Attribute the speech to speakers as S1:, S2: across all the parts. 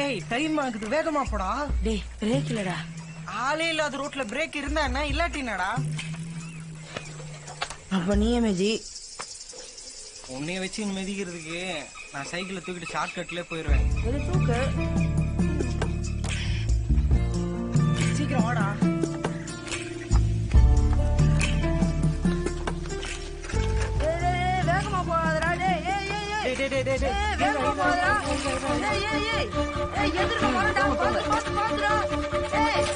S1: டேய் டைம் ஆகுது, வேகமா போடா.
S2: டேய் பிரேக் இல்லடா.
S1: ஆளே இல்லாத ரோட்ல பிரேக் இருந்தா என்ன, இல்லாட்டினடா?
S2: அப்ப நீயே மேஜி.
S1: உன்னைய வச்சு மிதிக்கிறதுக்கு நான் சைக்கிளை தூக்கிட்டு ஷார்ட் கட்லயே போயிருவேன்.
S2: தூக்கு.
S1: சீக்கிரம் வாடா.
S2: வேகமா போகாதடா. டேய் ஏய் ஏய் ஏய்.
S1: டேய் டேய் டேய்
S2: வேகமா போகாதடா. ஏய் ஏய் ஏய். ஏய் எதிர்க்க வரடா. பாத்துடா. ஏய்.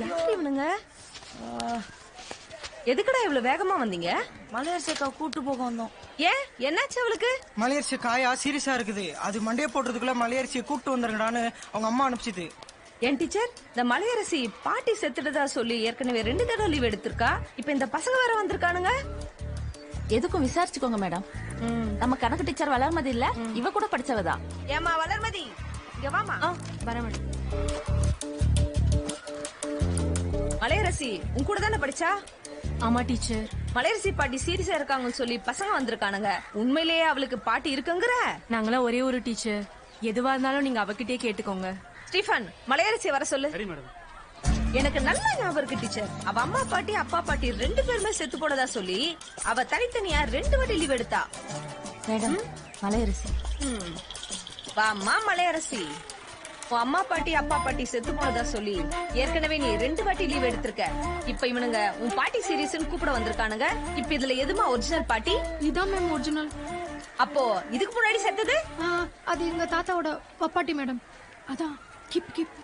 S2: யார் இவனுங்க? எதுக்குடா இவ்வளவு வேகமா வந்தீங்க?
S3: மலையரசியக்கா கூட்டு போக வந்தோம்.
S2: ஏன் என்னாச்சு அவளுக்கு?
S1: மலையரிசி காயா சீரியஸா இருக்குது. அது மண்டைய போடுறதுக்குள்ள மலையரிசியை கூப்பிட்டு வந்துருங்கடான்னு அவங்க அம்மா அனுப்பிச்சுது.
S2: என் டீச்சர், இந்த மலையரசி பாட்டி செத்துட்டதா சொல்லி ஏற்கனவே 2 தடவை லீவ் எடுத்திருக்கா. இப்ப இந்த பசங்க வேற வந்திருக்கானுங்க.
S3: எதுக்கும் விசாரிச்சுக்கோங்க மேடம். நம்ம கணக்கு டீச்சர் வளர்மதி இல்ல, இவ கூட படிச்சவதான்.
S2: ஏமா வளர்மதி, இங்க வாமா.
S3: வர மேடம்.
S2: மலையரசி உன் கூட தானே படிச்சா?
S3: ஆமா டீச்சர்.
S2: மலையரசி பாட்டி சீரியஸா இருக்காங்கன்னு சொல்லி பசங்க வந்திருக்கானுங்க. உண்மையிலேயே அவளுக்கு பாட்டி இருக்குங்கிற?
S3: நாங்களாம் ஒரே ஒரு டீச்சர். எதுவா இருந்தாலும் நீங்க அவகிட்டே கேட்டுக்கோங்க.
S2: ஸ்டீஃபன், மலையரசி வர சொல்லு.
S4: சரி மேடம்.
S2: எனக்கு நல்ல ஞாபகம் இருக்கு டீச்சர். அவ அம்மா பாட்டி அப்பா பாட்டி 2 பேருமே செத்து போனதா சொல்லி அவ தனித்தனியா 2 வாட்டி லீவ் எடுத்தா.
S3: மேடம் மலையரசி.
S2: வாம்மா மலையரசி. உன் அம்மா பாட்டி அப்பா பாட்டி செத்து போனதா சொல்லி ஏற்கனவே நீ 2 வாட்டி லீவ் எடுத்திருக்க. இப்ப இவனுங்க உன் பாட்டி சீரியஸ்னு கூப்பிட வந்திருக்கானுங்க. இப்ப இதுல எதுமா ஒரிஜினல் பாட்டி?
S5: இதான் மேம் ஒரிஜினல்.
S2: அப்போ இதுக்கு முன்னாடி செத்தது?
S5: அது எங்க தாத்தாவோட பப்பாட்டி மேடம். அதான் கிப் கிப்.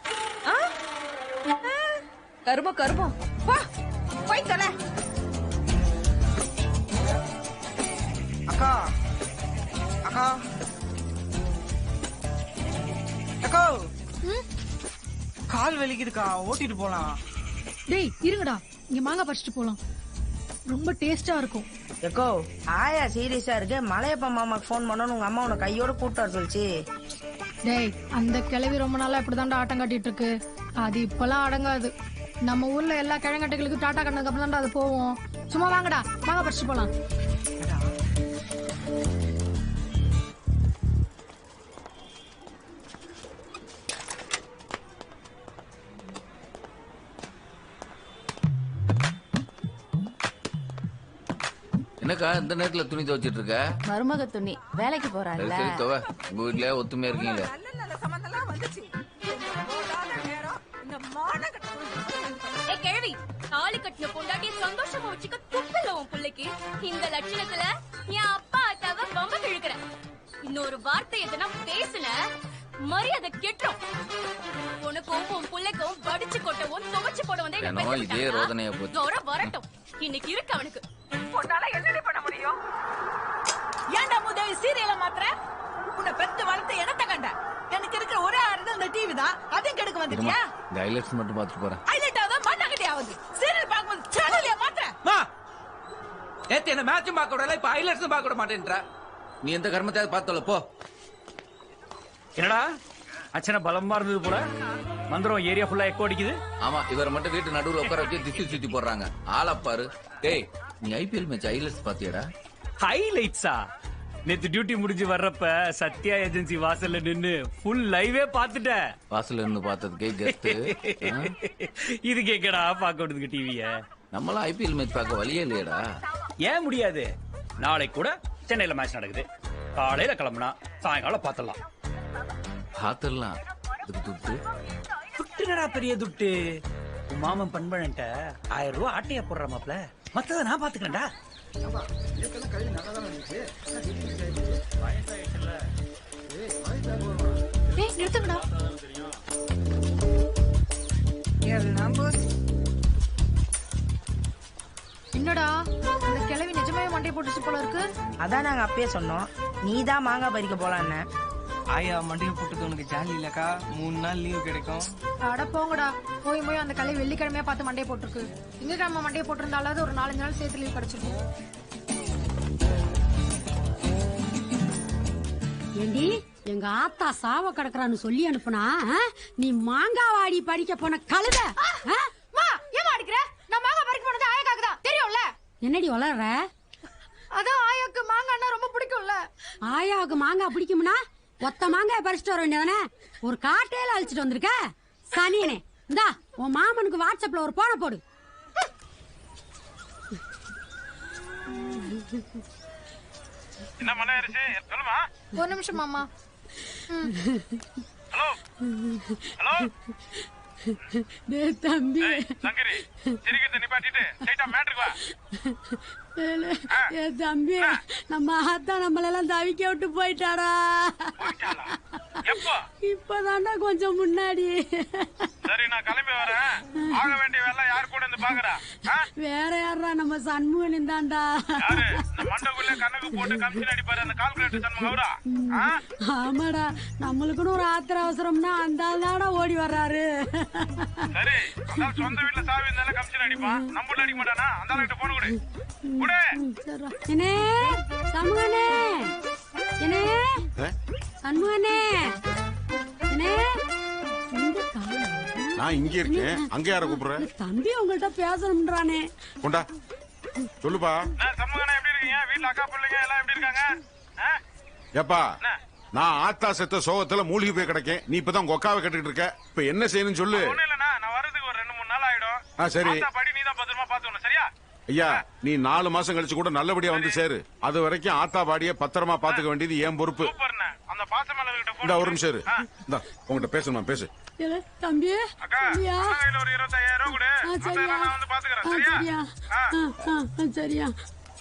S2: கருமம் கருமம். போய் தொலை.
S1: அக்கா அக்கா அக்கா, கால் வலிக்குதுக்கா, ஓட்டிட்டு போலாம்.
S5: டேய் இருங்கடா, இங்க மாங்காய் பறிச்சுட்டு போலாம். ரொம்ப டேஸ்டா இருக்கும்.
S2: எக்கோ ஆயா சீரியஸா இருக்கு. மலையப்பா மாமாக்கு போன் பண்ணணும், உங்க அம்மா உன கையோட கூப்பிட்டு வர சொல்லிச்சு.
S5: டேய் அந்த கிழவி ரொம்ப நாளா இப்படிதான்டா ஆட்டம் காட்டிட்டு இருக்கு. அது இப்பெல்லாம் அடங்காது. நம்ம ஊர்ல எல்லா கிழங்கட்டைகளுக்கும் டாட்டா கண்ணதுக்கு அப்புறம் தான்டா அது போவோம். சும்மா வாங்கடா, மாங்காய் பறிச்சுட்டு போலாம்.
S6: என்னக்கா இந்த நேரத்துல துணி துவைச்சிட்டு இருக்க?
S3: மருமக துணி வேலைக்கு போறாள்ல.
S6: சரி துவை. உங்க வீட்டுல ஒத்துமையா இருக்கீங்களே.
S7: கிழவி தாலி கட்டின பொண்டாட்டி சந்தோஷமா வச்சுக்க துப்பில்ல உன் பிள்ளைக்கு. இந்த லட்சணத்துல என் அப்பா அத்தாவ ரொம்ப கிழக்குற. இன்னொரு வார்த்தை எதனா பேசுன மரியாதை கெட்டோம். உனக்கும் உன் பிள்ளைக்கும் வடிச்சு கொட்டவும் துவச்சு போட வந்தே
S6: இதே ரோதனையா போச்சு.
S7: வரட்டும், இன்னைக்கு இருக்கு அவனுக்கு.
S2: உன்னால என்னடி பண்ண முடியும்? ஏன்டா முதல் சீரியல மாத்திர? உன்னை பெத்து வளர்த்து எனத்த கண்ட. எனக்கு இருக்கிற ஒரே ஆறுதல் இந்த டிவி தான். அதையும் கெடுக்க வந்துட்டியா?
S6: இந்த ஹைலைட்ஸ் மட்டும் பாத்துட்டு போறேன்.
S2: ஹைலைட் ஆகுது மாட்டாங்கட்டி ஆகுது. சீரியல் பார்க்கும்போது சேனலையா மாத்திர?
S6: நேத்து என்ன மேட்சும் பார்க்க விடல, இப்ப ஹைலைட்ஸும் பார்க்க விட மாட்டேன்ற. நீ எந்த கர்மத்தையாவது பார்த்தல போ.
S4: என்னடா அச்சனை பலமா இருந்தது போல. மந்திரம் ஏரியா ஃபுல்லா எக்கோ அடிக்குது.
S6: ஆமா, இவரை மட்டும் வீட்டு நடுவுல உட்கார வச்சு திசை சுத்தி போடுறாங்க. ஆளப்பாரு. டேய் நீ ஐபிஎல் மேட்ச் ஹைலைட்ஸ் பாத்தியாடா?
S4: ஹைலைட்ஸா? நேத்து டியூட்டி முடிஞ்சு வர்றப்ப சத்யா ஏஜென்சி வாசல்ல நின்னு ஃபுல் லைவே பாத்துட்ட.
S6: வாசல்ல இருந்து பார்த்ததுக்கே கெத்து.
S4: இது கேக்கடா பாக்க விடுதுக்கு டிவிய.
S6: நம்மளாம் ஐபிஎல் மேட்ச் பார்க்க வழியே இல்லையடா.
S4: ஏன் முடியாது? நாளைக்கு கூட சென்னையில மேட்ச் நடக்குது. காலையில கிளம்புனா சாயங்காலம் பாத்துடலாம்.
S6: பாத்துடலாம். துட்டு
S4: துட்டுனடா பெரிய துட்டு. உன் மாமன் பண்பழன்ட்ட 1000 ரூபாய் ஆட்டையா போடுற மாப்ள. மத்தத நான் பாத்துக்கிறேன்டா.
S5: டேய் நிறுத்துங்கடா. என்னடா இந்த கிழவி நிஜமாவே மண்டைய போட்டுச்சு போல இருக்கு.
S2: அதான் நாங்க அப்பயே சொன்னோம், நீதான் மாங்காய் பறிக்க போலான்னு.
S1: ஆயா மண்டைய போட்டது உனக்கு ஜாலி இல்லக்கா. 3 நாள் லீவ் கிடைக்கும்.
S5: அட போங்கடா, போய் போய் அந்த கிழவி வெள்ளிக்கிழமையா பார்த்து மண்டைய போட்டுருக்கு. திங்கக்கிழமை மண்டைய போட்டிருந்தாலாவது ஒரு 4-5 நாள் சேர்த்து லீவ் கிடைச்சிருக்கும்.
S8: ஏண்டி எங்க ஆத்தா சாவ கிடக்குறான்னு சொல்லி அனுப்புனா நீ மாங்காவாடி படிக்க போன கழுத.
S5: ஏன் அடிக்கிற? நான் மாங்காய் பறிக்க போனது ஆயாக்காக தான் தெரியும்ல.
S8: என்னடி வளர்ற?
S5: அதான் ஆயாக்கு மாங்காய்னா ரொம்ப பிடிக்கும்ல.
S8: ஆயாவுக்கு மாங்காய் பிடிக்கும்னா ஒத்த மாங்காய் பறிச்சுட்டு வர வேண்டியதானே? ஒரு காட்டையில அழிச்சிட்டு வந்திருக்க சனியனே. இந்தா உன் மாமனுக்கு வாட்ஸ்அப்ல ஒரு போன போடு.
S9: என்ன மலையரசி சொல்லுமா?
S5: ஒரு நிமிஷம் மாமா.
S9: ஹலோ ஹலோ
S8: தம்பி
S9: சங்கரி சிரிக்கிறத நிப்பாட்டிட்டு ஸ்ட்ரைட்டா மேட்ருக்கு வா.
S8: தம்பி நம்ம ஆத்தா நம்மளெல்லாம் தவிக்க விட்டு போயிட்டாரா.
S9: எப்போ?
S8: இப்பதான்டா கொஞ்சம் முன்னாடி.
S9: சரி நான் கிளம்பி வரேன். ஆக வேண்டிய வேலை யார் கூட இருந்து பாக்குறா?
S8: வேற யாரா நம்ம சண்முகன் தான்டா.
S9: யாரு இந்த மண்டக்குள்ள கணக்கு போட்டு கமிஷன் அடிப்பாரு அந்த கால்குலேட்டர் சண்முகம் அவரா?
S8: ஆமாடா, நம்மளுக்குன்னு ஒரு ஆத்திர அவசரம்னா அந்த ஆளாடா ஓடி வர்றாரு.
S9: சரி அதான் சொந்த வீட்டுல சாவி இருந்தாலும் கமிஷன் அடிப்பான். நம்ம அடிக்க மாட்டானா? அந்த ஆளுகிட்ட போன கொடு கொடு.
S8: என்னே சண்முகனே, என்னே சண்முகனே, என்னே
S10: நான் இங்க இருக்கேன். அங்க யார கூப்பிடுற?
S8: தம்பி உங்கள்கிட்ட பேசணும்ன்றானே.
S10: கொண்டா சொல்லுப்பா.
S9: சண்முகனா எப்படி இருக்கீங்க? வீட்டுல அக்கா பிள்ளைங்க எல்லாம் எப்படி இருக்காங்க?
S10: ஏப்பா நான் ஆத்தா செத்த சோகத்துல மூழ்கி போய் கிடக்கேன். நீ இப்பதான் உங்க அக்காவை கட்டிட்டு இருக்க. இப்ப என்ன செய்யணும்னு சொல்லு.
S9: ஒண்ணு இல்லண்ணா, நான் வர்றதுக்கு ஒரு 2-3 நாள் ஆயிடும்.
S10: சரி
S9: படி நீ தான் பத்திரமா பாத்துக்கணும். சரியா?
S10: ஐயா, நீ 4 மாசம் கழிச்சு கூட நல்லபடியா வந்து சேரு. அது வரைக்கும் ஆத்தா பாடிய பத்திரமா பாத்துக்க வேண்டியது என் பொறுப்பு.
S9: சூப்பர்ண்ணா. அந்த பாசமலர்கிட்ட
S10: இந்த ஒரு நிமிஷம் இரு. இந்த உங்ககிட்ட பேசணுமா? பேசு
S8: தம்பி.
S9: அக்கா கையில ஒரு 25,000 கொடு.
S8: சரியா
S9: நான் வந்து பாத்துக்கிறேன். சரியா?
S8: சரியா?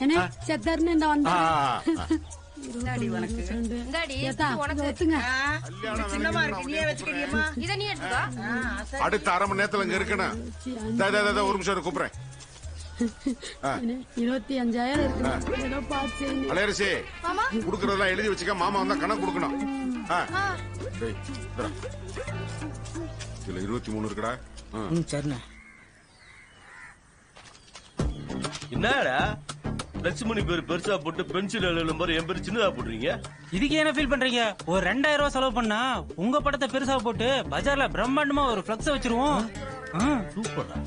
S8: என்ன செத்தர்னு இந்த வந்தா.
S7: இந்தாடி
S8: ஒத்துங்க.
S7: இத நீ எடுத்துக்கோ.
S10: அடுத்த அரை மணி நேரத்துல இங்க இருக்கணும். ஒரு நிமிஷம் கூப்பிடுறேன்.
S8: 25,000 இருக்கு. ஏதோ பார்த்து
S10: அலையரசி குடுக்கறதெல்லாம் எழுதி வச்சுக்க. மாமா வந்தா கணக்கு கொடுக்கணும். இதுல 23 இருக்குடா.
S1: சரிண்ணா.
S11: என்னடா லட்சுமணி பேர் பெருசா போட்டு பென்சில் எழுதும் போது என் பேர் சின்னதா போடுறீங்க?
S1: இதுக்கு என்ன ஃபீல் பண்றீங்க? ஒரு 2000 ரூபாய் செலவு பண்ணா உங்க படத்தை பெருசா போட்டு பஜார்ல பிரம்மாண்டமா ஒரு பிளக்ஸ் வச்சிருவோம்.
S11: சூப்பரா.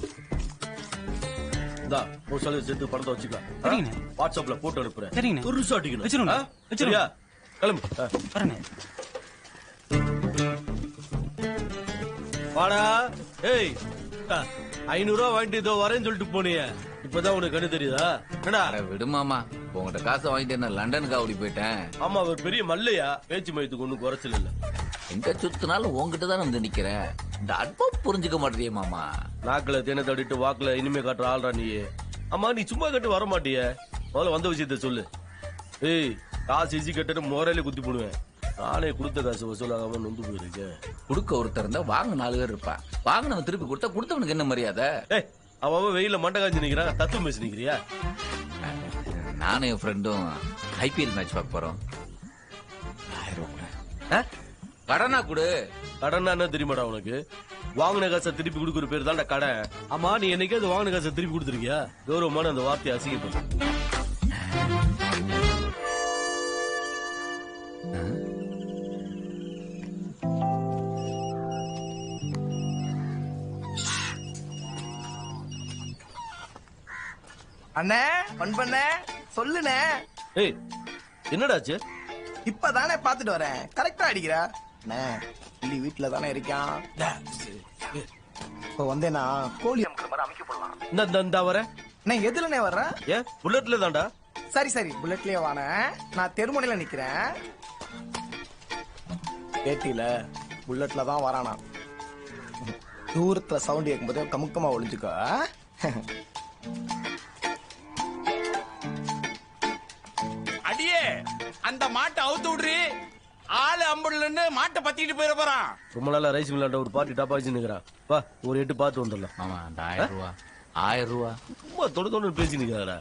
S11: ஒரு சில சேர்த்து படத்தை வச்சுக்கலாம்.
S1: சரிங்க.
S11: வாட்ஸ்அப்ல போட்டோ அனுப்புறேன்.
S1: சரிங்க.
S11: பெருசா அடிக்கணும்.
S1: வச்சிருங்க.
S11: சரியா? கிளம்பு.
S1: வரேன்.
S11: வாடா. ஏய் 500 ரூபா வாங்கிட்டு இதோ வரேன்னு சொல்லிட்டு போனிய. இப்பதான் உனக்கு கண்ணு தெரியுதா? என்னடா
S6: விடுமாமா, உங்ககிட்ட காசை வாங்கிட்டு என்ன லண்டனுக்கு ஓடி போயிட்டேன்.
S11: ஆமா, அவர் பெரிய மல்லையா. பேச்சு மயத்துக்கு ஒண்ணும் குறைச்சல் இல்ல.
S6: எங்க சுத்தினாலும் உங்ககிட்ட தான் வந்து நிக்கிறேன். இந்த அன்பம் புரிஞ்சுக்க மாட்டேறியே மாமா.
S11: நாக்குல தேனை தடிட்டு வாக்குல இனிமே காட்டுற ஆள்றா நீ. ஆமா, நீ சும்மா கட்டு வர மாட்டிய. முதல்ல வந்த விஷயத்த சொல்லு. ஏய், காசு இசி கட்டு முறையில குத்தி போடுவேன். நானே கொடுத்த காசு வசூலாகாம நொந்து போயிருக்கேன்.
S6: கொடுக்க ஒருத்தர் இருந்தா வாங்க 4 பேர் இருப்பான். வாங்கினவன் திருப்பி கொடுத்தா கொடுத்தவனுக்கு என்ன மரியாதை?
S11: அவன் வெயில மண்டை காஞ்சி நிக்கிறான். தத்துவம் பேசி நிக்கிறியா?
S6: நானும் என் ஃப்ரெண்டும் ஐபிஎல் மேட்ச் பார்க்க போறோம். 1000 ரூபாய் கடனா கொடு.
S11: கடனா என்ன தெரியுமாடா உனக்கு? வாங்கின காசை திருப்பி கொடுக்குற பேர் தான்டா கடன். ஆமா, நீ என்னைக்காவது வாங்கின காசை திருப்பி கொடுத்துருக்கியா? கௌரவமான அந்த வார்த்தையை அசிங்கப்பட்ட.
S12: அண்ணே பண்பண்ணே சொல்லுண்ணே.
S11: ஏய், என்னடாச்சு?
S12: இப்பதானே பாத்துட்டு வரேன். கரெக்டா அடிக்கிறா. அண்ணே இல்லி வீட்டுல தானே இருக்கான். இப்ப வந்தேனா கோழி அமுக்கிற மாதிரி அமைக்க போடலாம்.
S11: இந்த வர
S12: நான் எதுலனே வர்றேன்?
S11: ஏன் புல்லட்ல தான்டா.
S12: சரி சரி புல்லட்லயே வான. நான் தெருமுனையில நிக்கிறேன். பேட்டியில புல்லட்ல தான் வரானா. தூரத்துல சவுண்ட் கேட்கும்போது கமுக்கமா ஒளிஞ்சுக்கோ.
S13: அடியே அந்த மாட்டை அவுத்து விடுறி. ஆளு அம்புலன்னு மாட்டை பத்திட்டு போயிட போறான்.
S11: ரொம்ப நாளா ரைஸ் மில்லாண்ட ஒரு பார்ட்டி டாப் ஆச்சு நிக்கிறான். வா ஒரு 8 பார்த்து வந்துடலாம்.
S6: ஆமா, அந்த 1000 ரூபா 1000 ரூபா
S11: சும்மா தொட பேசி நிக்கிறாடா.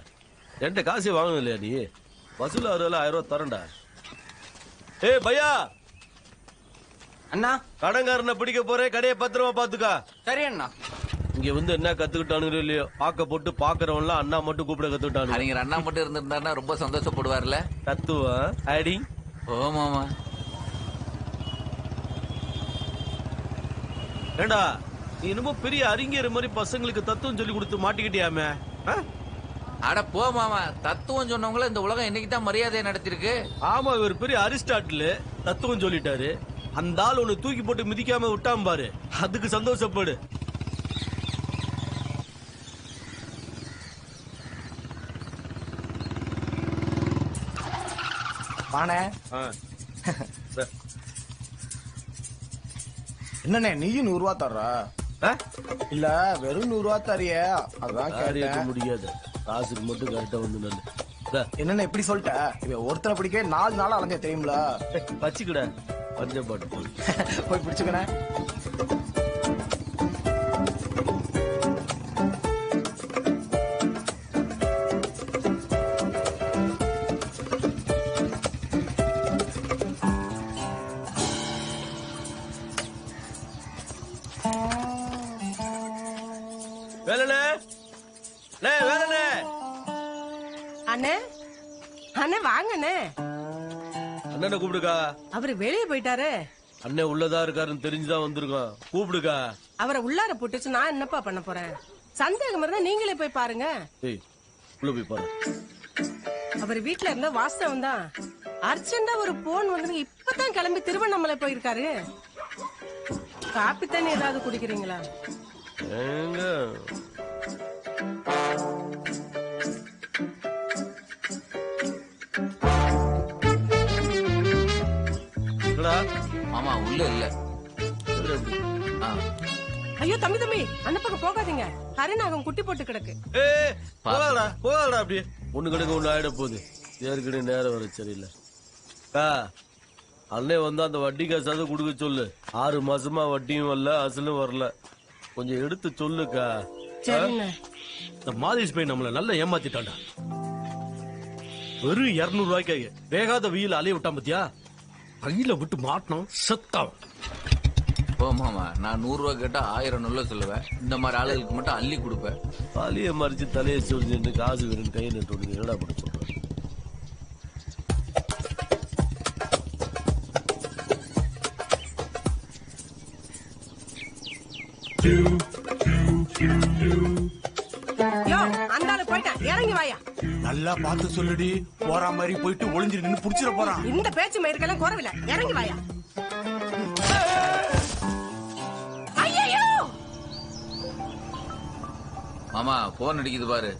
S11: என்கிட்ட காசே வாங்கணும் இல்லையா நீ? வசூல் 1000 ரூபா தரண்டா. ஏய் பையா
S1: அண்ணா,
S11: கடன்காரனை பிடிக்க போறேன். கடையை பத்திரமா பாத்துக்கா.
S1: சரி அண்ணா.
S11: இங்க வந்து என்ன கத்துக்கிட்டானுங்களோ இல்லையோ, பாக்க போட்டு பாக்குறவன்லாம் அண்ணா மட்டும் கூப்பிட கத்துக்கிட்டானு.
S6: நீங்க அண்ணா மட்டும் இருந்திருந்தாருன்னா ரொம்ப சந்தோஷப்படுவார்ல.
S11: தத்துவம் அடி.
S6: ஓ மாமா.
S11: ஏண்டா நீ என்னமோ பெரிய அறிஞர் மாதிரி பசங்களுக்கு தத்துவம் சொல்லி கொடுத்து மாட்டிக்கிட்டியாமே.
S6: அட போ மாமா, தத்துவம் சொன்னவங்கள இந்த உலகம் என்னைக்கு தான் மரியாதையை நடத்திருக்கு.
S11: ஆமா, இவர் பெரிய அரிஸ்டாட்டில். தத்துவம் சொல்லிட்டாரு. அந்த ஆள் உன்னை தூக்கி போட்டு மிதிக்காம விட்டாம பாரு, அதுக்கு சந்தோஷப்படு.
S12: வாணே. என்னண்ணே நீயும் 100 ரூபா தர்ற? இல்ல வெறும் 100 ரூபா தரிய, அதான் கேட்க
S11: முடியாது. காசுக்கு மட்டும் கரெக்டா வந்து நல்ல.
S12: என்னண்ணே இப்படி சொல்லிட்ட? இவன் ஒருத்தரை பிடிக்க 4 நாள் அலைஞ்ச தெரியுங்களா?
S11: பச்சிக்கட பஞ்சப்பாட்டு
S12: போய் பிடிச்சுக்கண்ணே.
S14: அண்ணே அண்ணே வாங்கண்ணே.
S11: அண்ணனை கூப்பிடுக்கா.
S14: அவரு வெளியே போயிட்டாரு.
S11: அண்ணன் உள்ளதா இருக்காருன்னு தெரிஞ்சுதான் வந்திருக்கோம். கூப்பிடுக்கா.
S14: அவரை உள்ளார போட்டுச்சு நான் என்னப்பா பண்ண போறேன்? சந்தேகம் இருந்தா நீங்களே போய் பாருங்க.
S11: உள்ள போய் பாரு.
S14: அவர் வீட்டுல இருந்த வாஸ்தவம் தான். அர்ஜென்டா ஒரு போன் வந்து இப்பதான் கிளம்பி திருவண்ணாமலை போயிருக்காரு. காப்பி தண்ணி ஏதாவது குடிக்கிறீங்களா?
S6: மாமா உள்ள இல்ல.
S14: ஐயோ தம்பி தம்பி அந்த பக்கம் போகாதீங்க. கருநாகம் குட்டி போட்டு கிடக்கு.
S11: போகலடா அப்படியே. ஒண்ணு கிடக்கு ஒண்ணு ஆயிட போகுது. ஏற்கனவே நேரம் வர சரியில்லை. அண்ணே வந்து அந்த வட்டி காசாவது கொடுக்க சொல்லு. 6 மாசமா வட்டியும் வரல, அசலும் வரல. கொஞ்சம் எடுத்து சொல்லுக்கா.
S15: இந்த மாதேஷ் பையன் நம்மள நல்லா ஏமாத்திட்டான்டா. வெறும் 200 ரூபாய்க்காக வேகாத வெயில் அலைய விட்டான் பத்தியா? கையில விட்டு மாட்டணும் செத்தான்.
S6: ஓ மாமா, நான் 100 ரூபாய் கேட்டா 1000 நல்ல சொல்லுவேன். இந்த மாதிரி ஆளுகளுக்கு மட்டும் அள்ளி கொடுப்பேன்.
S11: பாலிய மறிச்சு தலையை சொல்லிட்டு காசு வேணும் கையை நட்டு என்னடா பண்ண சொல்றேன்.
S14: இறங்கி வாயா.
S13: நல்லா பார்த்து சொல்லுடி. போற மாதிரி போயிட்டு ஒளிஞ்சு நின்னு புடிச்சிட போறான்.
S14: இந்த பேச்சு மயிர்க்கெல்லாம் குறவில்ல. இறங்கி வாயா. ஐயோ
S6: மாமா போன் அடிக்குது பாரு.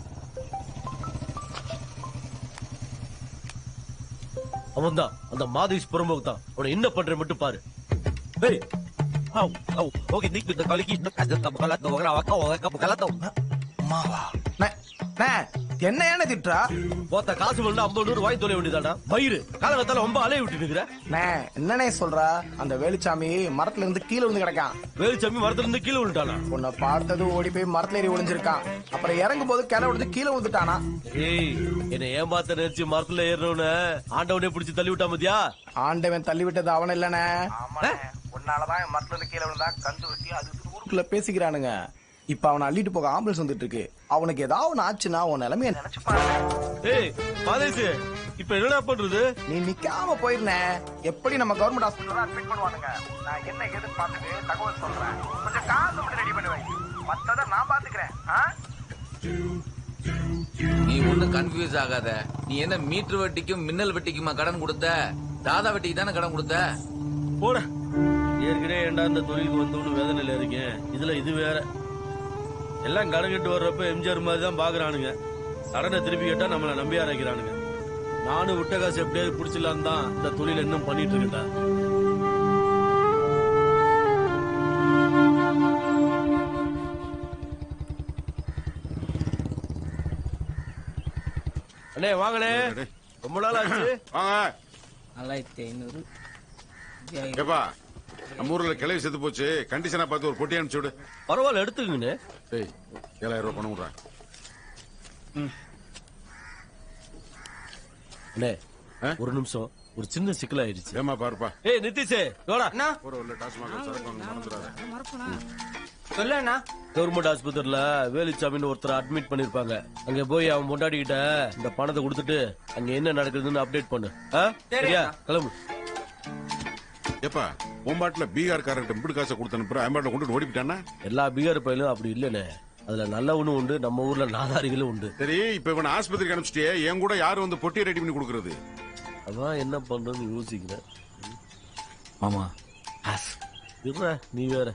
S15: அவன் தான் அந்த மாதேஷ் புறம்போக்கு தான். அவனை என்ன பண்ற மட்டும் பாரு.
S12: என்ன திட்டா?
S15: போத்த காசு வந்து 50 ரூபாய் தொலை வேண்டியதாடா. மயிறு காலகத்தால ரொம்ப அலைய விட்டு
S12: என்னனே சொல்றா? அந்த வேலுச்சாமி மரத்துல இருந்து கீழே விழுந்து கிடக்கான்.
S15: வேலுச்சாமி மரத்துல இருந்து கீழே விழுந்தானா?
S12: உன்னை பார்த்தது ஓடி போய் மரத்துல ஏறி ஒளிஞ்சிருக்கான். அப்புறம் இறங்கும் போது கிளை விழுந்து கீழே விழுந்துட்டானா?
S11: ஏய், என்ன ஏமாத்த நினைச்சு மரத்துல ஏறணும்னு ஆண்டவனே பிடிச்சி தள்ளி விட்டா மதியா?
S12: ஆண்டவன் தள்ளி விட்டது அவன் இல்லனே. உன்னாலதான் மரத்துல இருந்து கீழே விழுந்தா கந்து வச்சு அது ஊருக்குள்ள பேசிக்கிறானுங்க. இப்ப அவனை அள்ளிட்டு போக ஆம்புலன்ஸ் வந்துட்டு இருக்கு. அவனுக்கு ஏதாவது ஆச்சுன்னா உன் நிலைமைய நினைச்சு பாரு.
S11: ஏய் மாதேஷ், இப்ப என்னடா பண்றது?
S12: நீ நிக்காம போயிருந்த எப்படி நம்ம கவர்மெண்ட் ஹாஸ்பிடல்ல அட்மிட் பண்ணுவானுங்க. நான் என்ன ஏதுன்னு பார்த்துட்டு தகவல் சொல்றேன். கொஞ்சம் காசு மட்டும் ரெடி பண்ணுவேன். மத்தத நான் பாத்துக்கிறேன்.
S6: நீ ஒண்ணும் கன்ஃபியூஸ் ஆகாத. நீ என்ன மீட்டர் வட்டிக்கும் மின்னல் வட்டிக்குமா கடன் கொடுத்த? தாதா வட்டிக்கு தானே கடன் கொடுத்த?
S11: போட. ஏற்கனவே ஏண்டா இந்த தொழிலுக்கு வந்தவனு வேதனையில இருக்கேன். இதுல இது வேற. எல்லாம் கடன் கட்டு வர்றப்ப எம்ஜிஆர் மாதிரி தான் பாக்குறானுங்க. கடனை திருப்பி கேட்டா நம்மளை நம்பி அரைக்கிறானுங்க. நானும் விட்ட காசு எப்படியாவது பிடிச்சிடலாம் தான் இந்த தொழில் இன்னும் பண்ணிட்டு இருக்கேன்டா. அண்ணே வாங்கண்ணே, ரொம்ப நாள் ஆச்சு.
S10: வாங்க.
S4: 4500.
S10: ஏப்பா, நம்ம ஊர்ல கிளவி செத்து போச்சு. கண்டிஷனா பார்த்து ஒரு பொட்டி அனுப்பிச்சு விடு.
S11: பரவாயில்ல, எடுத்துக்கங்கண்ணே.
S10: 7000 ரூபாய் பணம் விடுறேன்.
S11: அண்ணே ஒரு நிமிஷம், ஒரு சின்ன சிக்கல் ஆயிடுச்சு.
S10: ஏமா பாருப்பா.
S11: ஏய் நிதிஷே, வாடா.
S10: ஒரு டாஸ்மாக் சரக்கு வாங்க மறந்துடாத.
S12: சொல்லுண்ணா.
S11: கவர்மெண்ட் ஆஸ்பத்திரியில வேலுச்சாமின்னு ஒருத்தர் அட்மிட் பண்ணிருப்பாங்க. அங்க போய் அவன் பொண்டாட்டிக்கிட்ட இந்த பணத்தை கொடுத்துட்டு அங்க என்ன நடக்குதுன்னு அப்டேட் பண்ணு. சரியா? கிளம்பு.
S10: ஏப்பா, உம்பாட்டுல பீகார் காரர்கிட்ட இப்படி காசை கொடுத்து அனுப்புற, அம்பாட்டில் கொண்டு ஓடிவிட்டானா?
S11: எல்லா பீகார் பயிலும் அப்படி இல்லனே. அதுல நல்லவனும் உண்டு, நம்ம ஊர்ல நாதாரிகளும் உண்டு.
S10: சரி, இப்ப இவன் ஆஸ்பத்திரிக்கு அனுப்பிச்சிட்டே, என் கூட யாரு வந்து பொட்டியை ரெடி பண்ணி கொடுக்கறது?
S11: அதான் என்ன பண்றதுன்னு யோசிக்கிறேன்.
S6: மாமா
S11: இருடா, நீ வேற.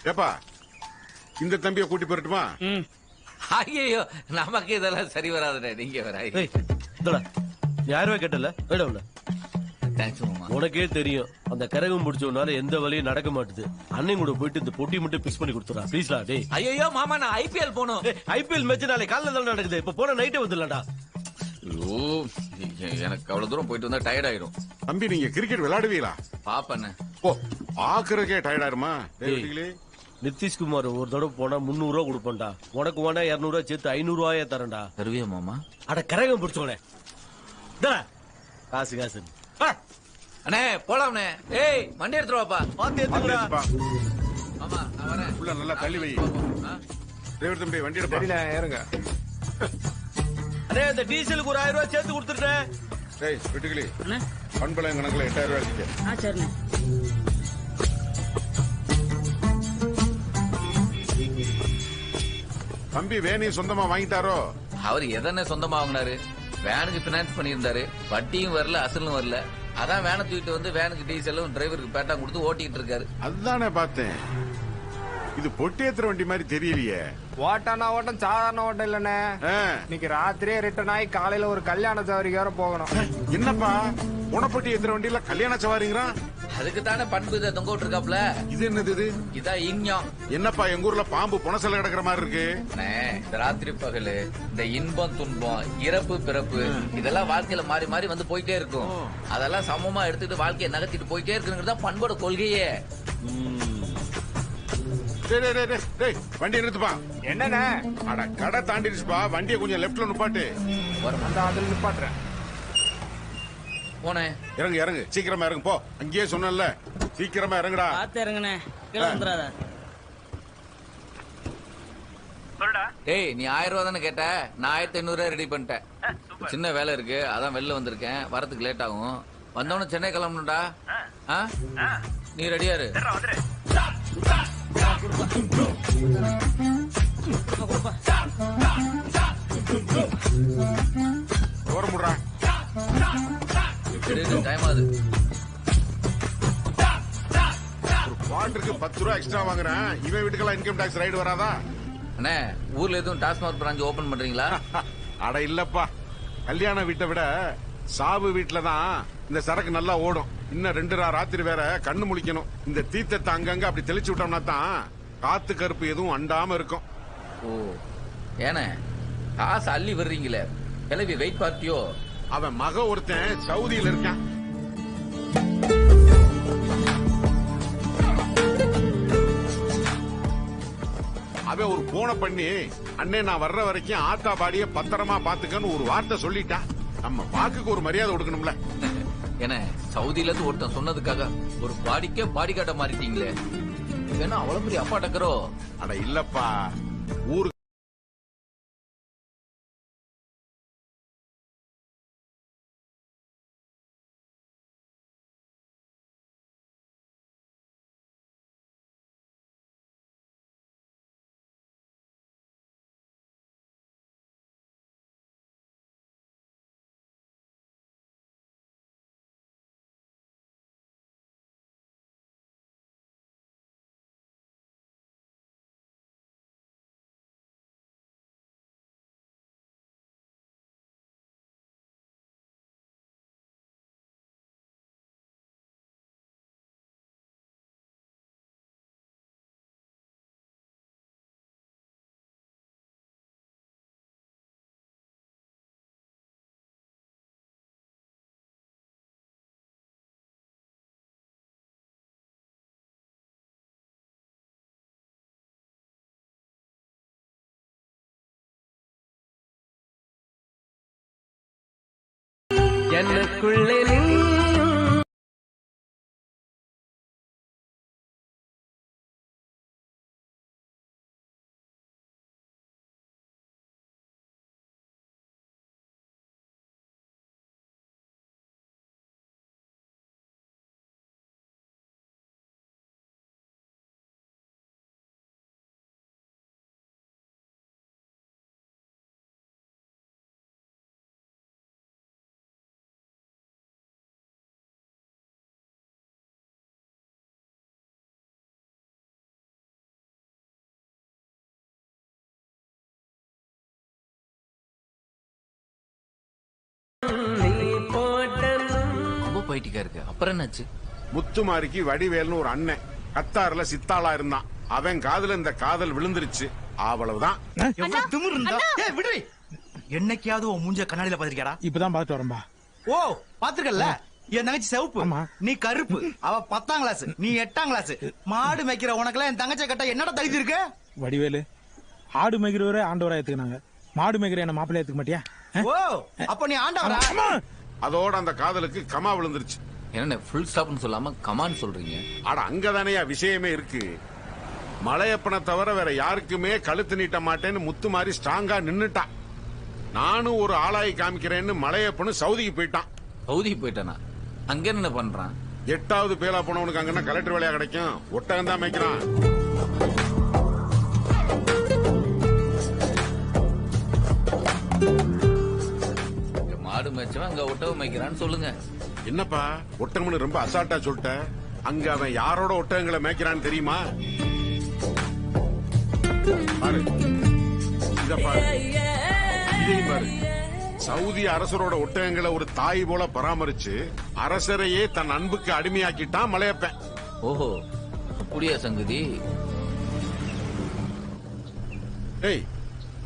S10: ஏப்பா இந்த தம்பியை கூட்டி போயிட்டுமா?
S6: ஐயோ நமக்கு இதெல்லாம் சரி வராதுடா, நீங்க வேற.
S11: இந்தடா, நீ 1000 ரூபாய் கேட்டல, வேடவுல. உனக்கே தெரியும் அந்த கரகம் முடிச்சவனால எந்த வழியும் நடக்க மாட்டுது. அண்ணன் கூட போயிட்டு இந்த பொட்டி மட்டும் பிக்ஸ் பண்ணி கொடுத்துறா ப்ளீஸ்டா. டேய்
S6: ஐயோ மாமா, நான் ஐபிஎல் போனோம்.
S11: ஐபிஎல் மேட்ச் நாளை காலைல தான் நடக்குது. இப்ப போன நைட்டே வந்துடலாம்டா.
S6: ஐயோ எனக்கு அவ்வளவு தூரம் போயிட்டு வந்தா டயர்ட் ஆயிடும்.
S10: தம்பி நீங்க கிரிக்கெட் விளையாடுவீங்களா?
S6: பாப்பண்ண.
S10: ஓ பாக்குறதுக்கே டயர்ட் ஆயிருமா?
S11: நிதிஷ்குமார் ஒரு தடவை போனா 300 ரூபா கொடுப்பேன்டா. உனக்கு வேணா 200 ரூபா சேர்த்து 500 ரூபாயே தரேன்டா.
S6: தருவியா மாமா?
S11: அட கரகம் பிடிச்சோனே காசு காசு.
S6: அண்ணே போலாம்ண்ணே. ஏய் வண்டி எடுத்துட்டு வாப்பா.
S11: பாத்து எடுத்துடா.
S6: மாமா நான் வரேன்.
S10: உள்ள நல்லா தள்ளி வை. டிரைவர் தம்பி வண்டி எடுப்பா.
S12: சரிண்ணே ஏறுங்க.
S11: அண்ணே இந்த டீசலுக்கு ஒரு 1000 ரூபாய் சேர்த்து கொடுத்துட்டேன்.
S10: டேய் வெட்டுக்கிளி பண்பளம் கணக்குல 8000 ரூபாய் இருக்கு.
S1: சரிண்ணே.
S10: தம்பி வேனையும் சொந்தமா வாங்கிட்டாரோ?
S6: அவர் எதனே சொந்தமா வாங்கினாரு? வேனுக்கு பினான்ஸ் பண்ணியிருந்தாரு. வட்டியும் வரல, அசலும் வரல. அதான் வேனை தூக்கிட்டு வந்து வேனுக்கு டீசலும் டிரைவருக்கு பேட்டா கொடுத்து ஓட்டிட்டு இருக்காரு.
S10: அதுதானே பார்த்தேன். இது பொட்டி ஏத்துற வண்டி மாதிரி தெரியலையே.
S12: ஓட்டானா ஓட்டம் சாதாரண ஓட்டம் இல்லண்ணே. இன்னைக்கு ராத்திரியே ரிட்டர்ன் ஆகி காலையில ஒரு கல்யாண சவாரிக்கு வர போகணும்.
S10: என்னப்பா உணப்பட்டி ஏத்துற வண்டியில கல்யாண சவாரிங்கிறான்?
S6: அதுக்கு தானே பண்பு இதை தொங்க விட்டுருக்காப்ல.
S10: இது என்னது இது?
S6: இதான் இங்கம்.
S10: என்னப்பா எங்க ஊர்ல பாம்பு புனசல கிடக்குற மாதிரி இருக்கு.
S6: இந்த ராத்திரி பகலு, இந்த இன்பம் துன்பம், இறப்பு பிறப்பு, இதெல்லாம் வாழ்க்கையில மாறி மாறி வந்து போயிட்டே இருக்கும். அதெல்லாம் சமமா எடுத்துட்டு வாழ்க்கையை நகர்த்திட்டு போயிட்டே இருக்குங்கிறதா பண்போட கொள்கையே.
S10: வண்டி நிறுத்துப்பா.
S12: என்னண்ணே?
S10: அட கடை தாண்டிடுச்சுப்பா. வண்டியை கொஞ்சம் லெப்ட்ல நிப்பாட்டு.
S12: அந்த அதுல நிப்பாட்டுறேன்.
S6: போனே
S10: இறங்கு இறங்கு சீக்கிரமா இறங்கு போ. அங்கேயே சொன்னல சீக்கிரமா இறங்குடா.
S1: பாத்து இறங்குனே, கீழே வந்துடாத.
S6: ஏய் நீ 1000 ரூபா தானே கேட்ட? நான் 1500 ரெடி பண்ணிட்டேன். சின்ன வேலை இருக்கு, அதான் வெளில வந்திருக்கேன். வரதுக்கு லேட் ஆகும். வந்தவன சென்னை கிளம்பணும்டா. நீ ரெடியா இரு.
S10: ஓரமுடா.
S6: டைம் ஆகுது.
S10: வாட்டருக்கு 10 ரூபா எக்ஸ்ட்ரா வாங்குறேன். இவன் வீட்டுக்கெல்லாம் இன்கம் டாக்ஸ் ரைடு வராதா?
S6: அண்ணே ஊர்ல எதுவும் டாஸ்மாக் பிரான்ச் ஓபன் பண்றீங்களா?
S10: அட இல்லப்பா, கல்யாண வீட்டை விட சாவு வீட்டுல தான் இந்த சரக்கு நல்லா ஓடும். இன்னும் 2 ராத்திரி வேற கண்ணு முழிக்கணும். இந்த தீர்த்தத்தை அங்கங்க அப்படி தெளிச்சு விட்டோம்னா தான் காத்து கருப்பு எதுவும் அண்டாம இருக்கும்.
S6: ஓ ஏனே காசு அள்ளி வர்றீங்களே, கிளவி வெயிட் பார்ட்டியோ?
S10: அவன் மக ஒருத்தன் சவுதியில இருக்கான். அவன் ஒரு போனை பண்ணி அண்ணே நான் வர்ற வரைக்கும் ஆத்தா பாடிய பத்திரமா பாத்துக்கன்னு ஒரு வார்த்தை சொல்லிட்டான். நம்ம பாக்குக்கு ஒரு மரியாதை கொடுக்கணும்ல.
S6: என்ன சவுதியில இருந்து ஒருத்தன் சொன்னதுக்காக ஒரு பாடிக்கே பாடி காட்ட மாறிட்டீங்களே. ஏன்னா அவ்வளவு பெரிய அப்பா டக்கரோ?
S10: அட இல்லப்பா, ஊருக்கு
S16: எனக்குள்ளே
S6: ரொம்ப போயிட்டிக்கா இருக்கு. அப்புறம் என்னாச்சு?
S10: முத்துமாரிக்கு வடிவேல்னு ஒரு அண்ணன் கத்தாறுல சித்தாளா இருந்தான். அவன் காதுல இந்த காதல் விழுந்துருச்சு. அவ்வளவுதான்.
S16: எவ்வளவு திமிரு இருந்தா விடுவி. என்னைக்காவது உன் மூஞ்ச கண்ணாடியில பாத்திருக்கியாடா?
S17: இப்பதான் பாத்துட்டு வரம்பா.
S16: ஓ பாத்துருக்கல. என் தங்கச்சி சிவப்பு, நீ கருப்பு. அவ 10ஆம் கிளாஸ், நீ 8ஆம் கிளாஸ். மாடு மேய்க்கிற உனக்குலாம் என் தங்கச்சி கட்ட என்னடா தகுதி இருக்கு?
S17: வடிவேலு, ஆடு மேய்க்கிறவரே ஆண்டவரா ஏத்துக்கினாங்க, மாடு மேய்க்கிற என்ன மாப்பிள்ளை ஏத்துக்க மாட்டியா?
S16: ஓ அப்ப நீ ஆண்டவரா?
S10: அதோட அந்த காதலுக்கு கமா விழுந்துருச்சு.
S6: என்ன ஃபுல் ஸ்டாப்னு சொல்லாம கமான்னு சொல்றீங்க?
S10: அட அங்கதானையா விஷயமே இருக்கு. மலையப்பனை தவிர வேற யாருக்குமே கழுத்து நீட்ட மாட்டேன்னு முத்துமாரி ஸ்ட்ராங்கா நின்னுட்டான். நானும் ஒரு ஆளாய் காமிக்கிறேன்னு மலையப்பனும் சவுதிக்கு போயிட்டான்.
S6: சவுதிக்கு போயிட்டானா? அங்க என்ன பண்றான்?
S10: 8வது பேலா போனவனுக்கு அங்கன்னா கலெக்டர் வேலையா கிடைக்கும். ஒட்டகம் தான் மேய்க்கிறான்.
S6: மாடு மேய்ச்சவன் அங்க ஒட்டகம் மேய்க்கிறான்னு சொல்லுங்க.
S10: என்னப்பா ஒட்டகம்னு ரொம்ப அசால்ட்டா சொல்லிட்ட? அங்க அவன் யாரோட ஒட்டகங்களை மேய்க்கிறான்னு தெரியுமா? பாரு இத பாரு, இதையும் பாரு. சவுதி அரசரோட ஒட்டகங்களை ஒரு தாய் போல பராமரிச்சு அரசரையே தன் அன்புக்கு அடிமையாக்கிட்டான் மலையப்பன்.
S6: ஓஹோ அப்படியா சங்கதி?
S10: ஏய்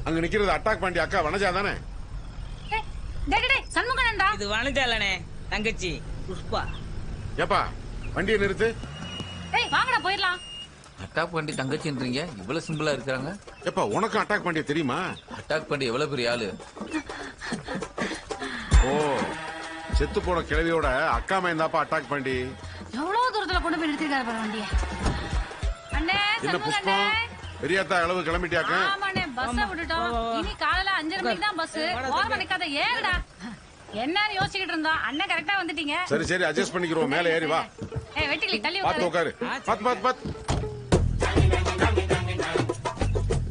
S10: அங்க நிக்கிறது அட்டாக் பாண்டி அக்கா வனஜா தானே?
S18: இது வனஜாலனே தங்கச்சி புஷ்பா.
S10: ஏப்பா வண்டியை நிறுத்து.
S3: வாங்கடா போயிடலாம்.
S6: அட்டாக் பண்ணி தங்கச்சின்றீங்க, இவ்வளவு சிம்பிளா இருக்காங்க.
S10: எப்ப உனக்கு அட்டாக் பண்ணி தெரியுமா?
S6: அட்டாக் பண்ணி எவ்வளவு பெரிய ஆளு.
S10: ஓ செத்து போன கிழவியோட அக்கா மைந்தாப்பா அட்டாக் பண்ணி.
S3: எவ்வளவு தூரத்துல கொண்டு போய் நிறுத்திருக்காரு பாரு வண்டிய. அண்ணே
S10: என்ன புஷ்பம் பெரியாத்தா அளவு கிளம்பிட்டியாக்க?
S3: ஆமாண்ணே பஸ் விட்டுட்டோம். இனி காலையில 5:30 மணிக்கு தான் பஸ். ஓரமா நிக்காத ஏங்கடா. என்னன்னு யோசிச்சுக்கிட்டு இருந்தோம். அண்ணன் கரெக்டா வந்துட்டீங்க.
S10: சரி சரி அட்ஜஸ்ட் பண்ணிக்கிறோம். மேல ஏறி வா.
S3: ஏய் வெட்டிலி தள்ளி
S10: பாத்து உட்காரு. பாத்து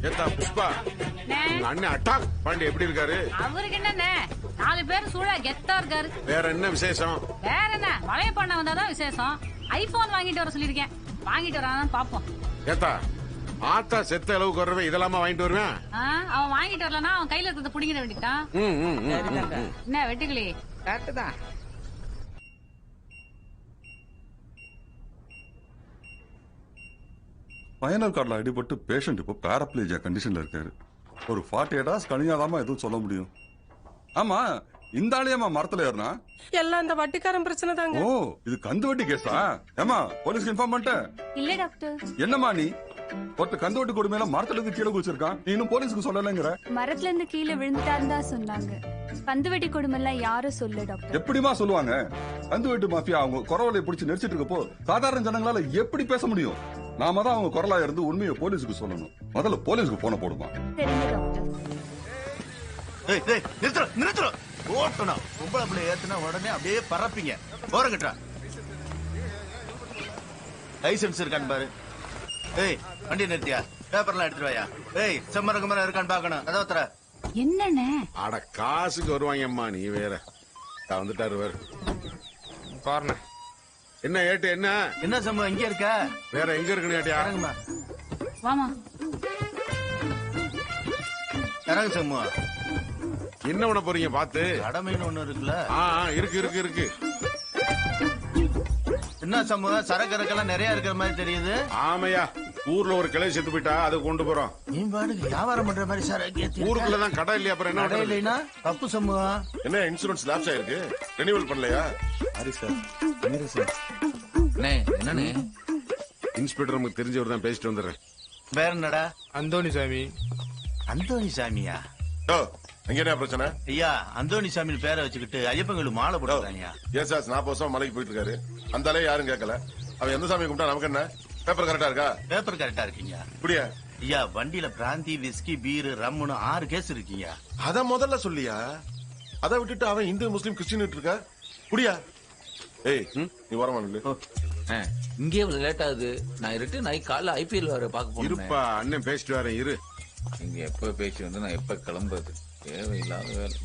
S10: ஏத்தா புஷ்பா உங்க அண்ணன் அட்டாக் பாண்டி எப்படி இருக்காரு?
S3: அவருக்கு என்னண்ணே 4 பேர் சூழ கெத்தா இருக்காரு.
S10: வேற என்ன விசேஷம்?
S3: வேற என்ன மலையப்பண்ண வந்தாதான் விசேஷம். ஐபோன் வாங்கிட்டு வர சொல்லிருக்கேன். வாங்கிட்டு வரான்னு பாப்போம்.
S10: ஏத்தா ஆத்தா செத்த அளவுக்கு வரவே இதெல்லாமா வாங்கிட்டு வருவேன்?
S3: அவன் வாங்கிட்டு வரலன்னா அவன் கையில இருக்கிறத புடிங்கிட வேண்டியதான். என்ன வெட்டுக்கிளி
S18: கரெக்ட் தான்.
S19: ஸ்பைனல் கார்டில் அடிபட்டு பேஷண்ட் இப்போ பேரப்ளேஜியா கண்டிஷன்ல இருக்காரு. ஒரு 48 hours கழிஞ்சாதாமா எதுவும் சொல்ல முடியும். ஆமா இந்த ஆளையம்மா மரத்துல ஏறினா?
S14: எல்லாம் இந்த வட்டிக்காரன் பிரச்சனை தாங்க.
S19: ஓ இது கந்து வட்டி கேஸா? ஏமா போலீஸ்க்கு இன்ஃபார்ம் பண்ணிட்டேன்.
S7: இல்ல டாக்டர்.
S19: என்னம்மா நீ ஒருத்த கந்து வட்டி கொடுமையில மரத்துல இருந்து கீழே குதிச்சிருக்கான், நீ இன்னும் போலீஸ்க்கு சொல்லலைங்கிற?
S7: மரத்துல இருந்து கீழே விழுந்துட்டாருன்னு தான் சொன்னாங்க. கந்து வெட்டி கொடுமெல்லாம் யாரும் சொல்ல டாக்டர்.
S19: எப்படிமா சொல்லுவாங்க? கந்து வெட்டி மாஃபியா அவங்க குரவலை பிடிச்சி நெரிச்சிட்டு இருக்கப்போ சாதாரண ஜனங்களால எப்படி பேச முடியும்? நாம தான் அவங்க குரலா இருந்து உண்மையை போலீஸுக்கு சொல்லணும். முதல்ல போலீஸ்க்கு போன போடுமா?
S7: சரிங்க டாக்டர்.
S16: நிறுத்துறோம் ஓட்டணும். பொம்பளை பிள்ளை ஏத்துனா உடனே அப்படியே பறப்பீங்க. போறங்கட்டா லைசன்ஸ் இருக்கான்னு பாரு. ஏய் வண்டி நிறுத்தியா? பேப்பர்லாம் எடுத்துட்டு வாயா. ஏய் செம்மரகமரம் இருக்கான்னு பாக்கணும். அதான் தர.
S3: என்னண்ணே?
S10: அட காசுக்கு வருவாங்க அம்மா. நீ வேற வந்துட்டாரு வேற பாருங்க. என்ன ஏட்டு என்ன
S16: என்ன சம்பவம்? இங்க இருக்க
S10: வேற எங்க இருக்குன்னு ஏட்டியா?
S3: வாமா
S16: இறங்கு சம்பவம்.
S10: என்ன பண்ண போறீங்க? பாத்து
S16: கடமைன்னு ஒண்ணு இருக்குல்ல?
S10: இருக்கு.
S16: என்ன சம்பவம்? சரக்கு இறக்கெல்லாம் நிறைய இருக்கிற மாதிரி தெரியுது.
S10: ஆமையா ஊர்ல ஒரு கிளை செத்து போயிட்டா அதை கொண்டு போறோம்.
S16: நீ பாட்டுக்கு வியாபாரம் பண்ற மாதிரி சரக்கு
S10: ஊருக்குள்ளதான் கடை இல்லையா? அப்புறம் என்ன
S16: கடை இல்லைன்னா தப்பு சம்பவம்.
S10: என்ன இன்சூரன்ஸ் லாப்ஸ் ஆயிருக்கு, ரெனியூவல் பண்ணலையா?
S16: ஹரி சார்
S6: என்னன்னு
S10: இன்ஸ்பெக்டர் நமக்கு தெரிஞ்சவர் தான், பேசிட்டு வந்துடுறேன்.
S16: வேற என்னடா?
S17: அந்தோணி சாமி.
S16: அந்தோணி சாமியா?
S10: அங்க என்ன பிரச்சனை?
S16: ஐயா அந்தோணி சாமி பேரை வச்சுக்கிட்டு ஐயப்பங்களுக்கு மாலை போடுறாங்க.
S10: ஏன் சார் 40 வருஷம் மலைக்கு போயிட்டு இருக்காரு, அந்த அளவு யாரும் கேட்கல. அவன் எந்த சாமி கும்பிட்டா நமக்கு என்ன? பேப்பர் கரெக்டா இருக்கா?
S16: பேப்பர் கரெக்டா இருக்கீங்க.
S10: இப்படியா?
S16: ஐயா வண்டியில பிராந்தி விஸ்கி பீரு ரம்முன்னு 6 கேஸ் இருக்கீங்க.
S10: அத முதல்ல சொல்லியா? அதை விட்டுட்டு அவன் இந்து முஸ்லீம் கிறிஸ்டின் இருக்கா? புடியா? ஏய் நீ வரமா?
S6: இங்கே லேட் ஆகுது. நான் ரிட்டர்ன் ஆகி காலைல IPL வர பாக்க போறேன்.
S10: இருப்பா அண்ணன் பேசிட்டு வரேன் இரு.
S6: நீங்க எப்ப பேசி வந்து நான் எப்ப கிளம்புறது? தேவையில்லாத வேலை.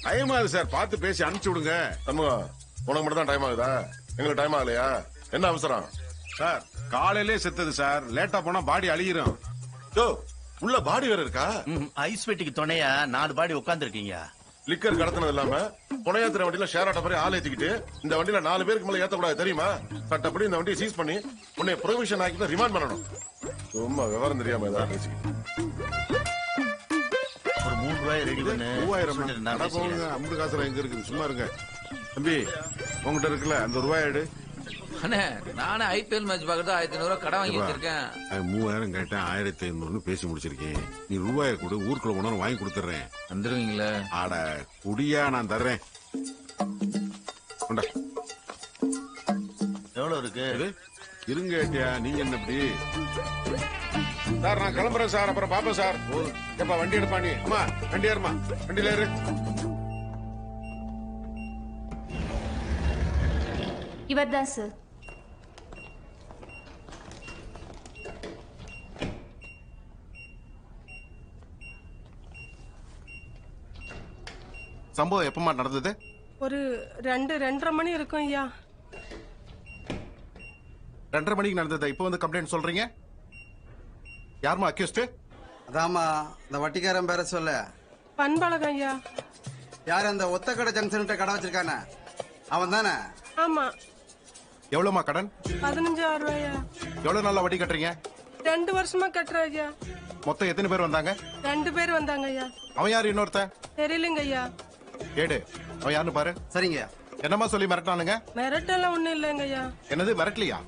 S10: டைம் ஆகுது சார், பார்த்து பேசி அனுப்பிச்சு விடுங்க. சண்முகம் உனக்கு மட்டும் தான் டைம் ஆகுதா? எங்களுக்கு டைம் ஆகலையா? என்ன அவசரம்? சார் காலையிலே செத்தது சார், லேட்டா போனா பாடி அழியிரும். உள்ள பாடி வேற இருக்கா?
S16: ஐஸ் பெட்டிக்கு துணையா 4 பாடி உட்கார்ந்து இருக்கீங்க.
S10: லிக்கர் கடத்தினது இல்லாம புனையாத்திர வண்டியில ஷேர் ஆட்ட மாதிரி ஆள் ஏத்திக்கிட்டு இந்த வண்டியில 4 பேருக்கு மேல ஏத்தக்கூடாது தெரியுமா? சட்டப்படி இந்த வண்டியை சீஸ் பண்ணி உன்னை ப்ரொவிஷன் ஆக்கி ரிமாண்ட் பண்ணணும். சும்மா விவரம் தெரியாம ஏதாவது பேசிக்கிட்டு.
S16: ஒரு 3 ரூபாய் ரெடி பண்ணு.
S10: 3000 அம்பு காசுல எங்க இருக்குது? சும்மா இருங்க தம்பி. உங்ககிட்ட இருக்குல்ல அந்த ரூபாய் எடு.
S6: அண்ணே நானே ஐபிஎல் மேட்ச் பார்க்கறது 1500 கடன் வாங்கி வச்சிருக்கேன்.
S10: 3000 கேட்டேன் 1500 பேசி முடிச்சிருக்கேன். நீ ரூபாயை கொடு, ஊருக்குள்ள உணவு வாங்கி கொடுத்துறேன்.
S6: வந்துருவீங்களா?
S10: ஆட குடியா நான் தர்றேன்.
S16: எவ்வளவு இருக்கு?
S10: இருங்க ஏட்டியா, நீங்க என்ன இப்படி? சார் நான் கிளம்புறேன் சார், அப்புறம் பாப்பேன் சார். எப்ப வண்டி எடுப்பா நீ? அம்மா வண்டி ஏறுமா, வண்டியில ஏறு.
S7: இவர்தான் சார்.
S16: சம்பவம் எப்பமா நடந்தது?
S14: ஒரு 2:30 மணி இருக்கும் ஐயா.
S16: 2:30 மணிக்கு நடந்தது. இப்போ வந்து கம்ப்ளைண்ட் சொல்றீங்க? யாருமா அக்யூஸ்ட்?
S20: அதாமா இந்த வட்டிக்காரன் பேர சொல்ல.
S14: பண்பழகம் ஐயா.
S20: யார் அந்த ஒத்தக்கடை ஜங்ஷன் கடை வச்சிருக்கானே அவன் தானே?
S14: ஆமா.
S16: எவ்வளவுமா கடன்?
S14: 15,000 ரூபாயா.
S16: எவ்வளவு நாளா வட்டி கட்டுறீங்க?
S14: 2 வருஷமா கட்டுறேன் ஐயா.
S16: மொத்தம் எத்தனை பேர் வந்தாங்க?
S14: 2 பேர் வந்தாங்க ஐயா.
S16: அவன் யாரு இன்னொருத்தன்?
S14: தெரியலங்க ஐயா.
S16: ஏடு அவன் யாருன்னு பாரு.
S20: சரிங்க.
S16: என்னமா சொல்லி மிரட்டானுங்க?
S14: மிரட்டெல்லாம் ஒண்ணும் இல்லைங்க ஐயா.
S16: என்னது மிரட்டலியா?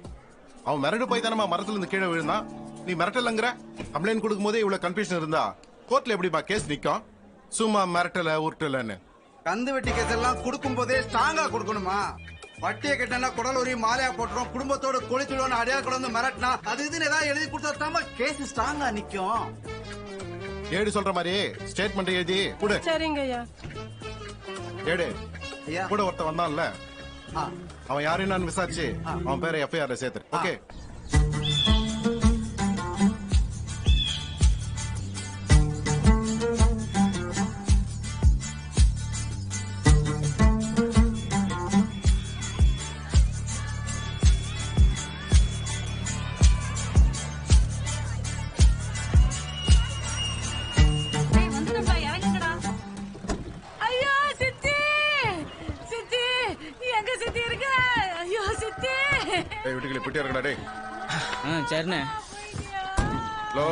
S16: அவன் மிரண்டு போய் தானே மரத்துல இருந்து கீழே விழுந்தான். நீ மிரட்டலங்கிற? கம்ப்ளைண்ட் கொடுக்கும் போதே இவ்வளவு கன்ஃபியூஷன் இருந்தா கோர்ட்ல எப்படிப்பா கேஸ் நிக்கும்? சும்மா மிரட்டல உருட்டலன்னு.
S20: கந்து வெட்டி கேஸ் எல்லாம் கொடுக்கும் போதே ஸ்ட்ராங்கா கொடுக்கணுமா? வட்டியை கட்டினா குடல் ஒரு மாலையா போட்டுரும், குடும்பத்தோட கொளிச்சுடுவோம், அடையாள கூட வந்து மிரட்டினா அது இதுன்னு ஏதாவது எழுதி கொடுத்தா கேஸ் ஸ்ட்ராங்கா நிக்கும்.
S16: ஏடு சொல்ற மாதிரி ஸ்டேட்மெண்ட் எழுதி கொடு.
S14: சரிங்க ஐயா.
S16: ஏடு கூட ஒருத்த வந்தான்ல, அவன் யாரு என்னன்னு விசாரிச்சு அவன் பேரை எஃப்ஐஆர் சேர்த்து. ஓகே. விட்டுக்கிளி இருக்கடா டேய்.
S18: சரிண்ணே.
S10: ஹலோ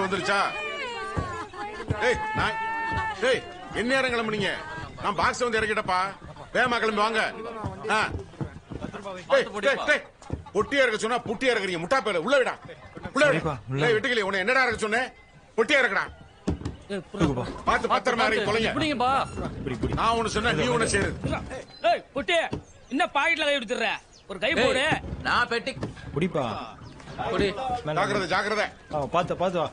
S10: வந்துருச்சா? டேய் நான் டேய் என்ன நேரம் கிளம்புனீங்க? நான் பாக்ஸ் வந்து இறக்கிட்டப்பா. வேகமா கிளம்பி வாங்க. பொட்டியா இருக்க சொன்னா புட்டியா இருக்கிறீங்க. முட்டா பேரு உள்ள விடா, உள்ள விடா. டேய் விட்டுக்கிளி உன்னை என்னடா இருக்க சொன்னேன்? பொட்டியா இருக்கடா. பாத்து பத்திரமா இறங்கி தொலைங்க. நான் ஒண்ணு சொன்னா நீ ஒண்ணு சேரு.
S18: ஏய் பொட்டி என்ன பாக்கெட்ல கை எடுத்துற? ஒரு கை போடு.
S6: நான் பெட்டி
S17: குடிப்பா.
S6: குடி.
S10: ஜாக்கிரதை ஜாக்கிரதை.
S17: பாத்து பாத்து வா.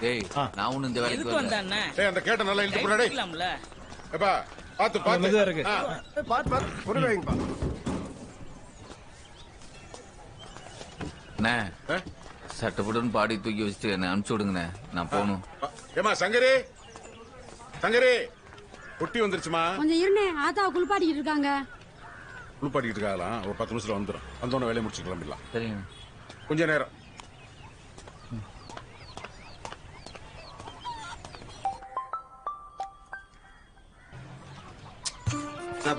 S6: டேய் நான் ஒண்ணு இந்த வேலைக்கு
S18: எதுக்கு வந்தானே?
S10: டேய் அந்த கேட்ட நல்லா இழுத்து போடா டேய்.
S18: இருக்கலாம்ல.
S10: ஏப்பா பாத்து பாத்து.
S17: மெதுவா இருக்கு.
S10: பாத்து பாத்து ஒரு வைங்கப்பா.
S6: அண்ணே சட்டப்பட்டுன்னு பாடி தூக்கி வச்சுட்டு என்ன அனுப்பிச்சு விடுங்கண்ணே, நான் போகணும்.
S10: ஏமா சங்கரி சங்கரி பொட்டி வந்துருச்சுமா.
S8: கொஞ்சம் இருண்ணே, ஆத்தா குளிப்பாட்டிட்டு இருக்காங்க.
S10: குளிப்பாட்டிட்டு இருக்காங்களாம். ஒரு 10 நிமிஷத்துல வந்துடும். வந்தோடனே வேலையை முடிச்சு கிளம்பிடலாம்.
S6: சரிங்க.
S10: கொஞ்ச நேரம்.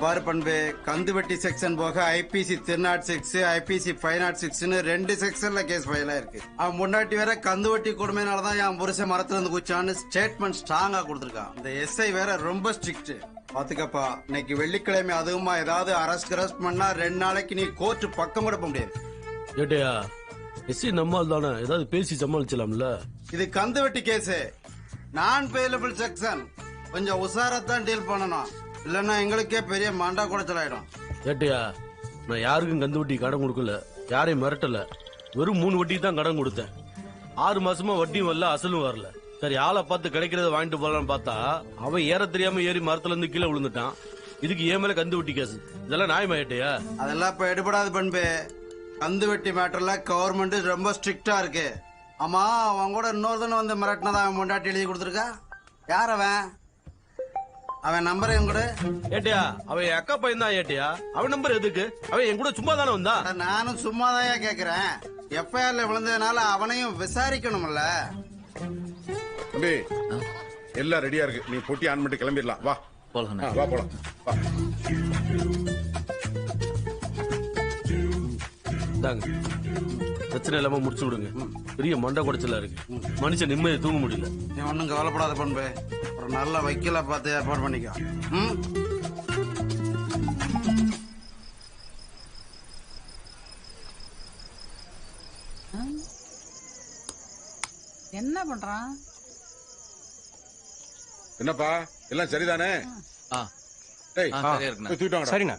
S20: பாரு பண்பு, கந்துவட்டி செக்ஷன் போக ஐபிசி 306 ஐபிசி 506 2 செக்ஷன்ல கேஸ் ஃபைல் ஆயிருக்கு. அவன் முன்னாடி வேற கந்துவட்டி கொடுமையினாலதான் என் புருஷன் மரத்துல இருந்து குச்சான்னு ஸ்டேட்மெண்ட் ஸ்ட்ராங்கா கொடுத்திருக்கான். இந்த எஸ்ஐ வேற ரொம்ப ஸ்ட்ரிக்ட். பாத்துக்கப்பா, இன்னைக்கு வெள்ளிக்கிழமை அதுவுமா ஏதாவது அரெஸ்ட் பண்ணா 2 நாளைக்கு நீ கோர்ட் பக்கம் கூட போக முடியாது.
S11: ஏட்டையா எஸ்ஐ நம்மால் தானே, ஏதாவது பேசி சமாளிச்சலாம்ல.
S20: இது கந்துவட்டி கேஸ், நான் பேலபிள் செக்ஷன். கொஞ்சம் உசாரத்தான் டீல் பண்ணணும், இல்லன்னா எங்களுக்கே பெரிய மண்டா குடைச்சல் ஆயிடும்.
S11: ஏட்டையா நான் யாருக்கும் கந்து வட்டி கடன் கொடுக்கல, யாரையும் மிரட்டல. வெறும் 3 வட்டி தான் கடன் கொடுத்தேன். 6 மாசமா வட்டியும் வரல, அசலும் வரல. சரி ஆளை பார்த்து கிடைக்கிறத வாங்கிட்டு போலான்னு பார்த்தா அவன் ஏற தெரியாம ஏறி மரத்துல இருந்து கீழே விழுந்துட்டான். இதுக்கு ஏன் மேல கந்து வட்டி கேஸ்? இதெல்லாம் நியாயமா ஏட்டையா?
S20: அதெல்லாம் இப்ப எடுபடாது பண்பு. கந்து வெட்டி மேட்டர்ல கவர்மெண்ட் ரொம்ப ஸ்ட்ரிக்டா இருக்கு. ஆமா, அவன் கூட இன்னொருத்தன வந்து மிரட்டினதா அவன் முண்டாட்டி எழுதி கொடுத்துருக்கா. யார் அவன்? அவன் நம்பர் என் கூட.
S11: ஏட்டையா அவன் என் அக்கா பையன் தான். ஏட்டையா அவன் நம்பர் எதுக்கு? அவன் என் கூட சும்மா தானே வந்தா.
S20: நானும் சும்மாதான் கேக்குறேன். எஃப்ஐஆர்ல விழுந்ததுனால அவனையும் விசாரிக்கணும்ல.
S10: தம்பி எல்லாம் ரெடியா இருக்கு. நீ பொட்டி ஆன் பண்ணிட்டு கிளம்பிடலாம். வா
S6: போலாம்.
S10: வா போலாம். வா.
S11: பிரச்சனை இல்லாம முடிச்சு விடுங்க. பெரிய மண்டை குடைச்சலா இருக்கு. மனுஷன் நிம்மதியை தூங்க முடியல.
S20: நீ ஒன்னும் கவலைப்படாத பண்பு. ஒரு நல்ல வைக்கல பார்த்து ஏற்பாடு பண்ணிக்கோ.
S3: என்ன பண்றான்?
S10: என்னப்பா எல்லாம் சரிதானே? டேய் தூக்கிட்டு வாங்கடா.
S15: சரிண்ணா.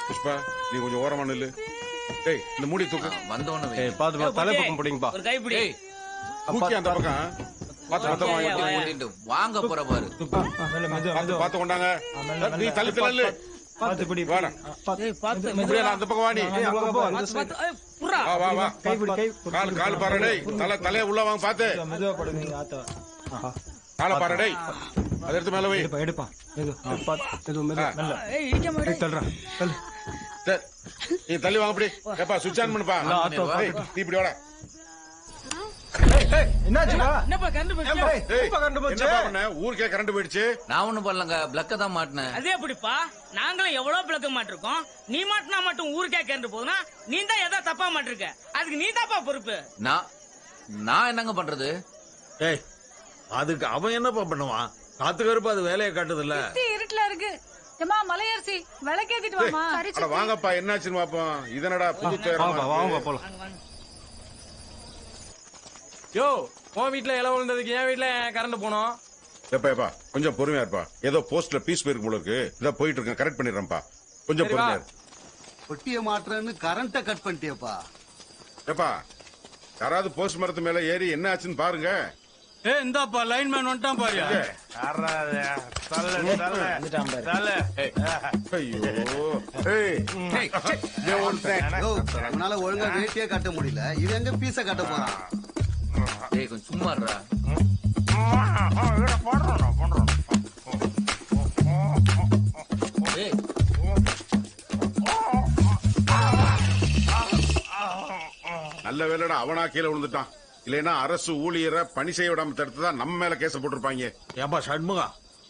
S10: புஷ்பா நீ கொஞ்சம் ஓரமா நில்லு. டேய் இந்த மூடி தூக்கு.
S6: வந்தவன
S15: பாத்து தலை பக்கம் போடுங்கப்பா.
S18: ஒரு கைப்பிடி
S10: தூக்கி அந்த பக்கம் பாத்து
S6: வாங்க போற பாரு.
S10: பாத்து கொண்டாங்க. நீ தள்ளி தள்ளு.
S15: பாத்து பிடி.
S10: வாடா. அந்த பக்கம் வா நீ. வா வா வா. கால் கால் பாரு டேய். தலைய உள்ள வாங்க பாத்து.
S17: மெதுவா படுங்க ஆத்தா.
S10: கால பாரு டேய். அத எடுத்து மேல வை.
S17: எடுப்பா. மெதுவா.
S18: ஏய் இடிக்க மாட்டே.
S17: தள்ளுறா. தள்ளு.
S10: சரி. நீ தள்ளி வாங்க அப்படி. ஏப்பா சுவிட்ச் ஆன் பண்ணுப்பா. நீ இப்படி வாடா.
S17: என்னாச்சுடா?
S18: என்னப்பா கரண்ட் போச்சு?
S10: என்னப்பா பண்ண? ஊருக்கே கரண்ட் போயிடுச்சு.
S6: நான் ஒண்ணும் பண்ணலங்க. பிளக்க தான் மாட்டினேன்.
S18: அதே எப்படிப்பா? நாங்களும் எவ்வளவு பிளக்க மாட்டிருக்கோம். நீ மாட்டினா மட்டும் ஊருக்கே கரண்ட் போகுதுன்னா நீ தான் ஏதோ தப்பா மாட்டிருக்க. அதுக்கு நீ தாப்பா பொறுப்பு.
S6: நான் என்னங்க பண்றது?
S21: ஏய் அதுக்கு அவன் என்னப்பா பண்ணுவான்? காத்து கருப்பு அது வேலையை காட்டுது இல்ல.
S3: இருட்டுல இருக்கு. ஏமா மலையரசி விளக்கேத்திட்டு வாமா.
S10: அட வாங்கப்பா என்னாச்சுன்னு பாப்போம். இதனடா புது தேரமா.
S15: வாங்க போலாம்.
S18: யோ உன் வீட்டுல இலை விழுந்ததுக்கு என் வீட்டுல கரண்ட் போனோம்.
S10: எப்பா கொஞ்சம் பொறுமையா இருப்பா. ஏதோ போஸ்ட்ல பீஸ் போயிருக்கு போல இருக்கு. இத போயிட்டு இருக்கேன். கரெக்ட் பண்ணிடுறேன்ப்பா. கொஞ்சம் பொறுமையா இரு.
S20: பொட்டிய மாற்றன்னு கரண்ட கட் பண்ணிட்டியப்பா.
S10: எப்பா யாராவது போஸ்ட் மரத்து மேல ஏறி என்ன ஆச்சுன்னு பாருங்க.
S18: இந்தாப்பா லைன்மேன் வந்துட்டான் பாரு.
S20: உன்னால ஒழுங்கா வேட்டியே கட்ட முடியல. இது எங்க பீஸ கட்ட போறான்?
S6: கொஞ்சம் சும்மா இருடா.
S10: நல்ல வேலைடா அவனா கீழே விழுந்துட்டான். இல்லைன்னா அரசு ஊழியரை பணி செய்ய விடாம தடுத்துதான் நம்ம மேல கேச போட்டிருப்பாங்க.
S21: ஏப்பா ஷண்முகா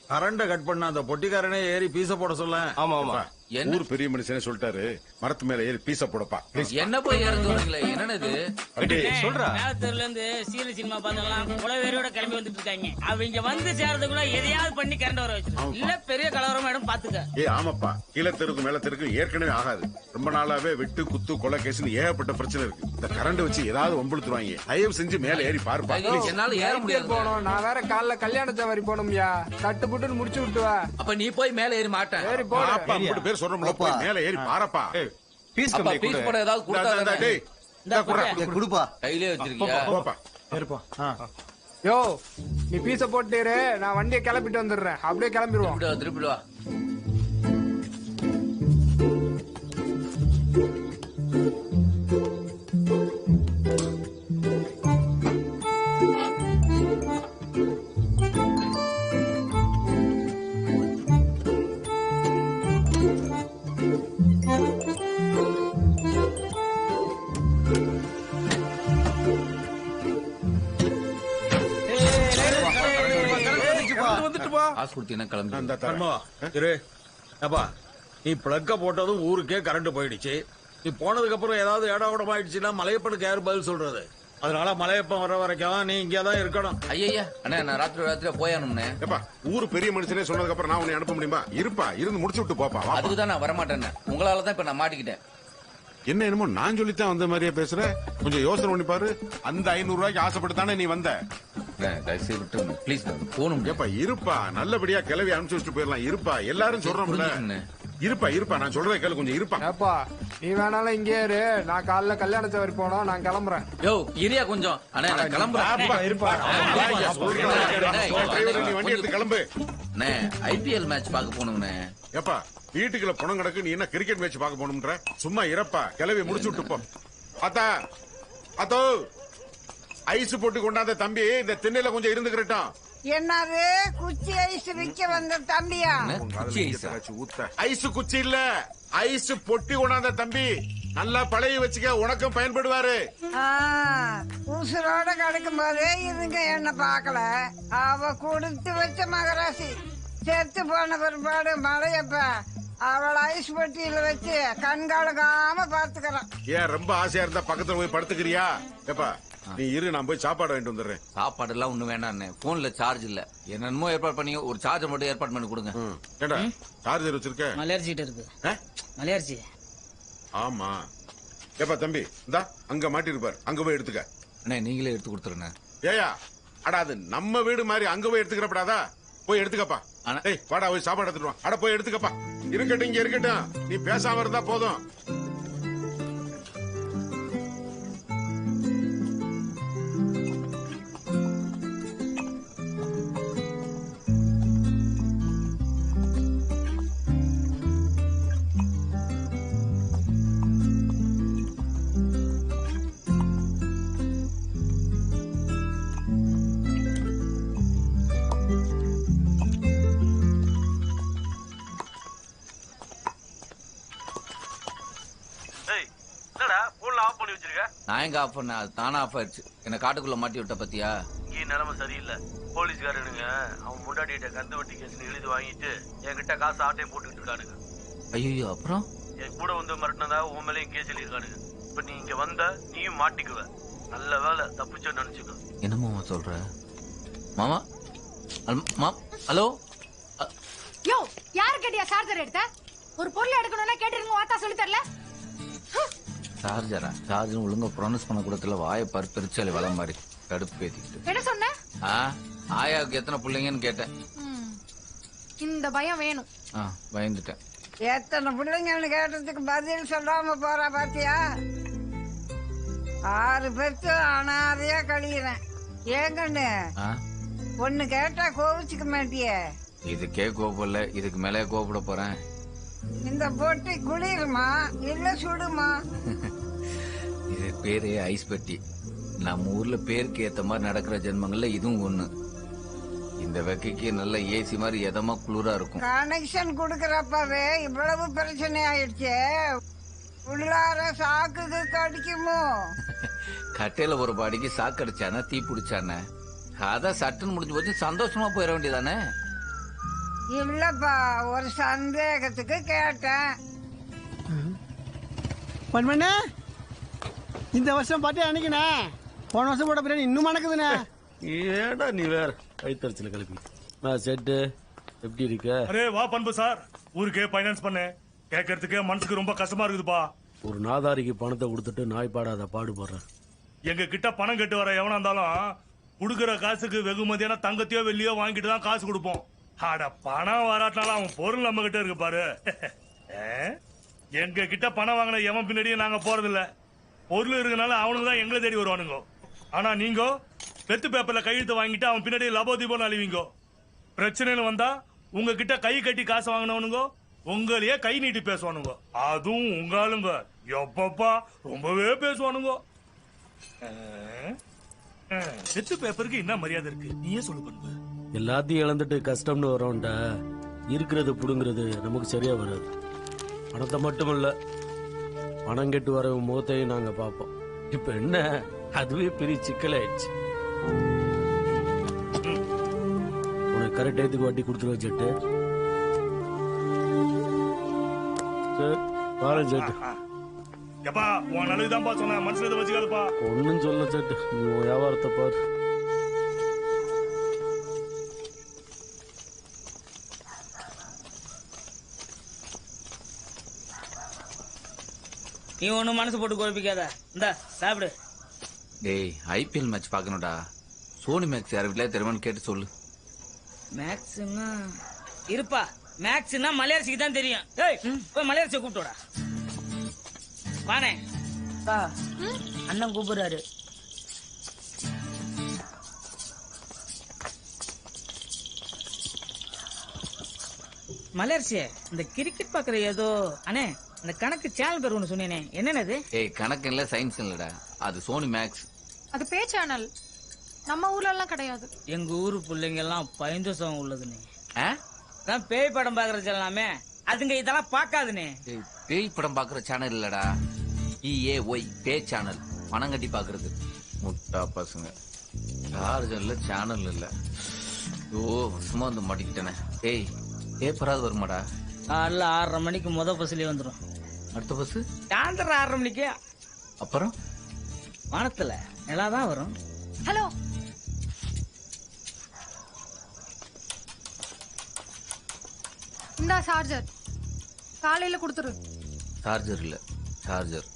S21: கரண்ட கட் பண்ண அந்த பொட்டிக்காரனே ஏறி பீச போட சொல்ல.
S15: ஆமா ஆமா.
S10: ஊர் பெரிய மனுஷனே சொல்லிட்டாரு மரத்து மேல ஏறி பீச போடப்பா.
S6: என்ன போய் ஏற சொல்றீங்களே? என்னது
S18: சொல்றா? மேலத்தூர்ல இருந்து சீரியல் சினிமா பார்த்தெல்லாம் குலவேரியோட கிளம்பி வந்துட்டு இருக்காங்க. அவங்க வந்து சேர்றதுக்குள்ள எதையாவது பண்ணி கரண்ட் வர வச்சிருக்கோம். இல்ல பெரிய கலவரம் மேடம் பாத்துக்க.
S10: ஆமாப்பா கீழே தெருக்கு மேல தெருக்கு ஏற்கனவே ஆகாது. ரொம்ப நாளாவே வெட்டு குத்து கொலை கேஸ்னு ஏகப்பட்ட பிரச்சனை இருக்கு. இந்த கரண்ட் வச்சு ஏதாவது ஒம்பளுத்துவாங்க. தயவு செஞ்சு மேல ஏறி பாருப்பா.
S6: என்னால ஏற முடியாது.
S22: போனோம். நான் வேற காலைல கல்யாண சவாரி போனோம்யா. தட்டு புட்டுன்னு முடிச்சு விட்டுவா.
S6: அப்ப நீ போய் மேல ஏறி மாட்டேன்.
S22: ஏறி போடா.
S10: பேர் சொல்றோம்ல போய் மேல ஏறி பாருப்பா.
S6: பீஸ் போட ஏதாவது
S20: குடுப்பா.
S6: கையிலே வச்சிருக்கியா?
S22: யோ நீ பீஸ போட்டுரு. நான் வண்டியை கிளப்பிட்டு வந்துடுறேன். அப்படியே கிளம்பிடுவோம்.
S6: திருப்பி வா.
S21: நீ பிளக்க போட்டதும் ஊருக்கே கரண்ட் போயிடுச்சு. நீ போனதுக்கு அப்புறம் ஏதாவது ஏடாவிடம் ஆயிடுச்சுன்னா மலையப்பனுக்கு யாரு பதில் சொல்றது? அதனால மலையப்பன் வர வரைக்கும் நீ இங்கதான் இருக்கணும்.
S6: ஐயா அண்ணா நான் ராத்திரி போயானும்னே.
S10: ஊரு பெரிய மனுஷனே சொன்னதுக்கு அப்புறம் நான் உன்னை அனுப்ப முடியுமா? இருப்பா இருந்து முடிச்சு விட்டு போப்பா.
S6: அதுக்குதான் நான் வரமாட்டேன். உங்களாலதான் இப்ப நான் மாட்டிக்கிட்டேன்.
S10: என்ன என்னமோ நான் சொல்லித்தான் வந்த மாதிரியே பேசுற. கொஞ்சம் யோசனை பண்ணி பாரு. அந்த 500 ரூபாய்க்கு ஆசைப்பட்டுதானே நீ வந்த. இருப்பா நல்லபடியா கிளவி அனுப்பிச்சு வச்சுட்டு போயிடலாம். இருப்பா எல்லாரும் சொல்றோம்ல. இருப்பா நான் சொல்றத கேளு. கொஞ்சம் இருப்பா.
S22: நீ வேணாலும் இங்கே இரு. நான் காலைல கல்யாண சவாரி போனோம். நான் கிளம்புறேன்.
S6: யோ இரியா கொஞ்சம். அண்ணா நான் கிளம்புறேன்.
S10: வண்டி எடுத்து கிளம்பு.
S6: ஐபிஎல் மேட்ச் பாக்க போகணும்னே.
S10: ஏப்பா வீட்டுக்குள்ள பணம் கிடக்கு. நீ என்ன கிரிக்கெட் மேட்ச் பாக்க போகணும்ன்ற? சும்மா இறப்பா கிளவி முடிச்சு விட்டு போ. அதோ ஐஸ் போட்டு கொண்டாந்த தம்பி இந்த திண்ணையில கொஞ்சம் இருந்துக்கிறட்டும்.
S23: என்னது குச்சி ஐஸ் விக்க வந்த தம்பியா?
S10: ஐஸ் குச்சி இல்ல ஐஸ் பொட்டி கொண்டாந்த தம்பி. நல்லா பழைய வச்சுக்க, உனக்கும் பயன்படுவாரு.
S23: உசுரோட கிடக்கும் போதே இதுங்க என்ன பாக்கல. அவ கொடுத்து வச்ச மகராசி செத்து போன பிற்பாடு மழையப்ப அவளை ஐஸ் பெட்டியில வச்சு கண்காலகாம பாத்துக்கிறான்.
S10: ஏன் ரொம்ப ஆசையா இருந்தா பக்கத்துல போய் படுத்துக்கிறியா? எப்பா நீ இரு, நான் போய் சாப்பாடு வாங்கிட்டு வந்துடுறேன்.
S6: சாப்பாடு எல்லாம் ஒண்ணு வேண்டாம், போன்ல சார்ஜ் இல்ல. என்னென்னமோ ஏற்பாடு பண்ணி ஒரு சார்ஜர் மட்டும் ஏற்பாடு பண்ணி கொடுங்க.
S10: ஏண்டா சார்ஜர் வச்சிருக்க?
S18: மலையரிசிட்டு இருக்கு. மலையரிசி.
S10: ஆமா. ஏப்பா தம்பி, இந்தா அங்க மாட்டிருப்பார், அங்க போய் எடுத்துக்க.
S6: அண்ணே நீங்களே எடுத்து கொடுத்துருங்க.
S10: ஏயா அடா அது நம்ம வீடு மாதிரி அங்க போய் எடுத்துக்கிறப்படாதா? போய் எடுத்துக்கப்பா. ஏய் வாடா போய் சாப்பாடு எடுத்துட்டு வா. அட போய் எடுத்துக்கப்பா. இருக்கட்டும் இங்க இருக்கட்டும், நீ பேசாம இருந்தா போதும்.
S6: நான் எங்க ஆஃப் பண்ண, அது தானா ஆஃப் ஆயிடுச்சு. என்ன காட்டுக்குள்ள மாட்டி விட்ட பத்தியா?
S11: இங்கே நிலைமை சரியில்லை. போலீஸ்காரனுங்க அவன் முன்னாடிட்ட கந்து வட்டி கேஸ் எழுதி வாங்கிட்டு என்கிட்ட காசு ஆட்டையை போட்டுக்கிட்டு இருக்கானுங்க.
S6: ஐயோ அப்புறம்
S11: என் கூட வந்து மிரட்டினதா உன் மேலேயும் கேஸ் எழுதிருக்கானுங்க. இப்ப நீ இங்க வந்த நீயும் மாட்டிக்குவ. நல்ல வேலை தப்பிச்சோன்னு நினைச்சுக்கோ.
S6: என்னமோ சொல்ற மாமா? ஹலோ
S2: யோ, யாரு கேட்டியா சார்ஜர் எடுத்த? ஒரு பொருள் எடுக்கணும்னா கேட்டிருங்க, வாத்தா சொல்லி தரல.
S6: சார்ஜரா? சார்ஜர் ஒழுங்கா ப்ரொனவுன்ஸ் பண்ண கூட தெரியல. வாயை பாரு, பெருச்சாலி வள மாதிரி கடுப்பு பேத்திக்கிட்டு.
S2: என்ன சொன்ன?
S6: ஆயாவுக்கு எத்தனை பிள்ளைங்கன்னு கேட்டேன்.
S2: இந்த பயம் வேணும்.
S6: பயந்துட்டேன்.
S23: எத்தனை பிள்ளைங்கன்னு கேட்டதுக்கு பதில் சொல்லாம போறா பாத்தியா? 6 பேருக்கு அனாதையா கழியிறேன். ஏங்கண்ணு ஒண்ணு கேட்டா கோவிச்சுக்க மாட்டியே?
S6: இதுக்கே கோபம், இதுக்கு மேலே கோபப்பட போறேன்.
S23: இந்த பொட்டி குளிருமா இல்ல சுடுமா?
S6: இது பேரு ஐஸ் பெட்டி. நம்ம ஊர்ல பேருக்கு ஏத்த மாதிரி நடக்கிற ஜென்மங்கள்ல இதுவும் ஒண்ணு. இந்த வெக்கைக்கு நல்ல ஏசி மாதிரி எதமா குளிரா இருக்கும்.
S23: கனெக்ஷன் குடுக்கறப்பவே இவ்வளவு பிரச்சனை ஆயிடுச்சு. உள்ளார சாக்குக்கு கடிக்குமோ?
S6: கட்டையில ஒரு பாடிக்கு சாக்கு அடிச்சானே, தீ பிடிச்சானே, அதான் சட்டுன்னு முடிஞ்சு போச்சு. சந்தோஷமா போயிட வேண்டியதானே?
S23: இல்லப்பா, ஒரு சந்தேகத்துக்கு கேட்டேன்.
S5: பண்ண இந்த வருஷம் பாட்டு அன்னைக்குண்ணே, போன வருஷம் போட்ட பிரியாணி இன்னும் மணக்குதுண்ணே.
S11: ஏடா நீ வேற கைத்தறிச்சல கிளப்பி. செட்டு எப்படி இருக்க?
S9: அரே வா பண்பு சார், ஊருக்கே பைனான்ஸ் பண்ண கேட்கறதுக்கே மனசுக்கு ரொம்ப கஷ்டமா இருக்குதுப்பா.
S11: ஒரு நாதாரிக்கு பணத்தை கொடுத்துட்டு நாய் பாடாத பாடுபடுறேன்.
S9: எங்க கிட்ட பணம் கட்டு வர எவனா இருந்தாலும் குடுக்கற காசுக்கு வெகுமதியான தங்கத்தையோ வெள்ளியோ வாங்கிட்டு தான் காசு கொடுப்போம். அட பணம் வராட்டினாலும் அவன் பொருள் நம்ம கிட்ட இருக்கு பாரு. எங்க கிட்ட பணம் வாங்கின எவன் பின்னாடியே நாங்க போறது இல்ல. பொருள் இருக்கனால அவனுக்கு தான் எங்களை தேடி வருவானுங்க. ஆனா நீங்க பெத்து பேப்பர்ல கையெழுத்து வாங்கிட்டு அவன் பின்னாடி லபோ தீபம் அழிவீங்க. பிரச்சனைன்னு வந்தா உங்ககிட்ட கை கட்டி காசு வாங்கினவனுங்க உங்களையே கை நீட்டி பேசுவானுங்க. அதுவும் உங்க ஆளுங்க எப்பப்பா ரொம்பவே பேசுவானுங்க. பெத்து பேப்பருக்கு என்ன மரியாதை இருக்கு நீயே சொல்லு பண்பு.
S11: எல்லாத்தையும் இழந்துட்டு கஷ்டம்னு வரோம்டா, இருக்கிறது புடுங்கிறது நமக்கு சரியா வராது. பணத்தை மட்டும் இல்ல, பணம் கெட்டு வர முகத்தையும் நாங்க பாப்போம். இப்ப என்ன, அதுவே பெரிய சிக்கலாயிடுச்சு. உனக்கு கரெக்ட் டயத்துக்கு வட்டி கொடுத்துருவா ஜெட்டு. ஜெட்டு
S9: எப்பா உன் நல்லதுதான்ப்பா சொன்ன, மனசுல வச்சுக்காதுப்பா.
S11: ஒன்னும் சொல்ல ஜெட்டு, நீ உன் வியாபாரத்தை பாரு.
S18: நீ ஒண்ணும் மனசு போட்டு குழப்பிக்காத, இந்த சாப்பிடு.
S6: டேய் ஐபிஎல் மேட்ச் பாக்கணும்டா. சோனி மேக்ஸ் யார் வீட்ல தெரியுமான்னு கேட்டு சொல்லு.
S18: மேக்ஸ்னா இருப்பா, மேக்ஸ்னா மலையாளத்துக்கு தான் தெரியும். ஏய் போய் மலையாளத்தை கூப்பிட்டோடா. வானே அண்ணன் கூப்பிடுறாரு. மலர்ச்சி இந்த கிரிக்கெட் பாக்குற ஏதோ அண்ணே அந்த கணக்கு சேனல் பேர் ஒண்ணு சொன்னேனே, என்னது?
S6: ஏய் கணக்கு இல்ல சயின்ஸ் இல்லடா, அது சோனி மேக்ஸ்.
S2: அது பே சேனல், நம்ம ஊர்ல எல்லாம் கிடையாது.
S18: எங்க ஊரு பிள்ளைங்க எல்லாம் பயந்தோசம் உள்ளதுனே. பேய் படம் பாக்குறது எல்லாமே அதுங்க இதெல்லாம் பாக்காதுனே.
S6: பேய் படம் பாக்குற சேனல் இல்லடா, PAY பே சேனல் பணம் கட்டி பாக்குறது. முட்டா பசங்க. சார்ஜர்ல சேனல் இல்ல. ஓ சும்மா வந்து மாட்டிக்கிட்டேனே. ஏய் பேப்பராது வருமாடா?
S18: காலைல 6:30 மணிக்கு பஸ்லயே வந்துடும்.
S6: அடுத்த பஸ்
S18: சாயந்தரம் 6:30 மணிக்கு.
S6: அப்புறம்
S18: வானத்துல நிலாதான் வரும்.
S2: ஹலோ, இந்தா சார்ஜர், காலையில கொடுத்துரு.
S6: சார்ஜர் இல்ல, சார்ஜர்.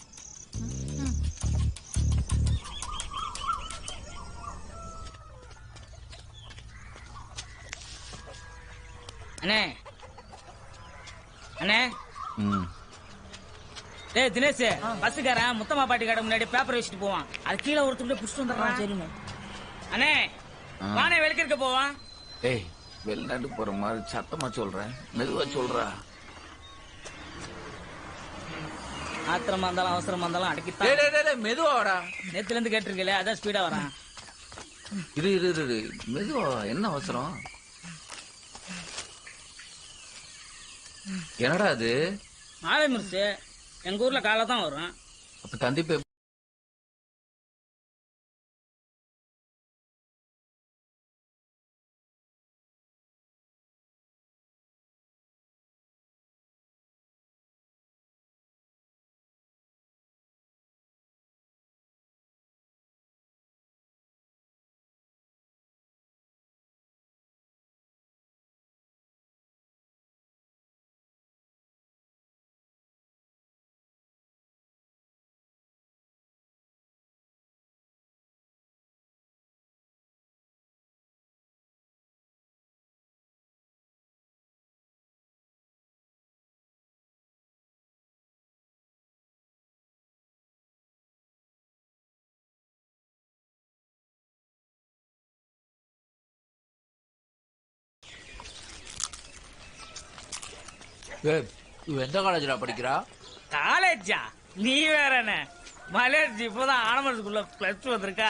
S18: அண்ணே அண்ணே. டேய் தினேஷ், பஸ்ஸுக்காரன் முத்தம்மா பாட்டி கடை முன்னாடி பேப்பர் வச்சுட்டு போவான். அது கீழே ஒருத்தர் புடிச்சிட்டு வந்துடுறான். சரிண்ணே. அண்ணே வானே வெளிக்கிருக்க போவான்.
S6: ஏய் வெளிநாட்டு போற மாதிரி சத்தமா சொல்றேன், மெதுவா சொல்றா.
S18: ஆத்திரமா இருந்தாலும் அவசரமா இருந்தாலும் அடக்கித்தான்.
S6: மெதுவாடா.
S18: நேத்துல இருந்து கேட்டிருக்கல, அதான் ஸ்பீடா வரான்.
S6: இரு மெதுவா, என்ன அவசரம்? என்னடா அது?
S18: மாலை மிர்ச்சு எங்க ஊர்ல காலை தான் வரும்.
S6: அப்ப தந்தி பேப்பர் எந்த காலேஜ்ல படிக்கிறா?
S18: காலேஜா? நீ வேற என்ன மலேஜ் இப்பதான் ஆனமரத்துக்குள்ள +2 வந்திருக்கா.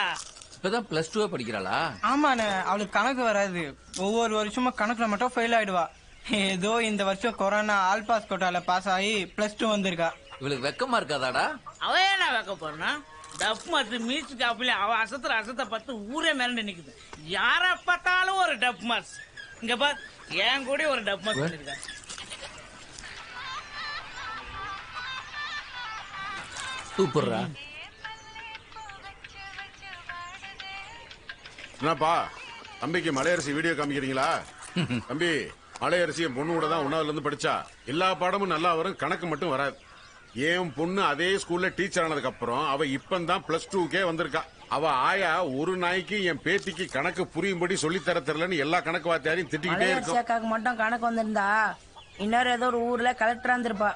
S6: இப்பதான் +2 படிக்கிறாளா?
S4: ஆமாண்ணே, அவளுக்கு கணக்கு வராது. ஒவ்வொரு வருஷமும் கணக்குல மட்டும் ஃபெயில் ஆயிடுவா. ஏதோ இந்த வருஷம் கொரோனா ஆல் பாஸ் கோட்டால பாஸ் ஆகி +2 வந்திருக்கா.
S6: இவளுக்கு வெக்கமா இருக்காதாடா?
S18: அவ என்ன வைக்க போறா? டப் மாஸ்டர் மியூசிக் காப்பில அவ அசத்த பார்த்து ஊரே மிரண்டு நிக்குது. யார பார்த்தாலும் ஒரு டப் மாஸ். இங்க பார், என் கூட ஒரு டப் மாஸ் பண்ணிருக்கா.
S6: சூப்பர்ரா.
S10: என்னப்பா தம்பிக்கு மலையரசி வீடியோ காமிக்கிறீங்களா? தம்பி, மலையரசி என் பொண்ணு கூட தான் 1வது இருந்து படிச்சா. எல்லா பாடமும் நல்லா வரும், கணக்கு மட்டும் வராது. என் பொண்ணு அதே ஸ்கூல்ல டீச்சர் ஆனதுக்கு அப்புறம் அவ இப்பதான் +2க்கே வந்திருக்கா. அவ ஆயா ஒரு நாய்க்கு என் பேத்திக்கு கணக்கு புரியும்படி சொல்லி தர தெரியலன்னு எல்லா கணக்கு வாத்தியாரையும் திட்டிக்கிட்டே இருக்கும்.
S12: மட்டும் கணக்கு வந்திருந்தா இன்னொரு ஏதோ ஒரு ஊர்ல கலெக்டரா இருந்திருப்பா.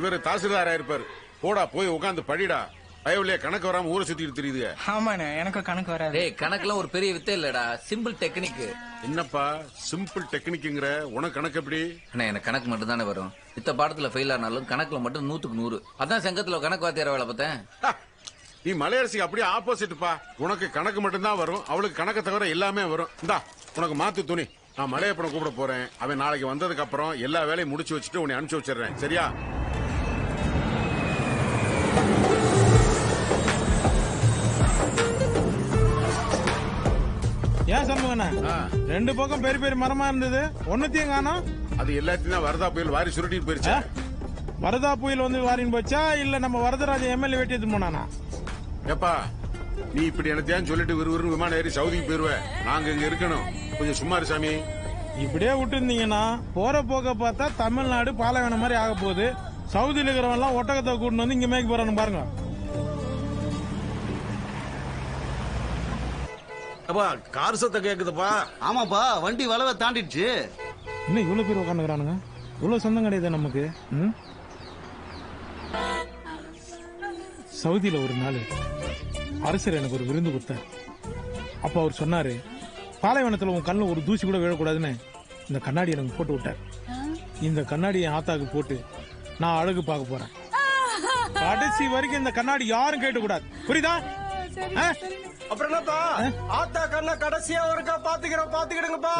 S10: இவரு தாசில்தாரா இருப்பாரு. போடா போய் உட்காந்து படிடா. பயவுலயே கணக்கு வராம ஊரை சுத்திட்டு தெரியுது.
S4: ஆமாண்ணே, எனக்கு கணக்கு வராது.
S6: டேய் கணக்குலாம் ஒரு பெரிய வித்தை இல்லடா, சிம்பிள் டெக்னிக்.
S10: என்னப்பா சிம்பிள் டெக்னிக்ங்கற? உனக்கு கணக்கு எப்படி?
S6: அண்ணா எனக்கு கணக்கு மட்டும் தானே வரும். இத்த பாடத்துல ஃபெயில் ஆனாலும் கணக்குல மட்டும் 100க்கு 100. அதான் சங்கத்துல கணக்கு வாத்தியார வேலை பார்த்தேன்.
S10: நீ மலையரசிக்கு அப்படியே ஆப்போசிட்ப்பா. உனக்கு கணக்கு மட்டும் தான் வரும், அவளுக்கு கணக்கு தவிர எல்லாமே வரும். இந்தா உனக்கு மாத்து துணி. நான் மலையப்பனை கூப்பிட போறேன். அவன் நாளைக்கு வந்ததுக்கு அப்புறம் எல்லா வேலையும் முடிச்சு வச்சுட்டு உன்னை அனுப்பிச்சு வச்சிடுறேன். சரியா?
S17: ஏன் சண்முகண்ணா, 2 பக்கம் பெரிய பெரிய மரமா இருந்தது, ஒன்னத்தையும் காணோம்.
S10: அது எல்லாத்தையும் தான் வரதா புயல் வாரி சுருட்டிட்டு போயிருச்சா?
S17: வரதா புயல் வந்து வாரின்னு போச்சா இல்ல நம்ம வரதராஜ எம்எல்ஏ வெட்டி எடுத்து போனானா?
S10: ஏப்பா நீ இப்படி என்னத்தையும் சொல்லிட்டு விறுவிறு விமானம் ஏறி சவுதிக்கு போயிருவ. நாங்க இங்க இருக்கணும். கொஞ்சம் சும்மா இரு சாமி.
S17: இப்படியே விட்டு இருந்தீங்கன்னா போற போக்க பார்த்தா தமிழ்நாடு பாலைவனம் மாதிரி ஆக போகுது. சவுதியில் இருக்கிறவன் எல்லாம் ஒட்டகத்தை கூட்டு வந்து இங்க மேய்க்க போறானு பாருங்க.
S21: கார் சத்தம் கேக்குதுப்பா.
S13: ஆமாப்பா, வண்டி வளவை தாண்டிடுச்சு.
S17: இன்னும் இவ்வளவு பேர் உட்காந்துக்கிறானுங்க. இவ்வளவு சொந்தம் கிடையாது நமக்கு. சவுதியில ஒரு நாள் அரசர் எனக்கு ஒரு விருந்து கொடுத்தார். அப்ப அவர் சொன்னாரு, பாலைவனத்துல உன் கண்ணில் ஒரு தூசி கூட விழக்கூடாதுன்னு இந்த கண்ணாடி எனக்கு போட்டு விட்டார். இந்த கண்ணாடி என் ஆத்தாக்கு போட்டு நான் அழகு பார்க்க போறேன். கடைசி வரைக்கும் இந்த கண்ணாடி யாரும் கேட்டு கூடாது. புரியுதா?
S21: அப்புறம் என்னப்பா, ஆத்தா கண்ண கடைசியா ஒருக்கா பாத்துக்கிடுங்கப்பா.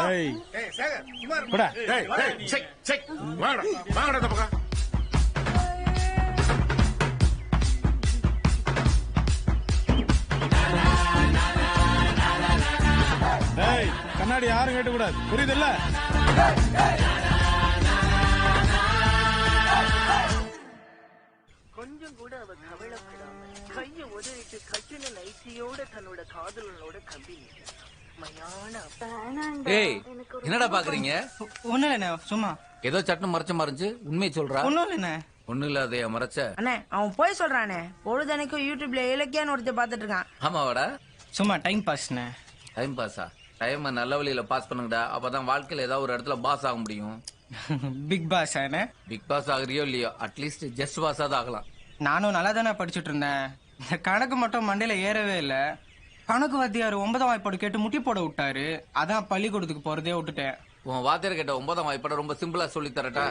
S17: கண்ணாடி யாரும் கேட்ட கூடாது, புரியுதுல்ல?
S1: கொஞ்சம் கூட அவ கவலைப்படாம கைய உதறிட்டு கட்டின நைட்டியோட தன்னோட காதலனோட கம்பி
S6: ஏய் என்னடா பாக்குறீங்க?
S4: ஒண்ணும் இல்ல சும்மா
S6: ஏதோ சட்டம் மறைச்சு உண்மையை சொல்றா.
S4: ஒண்ணும் இல்ல
S6: ஒண்ணும் இல்லாதைய மறைச்ச.
S12: அண்ணே அவன் போய் சொல்றானே, பொழுதனைக்கும் யூடியூப்ல இலக்கியான்னு ஒருத்தர் பாத்துட்டு இருக்கான்.
S6: ஆமாவாடா?
S4: சும்மா டைம் பாஸ்ண்ணே.
S6: டைம் பாஸா? டைம் நல்ல வழியில பாஸ் பண்ணுங்கடா, அப்பதான் வாழ்க்கையில ஏதாவது ஒரு இடத்துல பாஸ் ஆக முடியும்.
S4: பிக் பாஸ் ஆனே.
S6: பிக் பாஸ் ஆகுறியோ இல்லையோ, அட்லீஸ்ட் ஜஸ்ட் பாஸாவது ஆகலாம்.
S4: நானும் நல்லா தானே படிச்சுட்டு இருந்தேன். இந்த கணக்கு மட்டும் மண்டையில ஏறவே இல்ல. கணக்கு வாத்தியார் 9ஆம் வாய்ப்பாடு கேட்டு முட்டி போட விட்டாரு. அதான் பள்ளிக்கூடத்துக்கு போறதே விட்டுட்டேன்.
S6: உன் வாத்தியார் கேட்ட 9ஆம் வாய்ப்பாட ரொம்ப சிம்பிளா சொல்லி தரட்டா?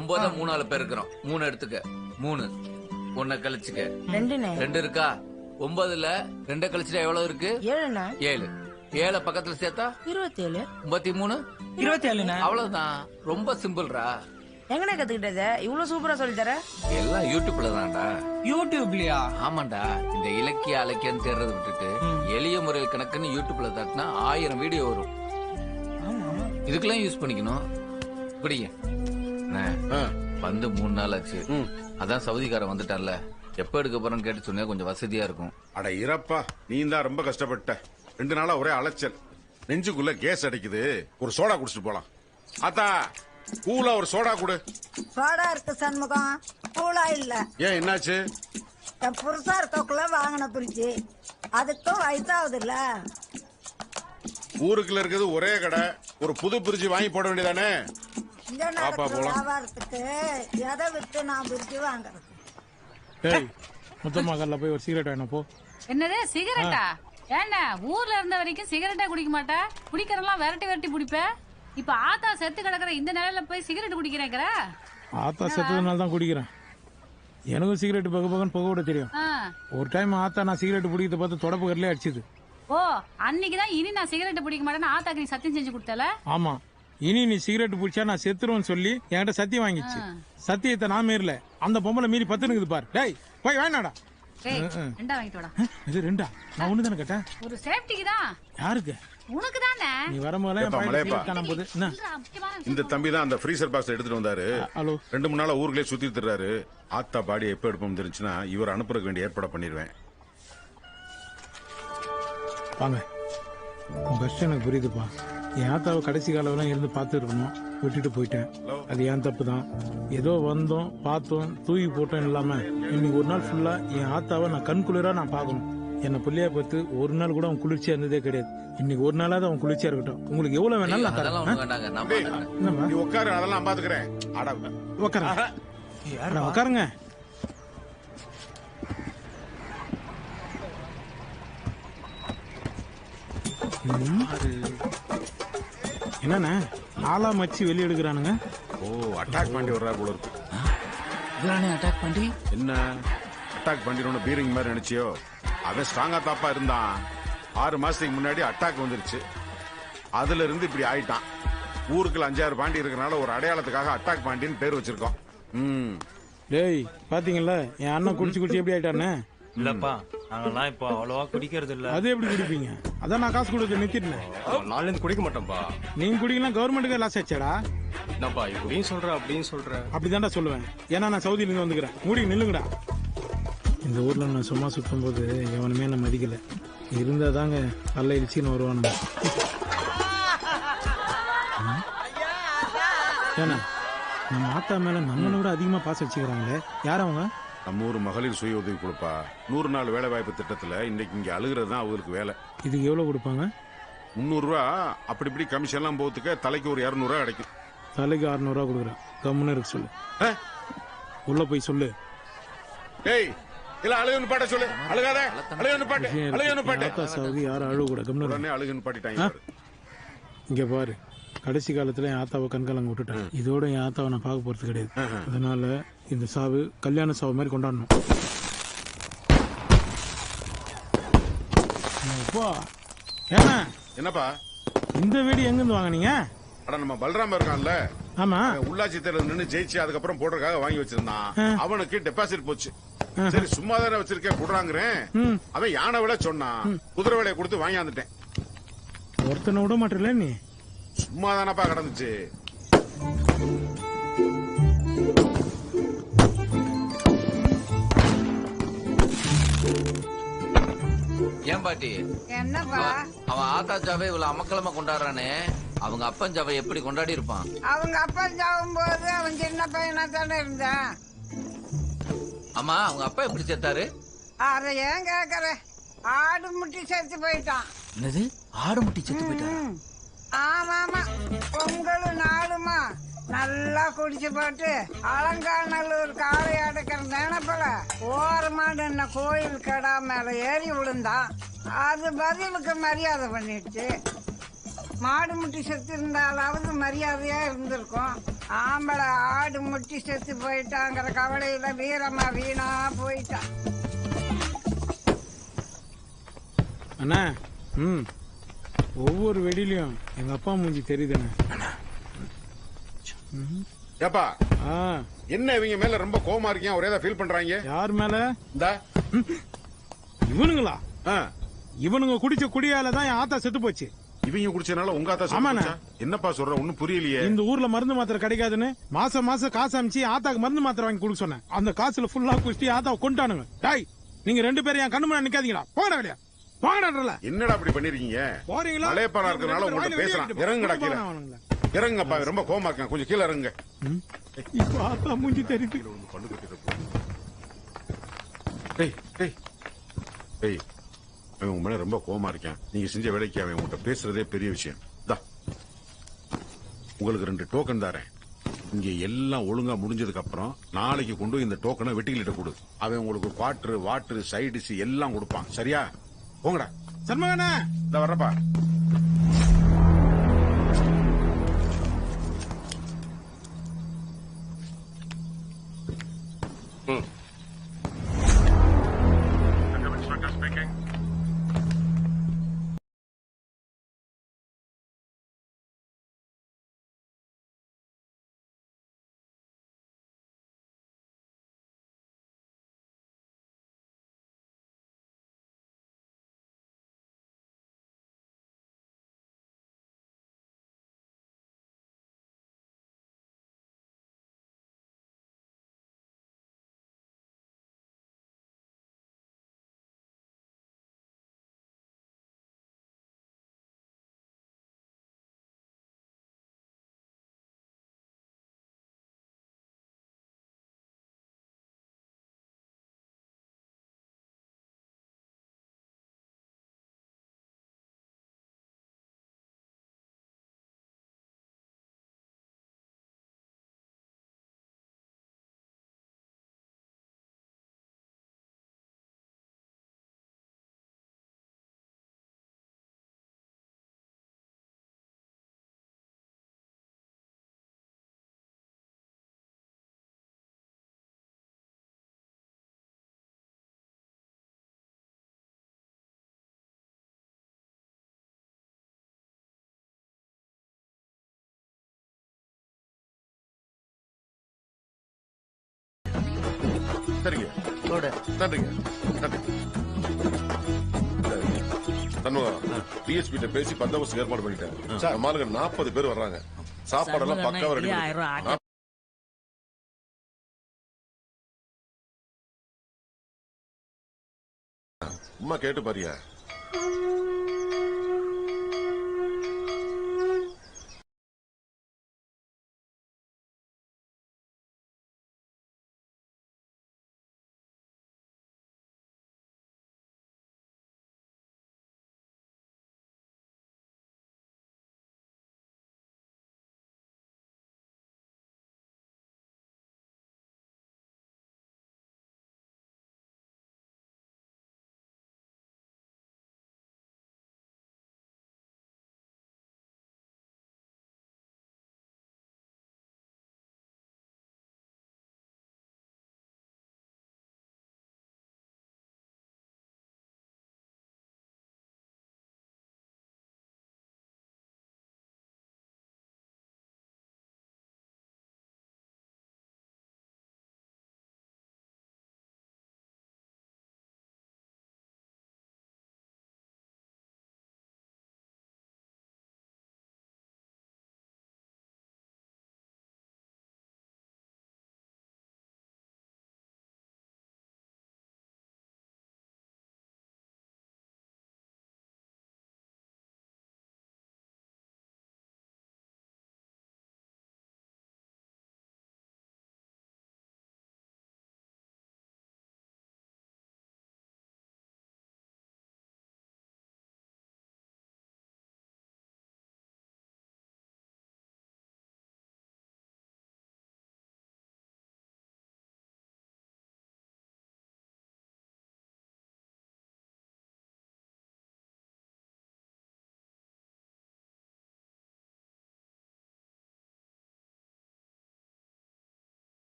S6: 9 3 பேர் இருக்கிறோம். 3 எடுத்துக்க. 3 1 கழிச்சுக்க. 2 இருக்கா? 9ல 2 கழிச்சுட்டா எவ்வளவு இருக்கு? 7. 7 பக்கத்துல சேர்த்தா
S12: 27.
S6: 53
S4: 27.
S6: அவ்வளவுதான். ரொம்ப சிம்பிள்ரா.
S12: எங்கண்ணே கத்துக்கிட்டது இவ்வளவு சூப்பரா சொல்லி தர?
S6: எல்லாம் யூடியூப்ல தான்டா.
S4: யூடியூப்லயா?
S6: ஆமாண்டா. இந்த இலக்கிய அலக்கியம் தேர்றதை விட்டுட்டு எளிய முறையில் கணக்குன்னு யூடியூப்ல தட்டினா 1000 வீடியோ வரும். இதுக்கெல்லாம் யூஸ் பண்ணிக்கணும். இப்படிங்க வந்து 3 நாள் ஆச்சு. அதான் சவுதிக்காரன் வந்துட்டான்ல, எப்ப எடுக்க போறேன்னு கேட்டு சொன்னா கொஞ்சம் வசதியா இருக்கும்.
S10: அட இறப்பா, நீ தான் ரொம்ப கஷ்டப்பட்ட. 2 நாளா ஒரே அலைச்சல், நெஞ்சுக்குள்ள கேஸ் அடிக்குது. ஒரு சோடா குடிச்சிட்டு போலாம். ஆத்தா கூலா ஒரு சோடா குடு.
S23: சோடா இருக்கு சண்முகம், கூலா இல்ல.
S10: ஏன் என்னாச்சு?
S23: என் புருஷா இருக்கக்குள்ள வாங்கின பிரிச்சு, அதுக்கும் வயசாகுது இல்ல.
S10: ஊருக்குள்ள இருக்குது ஒரே கடை, ஒரு புது பிரிட்ஜ் வாங்கி போட வேண்டியதானே?
S23: இங்க நடக்கிற வியாபாரத்துக்கு எதை விட்டு நான் பிரிச்சு வாங்குறது?
S17: ஏய் முத்தம்மா போய் ஒரு சிகரெட் வேணும் போ.
S3: என்னது சிகரெட்டா? ஏன்னா ஊர்ல இருந்த வரைக்கும் சிகரெட்டா குடிக்க மாட்டா, குடிக்கிறலாம் விரட்டி குடிப்ப. இப்ப ஆத்தா செத்து கிடக்குற இந்த நிலையில போய் சிகரெட் குடிக்கிறேங்கிற?
S17: ஆத்தா செத்ததுனால தான் குடிக்கிறேன். எனக்கும் சிகரெட் பகன்னு புகை விட தெரியும். ஒரு டைம் ஆத்தா நான் சிகரெட் பிடிக்கிறத பார்த்து தொடப்பு கரலே அடிச்சுது.
S3: ஓ அன்னைக்குதான் இனி நான் சிகரெட் பிடிக்க மாட்டேன்னு ஆத்தாக்கு நீ சத்தியம் செஞ்சு கொடுத்தல?
S17: ஆமா, இனி நீ சிகரெட் பிடிச்சா நான் செத்துருவேன்னு சொல்லி என்கிட்ட சத்தியம் வாங்கிச்சு. சத்தியத்தை நான் மீறல, அந்த பொம்பளை மீறி 10 இருக்குது பாரு. டேய் போய் வேணாடா.
S3: ரெண்டா வாங்கிட்டு வாடா.
S17: இது 2? நான் 1 தானே கேட்டேன்.
S3: ஒரு சேஃப்டிக்கு தான்.
S17: யாருக்கு?
S3: உனக்கு தானே.
S17: நீ வரும்போது
S10: இந்த தம்பி தான் அந்த ஃப்ரீசர் பாக்ஸ் எடுத்துட்டு வந்தாரு. 2-3 நாளா ஊருக்குள்ளே சுத்தி தர்றாரு. ஆத்தா பாடி எப்ப எடுப்போம் தெரிஞ்சுன்னா இவர் அனுப்புறதுக்கு வேண்டிய ஏற்பாடு பண்ணிடுவேன்.
S17: வாங்க, பஸ் எனக்கு புரியுதுப்பா. என் ஆத்தாவை கடைசி காலம் இருந்து பார்த்து இருக்கணும், விட்டுட்டு போயிட்டேன். அது என் தப்பு தான். ஏதோ வந்தோம் பார்த்தோம் தூக்கி போட்டோம் இல்லாம இன்னைக்கு ஒரு நாள் ஃபுல்லா என் ஆத்தாவை நான் கண் குளிரா நான் பார்க்கணும். என்ன பிள்ளையா பார்த்து ஒரு நாள் கூட அவன் குளிர்ச்சியா இருந்ததே கிடையாது. இன்னைக்கு ஒரு நாளாவது அவன் குளிர்ச்சியா இருக்கட்டும். உங்களுக்கு எவ்வளவு வேணாலும்
S10: உட்காரு, அதெல்லாம் பாத்துக்கிறேன்.
S17: உட்காருங்க. என்னண்ணே ஆளா மச்சி வெளியே எடுக்கிறானுங்க?
S10: ஓ அட்டாக் பண்ணி வர்றா போல இருக்கு.
S6: அட்டாக் பண்ணி
S10: என்ன அட்டாக் பண்ணிடணும் பீரிங் மாதிரி நினைச்சியோ? அவன் ஸ்ட்ராங்கா தாப்பா இருந்தான். 6 மாசத்துக்கு முன்னாடி அட்டாக் வந்துருச்சு. அதுல இருந்து இப்படி ஆயிட்டான். ஊருக்குள்ள 5-6 பாண்டி இருக்கறனால ஒரு அடையாளத்துக்காக அட்டாக் பாண்டின்னு பேர் வச்சிருக்கோம்.
S17: டேய் பாத்தீங்களா என் அண்ணன் குடிச்சு எப்படி ஆயிட்டானே?
S7: இல்லப்பா நாங்கெல்லாம் இப்போ அவ்வளவா குடிக்கிறது இல்ல.
S17: அது எப்படி குடிப்பீங்க? அதான் நான் காசு கொடுத்து நிறுத்திட்டேன்.
S7: நாள்ல இருந்து குடிக்க மாட்டோம்பா.
S17: நீங்க குடிக்கலாம் கவர்மெண்ட்டுக்கு லாஸ் ஆச்சாடா?
S7: என்னப்பா இப்படின்னு சொல்ற அப்படின்னு சொல்ற?
S17: அப்படிதான்டா சொல்லுவேன். ஏன்னா நான் சவுதியில இருந்து வந்துக்கிறேன். மூடி நில்லுங்கடா. இந்த ஊர்ல நான் சும்மா சுத்தும் போது எவனுமே என்ன மதிக்கல. இருந்தா தாங்க நல்ல இழிச்சின்னு வருவானுங்க. ஏன்னா நம்ம ஆத்தா மேல நம்மளை விட அதிகமா பாசம் வச்சுக்கிறாங்களே, யார் அவங்க?
S10: நம்ம ஊர் மகளிர் சுய உதவி கொடுப்பா 100 நாள் வேலை வாய்ப்பு திட்டத்துல இன்னைக்கு இங்க அழுகிறது தான் அவங்களுக்கு வேலை.
S17: இதுக்கு எவ்வளவு கொடுப்பாங்க?
S10: 300 ரூபா. அப்படி இப்படி கமிஷன் எல்லாம் போத்துக்க தலைக்கு ஒரு 200 ரூபா கிடைக்கும்.
S17: தலைக்கு 600 ரூபா கொடுக்குறேன். கம்முன்னு இருக்கு சொல்லு. உள்ள போய் சொல்லு.
S10: ஏய் இல்ல அழுகுன்னு பாட்ட சொல்லு. அழுகாத, அழுகுன்னு பாட்டு, அழுகுன்னு பாட்டு.
S17: ஆத்தா சவுதி யாரும் அழுக கூட. கம்முன்னு
S10: அழுகுன்னு பாட்டிட்டாங்க.
S17: இங்க பாரு, கடைசி காலத்துல என் ஆத்தாவை கண்காலங்க விட்டுட்டேன். இதோட என் ஆத்தாவை நான் பார்க்க போறது கிடையாது. அதனால இந்த சாவு கல்யாண சாவு மாதிரி கொண்டாடணும்.
S10: என்னப்பா
S17: இந்த வீடு எங்க இருந்து வாங்கினீங்க?
S10: அட நம்ம பல்ராம இருக்கான்ல,
S17: ஆமா,
S10: உள்ளாட்சி தேர்தல் நின்று ஜெயிச்சு அதுக்கப்புறம் போடுறதுக்காக வாங்கி வச்சிருந்தான். அவனுக்கு டெபாசிட் போச்சு. சரி சும்மா தானே வச்சிருக்கேன் குடுறாங்கிறேன். அவன் யானை விட சொன்னான். குதிரை விலையை கொடுத்து வாங்கியாந்துட்டேன்.
S17: ஒருத்தனை விட மாட்டல நீ.
S10: சும்மா தானப்பா கிடந்துச்சு.
S6: ஏன் பாட்டி
S23: என்னப்பா
S6: அவன் ஆத்தா ஜாவை இவ்வளவு அமக்கலமா கொண்டாடுறானே, அவங்க அப்பன் ஜாவை எப்படி கொண்டாடி இருப்பான்?
S23: அவங்க அப்பா சாகும் போது அவன் சின்ன பையனா தானே இருந்தான்.
S6: அம்மா அவங்க அப்பா எப்படி செத்தாரு?
S23: அத ஏன் கேக்குற? ஆடு முட்டி செத்து போயிட்டான்.
S6: என்னது ஆடு முட்டி செத்து போயிட்டாரா?
S23: ஆமாமா, பொங்கல் நாளுமா நல்லா குடிச்சு போட்டு அலங்காநல்லூர் காளை அடக்கிற நினைப்பல ஓரமா நின்ன கோயில் கடா மேல ஏறி விழுந்தான். அது பதிலுக்கு மரியாதை பண்ணிடுச்சு. மாடு முட்டி செத்து இருந்தாலாவது மரியாதையா இருந்திருக்கும். ஆம்பளை ஆடு முட்டி செத்து போயிட்டாங்கிற கவலையில வீரமா வீணா போயிட்டான்.
S17: அண்ணா ஒவ்வொரு வெடிலையும் எங்க அப்பா மூஞ்சி தெரியுதுண்ணே.
S10: ஏப்பா என்ன இவங்க மேல ரொம்ப கோவமா இருக்கீங்க? ஒரே ஃபீல் பண்றாங்க.
S17: யார் மேல?
S10: இந்த
S17: இவனுங்களா? இவனுங்க குடிச்ச குடியால தான் என் ஆத்தா செத்து போச்சு.
S10: இவங்க குடிச்சனால உங்க ஆத்தா செத்து போச்சா? என்னப்பா சொல்ற? ஒண்ணும் புரியலையே.
S17: இந்த ஊர்ல மருந்து மாத்திரை கிடைக்காதுன்னு மாசம் மாசம் காசு அமிச்சு ஆத்தாக்கு மருந்து மாத்திரை வாங்கி கொடுக்க சொன்னேன். அந்த காசுல ஃபுல்லா குடிச்சு ஆத்தாவை கொண்டானுங்க. டாய், நீங்க 2 பேரும் என் கண்ணு முன்னாடி நிக்காதீங்களா? போங்கடா வெளியா, போங்கடா.
S10: என்னடா அப்படி பண்ணிருக்கீங்க?
S17: போறீங்களா?
S10: மலையப்பாரா இருக்கறனால உங்கள்ட்ட பேசலாம். இறங்குடா கீழே. இறங்குப்பா, ரொம்ப கோவமா இருக்கான். கொஞ்சம் கீழே இறங்குங்க.
S17: இப்ப ஆத்தா மூஞ்சி தெரியுது.
S10: அவன் உங்க மேல ரொம்ப கோவமா இருக்கான். நீங்க செஞ்ச வேலைக்கு அவன் உங்கள்ட்ட பேசுறதே பெரிய விஷயம். உங்களுக்கு 2 டோக்கன் தரேன். இங்க எல்லாம் ஒழுங்கா முடிஞ்சதுக்கு அப்புறம் நாளைக்கு கொண்டு இந்த டோக்கனை வெட்டிக்கிட்ட கொடு. அவன் உங்களுக்கு குவாட்டர் வாட்டர் சைடிஸ் எல்லாம் கொடுப்பான். சரியா? போங்கடா.
S17: சண்முகண்ணா
S10: இந்த வர்றப்பா. சரிங்க, நன்றிங்க. டிஎஸ்பி கிட்ட பேசி பந்தோபஸ்து ஏற்பாடு பண்ணிட்டேன். நம்மளுக்கு 40 பேர் வர்றாங்க. சாப்பாடெல்லாம் பக்காவா ரெடி பண்ணி அம்மா கேட்டு பாரியா.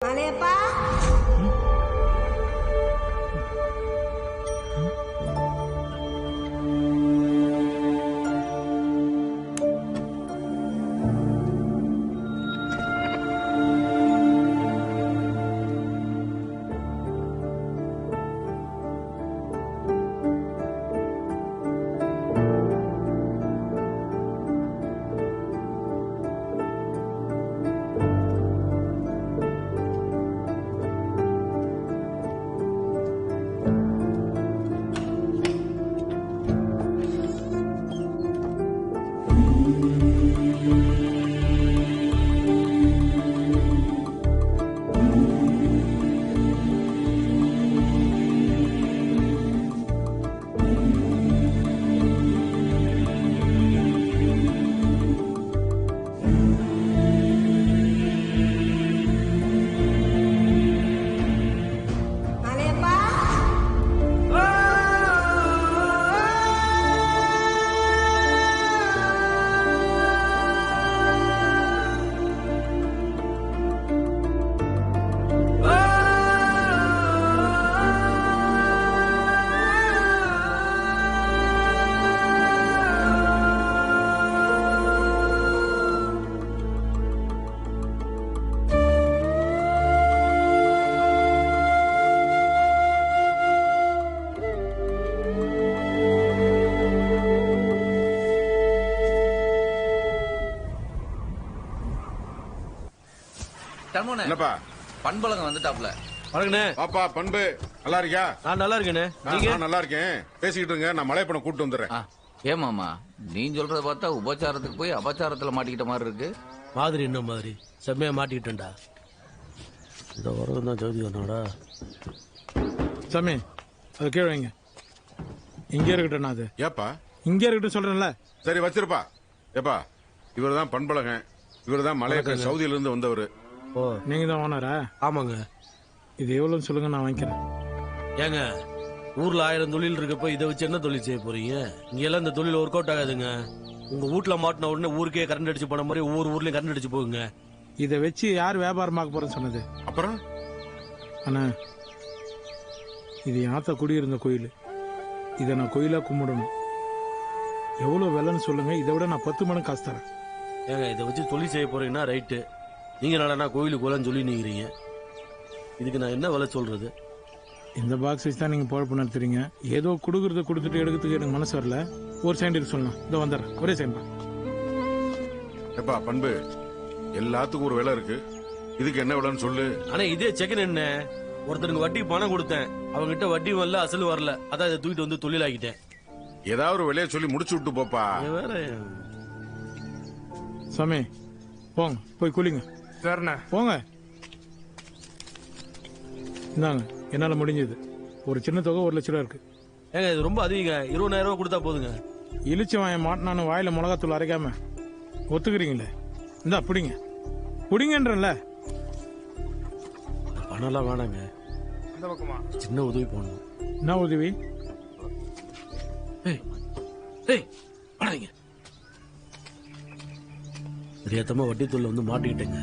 S8: மலையப்பா
S10: என்னப்பா
S6: பண்பழகம் வந்துட்டாப்ல.
S10: வணக்கண்ணே. பாப்பா பண்பு நல்லா இருக்கியா?
S11: நான் நல்லா இருக்கேனே.
S10: நான் நல்லா இருக்கேன். பேசிக்கிட்டு இருங்க, நான் மலையப்பனை கூட்டு வந்துடுறேன்.
S6: ஏமாமா நீ சொல்றத பார்த்தா உபச்சாரத்துக்கு போய் அபச்சாரத்துல மாட்டிக்கிட்ட மாதிரி இருக்கு.
S11: மாதிரி என்ன மாதிரி செம்மையா மாட்டிக்கிட்டேன்டா. இந்த உறவு தான் ஜோதி வந்தாடா.
S17: சாமி அது கீழே வைங்க. இங்கே இருக்கட்டும். அது
S10: ஏப்பா
S17: இங்கே இருக்கட்டும் சொல்றேன்ல.
S10: சரி வச்சிருப்பா. ஏப்பா இவர் தான் பண்பழகன். இவர் தான் மலையப்பன், சவுதியில இருந்து வந்தவர்.
S17: ஓ நீங்க தான் ஓனரா?
S11: ஆமாங்க.
S17: இது எவ்வளவுன்னு சொல்லுங்க, நான் வாங்கிக்கிறேன்.
S11: ஏங்க ஊர்ல 1000 தொழில் இருக்கப்ப இதை வச்சு என்ன தொழில் செய்ய போறீங்க? இங்க எல்லாம் இந்த தொழில் ஒர்க் அவுட் ஆகாதுங்க. உங்க வீட்டுல மாட்டின உடனே ஊருக்கே கரண்ட் அடிச்சு போன மாதிரி ஒவ்வொரு ஊர்லயும் கரண்ட் அடிச்சு போகுங்க.
S17: இதை வச்சு யார் வியாபாரமாக்க போறேன்னு சொன்னது?
S10: அப்புறம்
S17: அண்ணா இது யாத்த குடியிருந்த கோயில். இதை நான் கோயிலா கும்பிடணும். எவ்வளவு விலைன்னு சொல்லுங்க, இதை விட நான் 10 மடங்கு காசு தரேன்.
S11: ஏங்க இதை வச்சு தொழில் செய்ய போறீங்கன்னா ரைட்டு. நீங்க என்னடா கோயிலுக்கு போலன்னு சொல்லி நீங்கிறீங்க. இதுக்கு நான் என்ன விலை சொல்றது?
S17: இந்த பாக்ஸ் வச்சு தான் நீங்க பொழப்பு நடத்துறீங்க. ஏதோ கொடுக்கறத கொடுத்துட்டு எடுக்கிறதுக்கு எனக்கு மனசு வரல. ஒரு சைண்ட் சொல்லலாம். இதோ வந்துடுறேன். ஒரே சைண்ட் தான்.
S10: எப்பா பண்பு எல்லாத்துக்கும் ஒரு விலை இருக்கு. இதுக்கு என்ன விலைன்னு சொல்லு.
S11: ஆனா இதே செகண்ட் என்ன, ஒருத்தருக்கு வட்டி பணம் கொடுத்தேன், அவங்ககிட்ட வட்டி வரல, அசல் வரல, அதான் இதை தூக்கிட்டு வந்து தொழில் ஆகிட்டேன்.
S10: ஏதாவது ஒரு விலையை சொல்லி முடிச்சு விட்டு போப்பா.
S17: சாமி போங்க, போய் குளிங்க.
S22: சரிண்ணே
S17: போங்க. இந்தாங்க, என்னால முடிஞ்சது. ஒரு சின்ன தொகை 1 லட்ச ரூபா இருக்கு.
S11: ஏங்க இது ரொம்ப அதிகங்க. 20,000 ரூபாய் கொடுத்தா போதுங்க.
S17: இழிச்சு வாங்க மாட்டினான்னு வாயில மிளகாத்தூள் அரைக்காம ஒத்துக்கிறீங்களே. இந்தா பிடிங்க, பிடிங்கன்றல.
S11: பணம்லாம் வேணாங்க.
S22: அந்த பக்கமா
S11: சின்ன உதவி பண்ணணும்.
S17: என்ன உதவி?
S11: தெரியாதமா வட்டி தொழில வந்து மாட்டிக்கிட்டேங்க.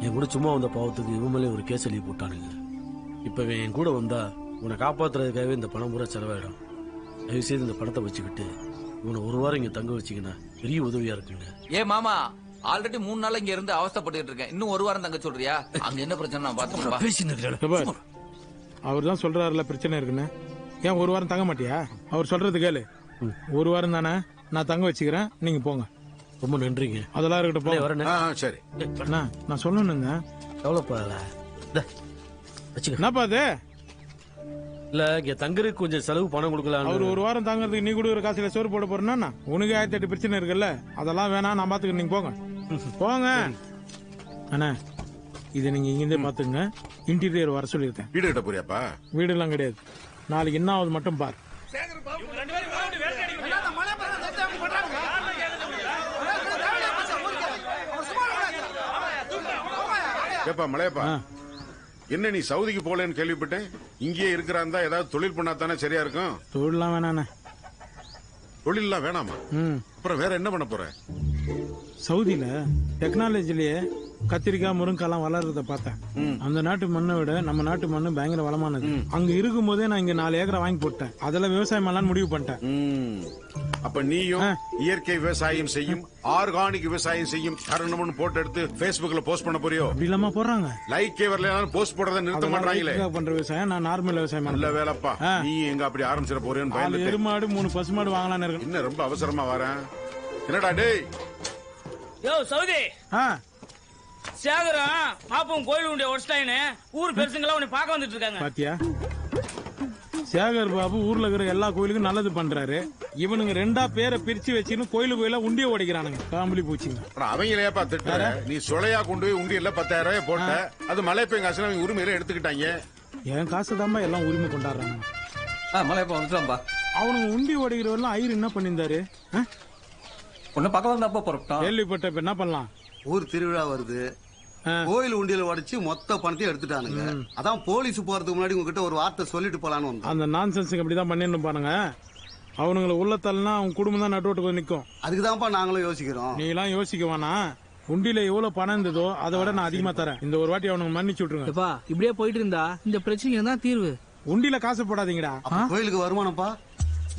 S11: என் கூட சும்மா வந்த பாவத்துக்கு இவன் மேலே ஒரு கேஸ் எழுதி போட்டானுங்க. இப்ப என் கூட வந்தா உன்னை காப்பாத்துறதுக்காகவே இந்த பணம் பூரா செலவாயிடும். தயவு செய்து இந்த பணத்தை வச்சுக்கிட்டு இவனை 1 வாரம் இங்க தங்க வச்சீங்கன்னா பெரிய உதவியா இருக்குங்க.
S6: ஏ மாமா, ஆல்ரெடி 3 நாள் இங்க இருந்து அவஸ்தைப்பட்டு இருக்கேன். இன்னும் 1 வாரம் தங்க சொல்றியா? அங்க என்ன பிரச்சனை நான் பாத்துக்கிறேன்.
S17: அவர் தான் சொல்றாருல பிரச்சனை இருக்குன்னு. ஏன் 1 வாரம் தங்க மாட்டியா? அவர் சொல்றது கேளு. 1 வாரம் தானே, நான் தங்க வச்சுக்கிறேன், நீங்க போங்க.
S11: ரொம்ப நன்றிங்க.
S17: அதெல்லாம் இருக்கட்டும், போங்க.
S10: சரி
S17: நான் சொல்லணுங்க.
S11: எவ்வளவு
S17: என்னப்பா அது?
S11: இல்ல இங்க தங்கருக்கு கொஞ்சம் செலவு பணம் கொடுக்கலாம்.
S17: அவர் 1 வாரம் தங்கறதுக்கு நீ கொடுக்குற காசுல சோறு போட போறேன்னா உனக்கு 1008 பிரச்சனை இருக்குல்ல. அதெல்லாம் வேணாம், நான் பாத்துக்கிறேன், நீங்க போங்க. போங்க அண்ணா. இதை நீங்க இங்கிருந்தே பாத்துங்க. இன்டீரியர் வர சொல்லியிருக்கேன்.
S10: வீடு கட்ட போறியாப்பா?
S17: வீடு எல்லாம் கிடையாது. நாளைக்கு என்ன ஆகுது மட்டும் பாரு.
S10: ஏப்பா மலையப்பா, என்ன நீ சவுதிக்கு போலன்னு கேள்விப்பட்டேன். இங்கேயே இருக்கிறாந்தா ஏதாவது தொழில் பண்ணா தானே சரியா இருக்கும்.
S17: தொழிலாம் வேணாண்ணே.
S10: தொழிலாம் வேணாமா? அப்புறம் வேற என்ன பண்ண போற?
S17: சவுதியில டெக்னாலஜிலேயே கத்திரிக்காய் முருங்கைக்காய் வளர்றத பார்த்தேன். அந்த நாட்டு மண்ணை விட நம்ம நாட்டு மண்ணு பயங்கர வளமானது. அங்க இருக்கும் போதே நான் இங்க 4 ஏக்கரை வாங்கி போட்டேன். அதெல்லாம் விவசாயம் பண்ணலாம்னு முடிவு பண்ணிட்டேன்.
S10: அப்ப நீயும் இயற்கை விவசாயம் செய்யும், ஆர்கானிக் விவசாயம் செய்யும் தருணம்னு போட்டு எடுத்து Facebookல போஸ்ட் பண்ண போறியோ?
S17: அப்படி இல்லாம போடுறாங்க.
S10: லைக்கே வரல போஸ்ட் போடுறத நிறுத்த மாட்டாங்களே.
S17: பண்ற விவசாயம் நான் நார்மல் விவசாயம்
S10: நல்ல வேலைப்பா. நீ எங்க அப்படி ஆரம்பிச்சிட போறேன்னு பயந்து
S17: எருமாடு 3 பசுமாடு வாங்கலாம்னு இருக்கு.
S10: இன்னும் ரொம்ப அவசரமா வரேன். என்னடா டேய்?
S18: யோ சவுதி, சேகரா பாப்போம் கோயில் உண்டிய உடச்சிட்டாயின்னு ஊர் பெருசுங்களா உன்னை பார்க்க வந்துட்டு இருக்காங்க.
S17: பாத்தியா, சேகர் பாபு ஊர்ல இருக்கிற எல்லா கோயிலுக்கும் நல்லது பண்றாரு. இவனுங்க 2 பேரை பிரிச்சு வச்சுன்னு கோயில உண்டிய உடைக்கிறானுங்க. காம்பளி பூச்சிங்க.
S10: அவங்களையாப்பா திட்டுற? நீ சொலையா கொண்டு போய் உண்டியல்ல 10,000 ரூபாய் போட்ட. அது மலை பெய்ய காசுல அவங்க உரிமையில எடுத்துக்கிட்டாங்க.
S17: என் காசு தான்பா எல்லாம் உரிமை கொண்டாடுறாங்க.
S14: மலையப்பா வந்துட்டான்பா.
S17: அவனுங்க உண்டி உடைக்கிறவரெல்லாம் ஐயர் என்ன பண்ணிருந்தாரு?
S14: உன்னை பக்கம் தான் புறப்பட்டான்.
S17: கேள்விப்பட்ட இப்ப என்ன பண்ணலாம்?
S13: ஊர் திருவிழா வருது, கோயில் உண்டியல உடைச்சு மொத்த பணத்தையும் எடுத்துட்டானுங்க. அதான் போலீஸ் போறதுக்கு முன்னாடி உங்ககிட்ட ஒரு வார்த்தை சொல்லிட்டு போலான்னு வந்தோம்.
S17: அந்த நான்சென்ஸுக்கு அப்படிதான் பண்ணிட்டு பாருங்க. அவனுங்களை உள்ளத்தல்னா அவங்க குடும்பம் தான் நடுவோட்டுக்கு நிக்கும்.
S13: அதுக்குதான்ப்பா நாங்களும் யோசிக்கிறோம்.
S17: நீ எல்லாம் யோசிக்க வேணாம். உண்டியில எவ்வளவு பணம் இருந்ததோ அதை விட நான் அதிகமா தரேன். இந்த ஒரு வாட்டி அவனுக்கு மன்னிச்சு விட்டுருங்க.
S16: இப்படியே போயிட்டு இருந்தா இந்த பிரச்சனைக்கு தான் தீர்வு.
S17: உண்டியில காசு போடாதீங்கடா.
S13: கோயிலுக்கு வருமானப்பா?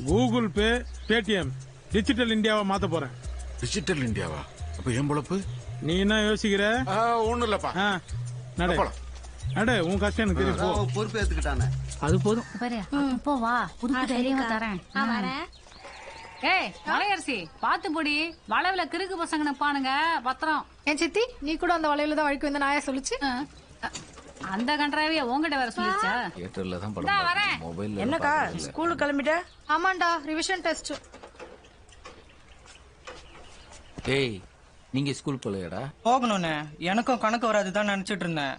S17: கூகுள் பே, பேடிஎம், டிஜிட்டல் இந்தியாவை மாத்த போறேன்.
S10: டிஜிட்டல் இந்தியாவா? அப்ப ஏன் பொழப்பு?
S17: நீ என்ன யோசிக்கிற?
S10: ஒண்ணும் இல்லப்பா.
S17: நட, உன் கஷ்டம் எனக்கு தெரியும்.
S13: பொறுப்பு ஏத்துக்கிட்டானே,
S16: அது போதும்.
S3: போ வா, புதுக்கு தைரியமா தரேன். ஏய் மலையரசி, பாத்து பொடி. வளவுல கிறுக்கு பசங்க நிப்பானுங்க, பத்திரம்.
S2: என் சித்தி, நீ கூட அந்த வளைவுல தான் வழிக்கு வந்து நாயா சொல்லுச்சு.
S3: அந்த கன்றாவிய உங்ககிட்ட வேற சொல்லிச்சா?
S6: தியேட்டர்ல தான்
S3: நான் வரேன்.
S6: மொபைல்ல
S12: என்னக்கா ஸ்கூலுக்கு கிளம்பிட்ட?
S2: ஆமாண்டா, ரிவிஷன் டெஸ்ட்.
S6: டேய், நீங்க ஸ்கூல் போலையாடா?
S4: போகணும்னே, எனக்கும் கணக்கு வராதுதான் நினைச்சிட்டு இருந்தேன்.